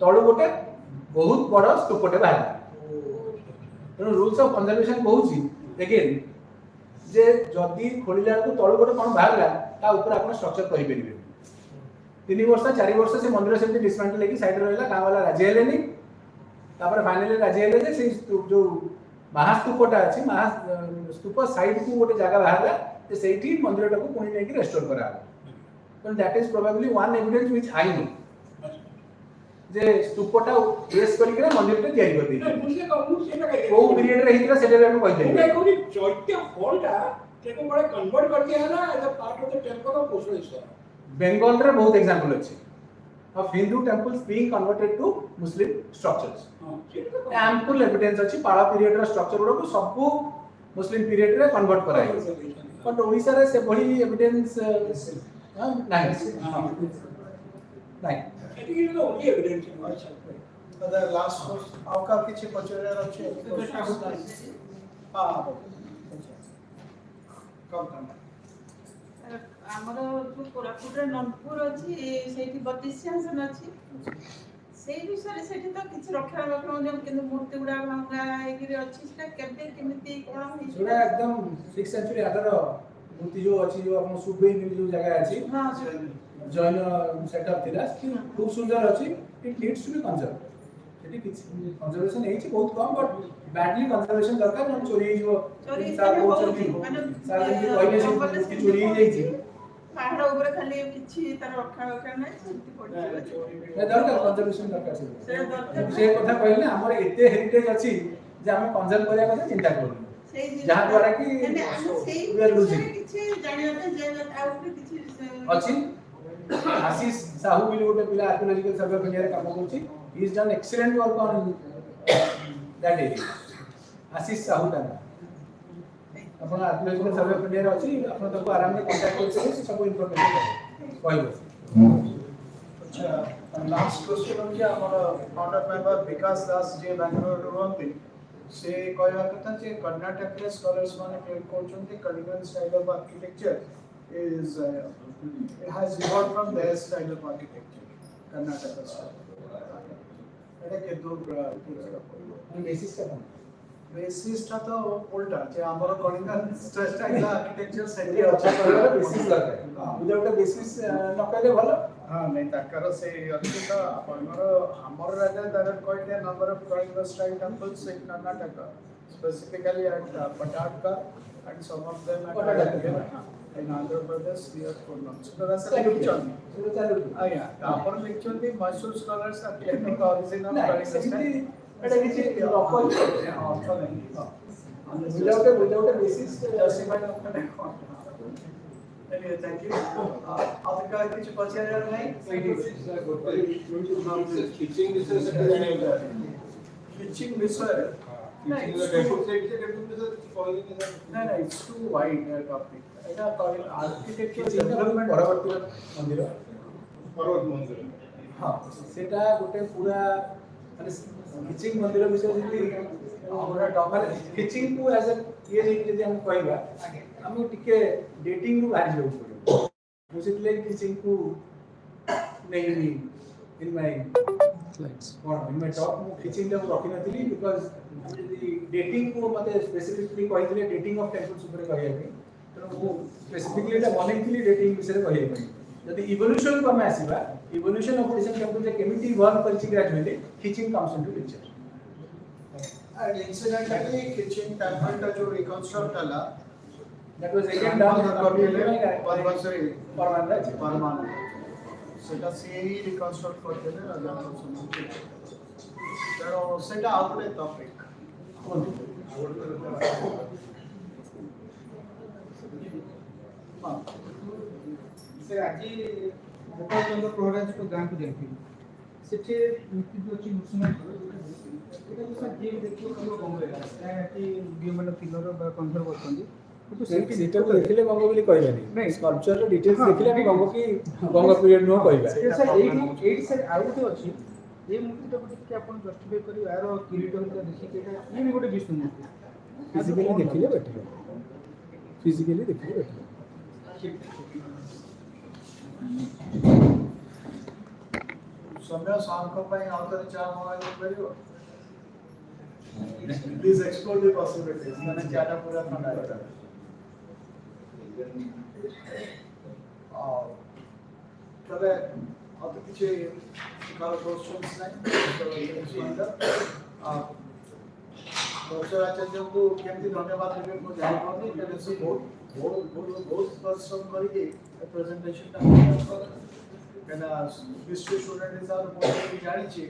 तळु गोटे बहुत बड़ स्तूपटे बाहर तेणु रूल्स ऑफ कंजर्वेशन कहूची अगेन जे जदि खोलिला को तळु गोटे कोन बाहरला ता ऊपर आपण स्ट्रक्चर करि परिबे 3 वर्ष 4 वर्ष से मंदिर से डिसमेंटल लेके साइड रहला गांव वाला राजी हेलेनी तापर फाइनली राजी हेले जे से जो महास्तूपटा अछि महास्तूप साइड को गोटे जगह बाहरला जे सेठी मंदिरटा को पुणी लेके रेस्टोर करा तो that is probably one evidence which I know जे स्तूपटा बेस करके मंदिरटा तयारी कर दी मुझे कहू सेटा के को पीरियड रे हितरा सेटा हम कहि दे मैं कहू चैत्य हॉलटा तेको बड़े कन्वर्ट कर दिया ना as a part of the temple of Orissa Bengal रे बहुत एग्जांपल अछि of Hindu temples being converted to Muslim structures. Ample evidence अछि पाड़ा पीरियड रा स्ट्रक्चर गुडा को सब मुस्लिम पीरियड रे कन्वर्ट कराई बट ओडिसा रे से बड़ी एविडेंस नाही नाही it is the only evidence The last question, आपका किसी पचरिया रखे हाँ कम करना ଆମର ଯୋଉ କୋରାପୁଟରେ ନନପୁର ଅଛି ସେଇଠି 32 ସିଂହାସନ ଅଛି ସେଇ ବିଷୟରେ ସେଠି ତ କିଛି ରକ୍ଷଣାବେକ୍ଷଣ ନିୟମ କିନ୍ତୁ ମୂର୍ତ୍ତି ଗୁଡା ଭଙ୍ଗା ହେଇକିରି ଅଛି ସେଟା କେବେ କେମିତି କଣ ହେଇଛି ସେଟା एकदम 6th सेंचुरी आदर मूर्ति जो अछि जो अपन सुबेन जो जगह अछि हां जैन सेटअप थिला खूब सुंदर अछि it needs to be conserve सेठी किछि कंजर्वेशन हेछि बहुत कम बट बैडली कंजर्वेशन दरकार न चोरी जो सार कहले से मूर्ति चोरी हो जाइछि पहाड़ ऊपर खाली किछि तार रक्षणाबेक्षण नै सेमति पड़छि नै दरकार कंजर्वेशन दरकार से दरकार से कथा कहले हमर एते हेरिटेज अछि जे हम कंजर्व करिया କଥା चिंता करू जहां द्वारा कि वी आर लूजिंग किछि जानिया जे आउट किछि अछि आशीष साहू भी गोटे पिला आर्कियोलॉजिकल सर्वे ऑफ इंडिया रे काम करछि he is done excellent work on that area Ashish Sahu ता अपन आर्कियोलॉजिकल सर्वे ऑफ इंडिया रे अछि अपन तको आराम में कांटेक्ट करछे सब इंफॉर्मेशन कहबो अच्छा लास्ट क्वेश्चन हो गया हमारा फाउंडर मेंबर विकास दास जे बेंगलोर रहते से कहया कथा जे कर्नाटक के स्कॉलर्स माने क्लेम करछन्ते Kalingan style of architecture is it has evolved from their style of architecture Karnataka style एटा के दो बेसिस का बेसिस ता तो उल्टा जे हमर कलिंगन स्टाइल आर्किटेक्चर सेठी अच्छा बेसिस दरकार विदाउट अ बेसिस न कहले भलो हां नहीं ताकर से अछि तो हमर राजा दादर कहले number of Kalingan style temples in Karnataka specifically at Patakka and some of them at in Andhra Pradesh we are pronounced. So that's a lecture. Ah yeah. Tapor lecture the Mysore scholars are claiming the original Kalinger style. एटा किछि local also नहीं. without a basis Justified of the Anyway, thank you. आपका कुछ पचाया नहीं? Teaching विषय. No, it's too wide topic. এটা architecture development परवर्ती मंदिर पर्वत मंदिर हां सेटा गोटे पूरा माने किचिंग मंदिर विषय जति हमरा डॉक्टर किचिंग को एज ए ये जति हम कहबा हम टिके डेटिंग रु बाहर जाऊ पड़ो बुझितले किचिंग को नहीं इन माय स्लाइड्स और इन माय टॉक मु किचिंग ला रखि नथिली बिकॉज़ डेटिंग को मते स्पेसिफिकली कहितले डेटिंग ऑफ टेंपल्स ऊपर कहया तो स्पेसिफिकली एटा बनेइतली डेटिंग विषय कहया पई जदि इवोल्यूशन को हम आसीबा इवोल्यूशन ऑफ ओडिशन टेंपल जे केमिति वर्क करछि gradually kitchen comes into picture and incidentally kitchen temple का जो reconstruct हला that was again done permanent सेटा से ही reconstruct करते हैं राजा को तेरो सेटा आउटले टॉपिक से आज गोपाल चंद्र प्रहराज को गांव को देखी सेठी मृत्यु जो अछि मुसलमान एटा तो सर जे देखियो को बंगले कि ह्यूमन फिगर बा कंजर्व करछन्ती तो सीटा को देखले गंग बोली कहबानी नहीं स्कल्पचर रे डिटेल्स देखले हम गंग की गंग पीरियड नो कहबा सर एई सर आउट अछि ये मूर्ति तो के अपन जस्टिफाई करी यार किरीट होता देखि के ये भी गोटे विष्णु मूर्ति फिजिकली देखिले बेटर फिजिकली देखिले बेटर समय सामको ପାଇଁ ଆଉ ଥରେ ଚା ମଗାଇ ପାରିବ Please explore the possibilities. मैंने चाटा पूरा ठंडा है तबे अब तो किसी काल क्वेश्चंस नहीं प्रोफेसर आचार्य को केमती धन्यवाद देबे को जानि पड़नी तेरे से बहुत परिश्रम करके प्रेजेंटेशन टा केना हिस्ट्री स्टूडेंट हिसाब से जानि छी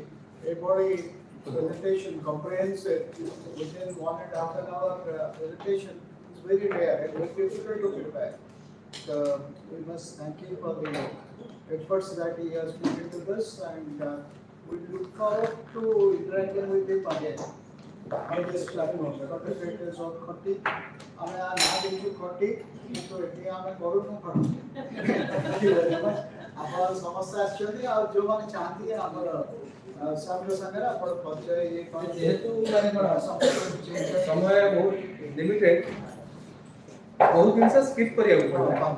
ए बड़ी presentation comprehensive within 1.5 hour presentation is very rare and very difficult to prepare. So we must thank you for the efforts that he has put into this, and we look forward to interacting with him again on this platform. Contributors of Khati, हमें आज ना देखिए Khati, तो इतने हमें करो ना Khati. Thank you very much. आप समस्या आश्चर्य और जो माने चाहती है आप सामने संगरा पर परिचय ये जेहेतु माने समय बहुत लिमिटेड बहुत दिन से स्किप करिया पड़ला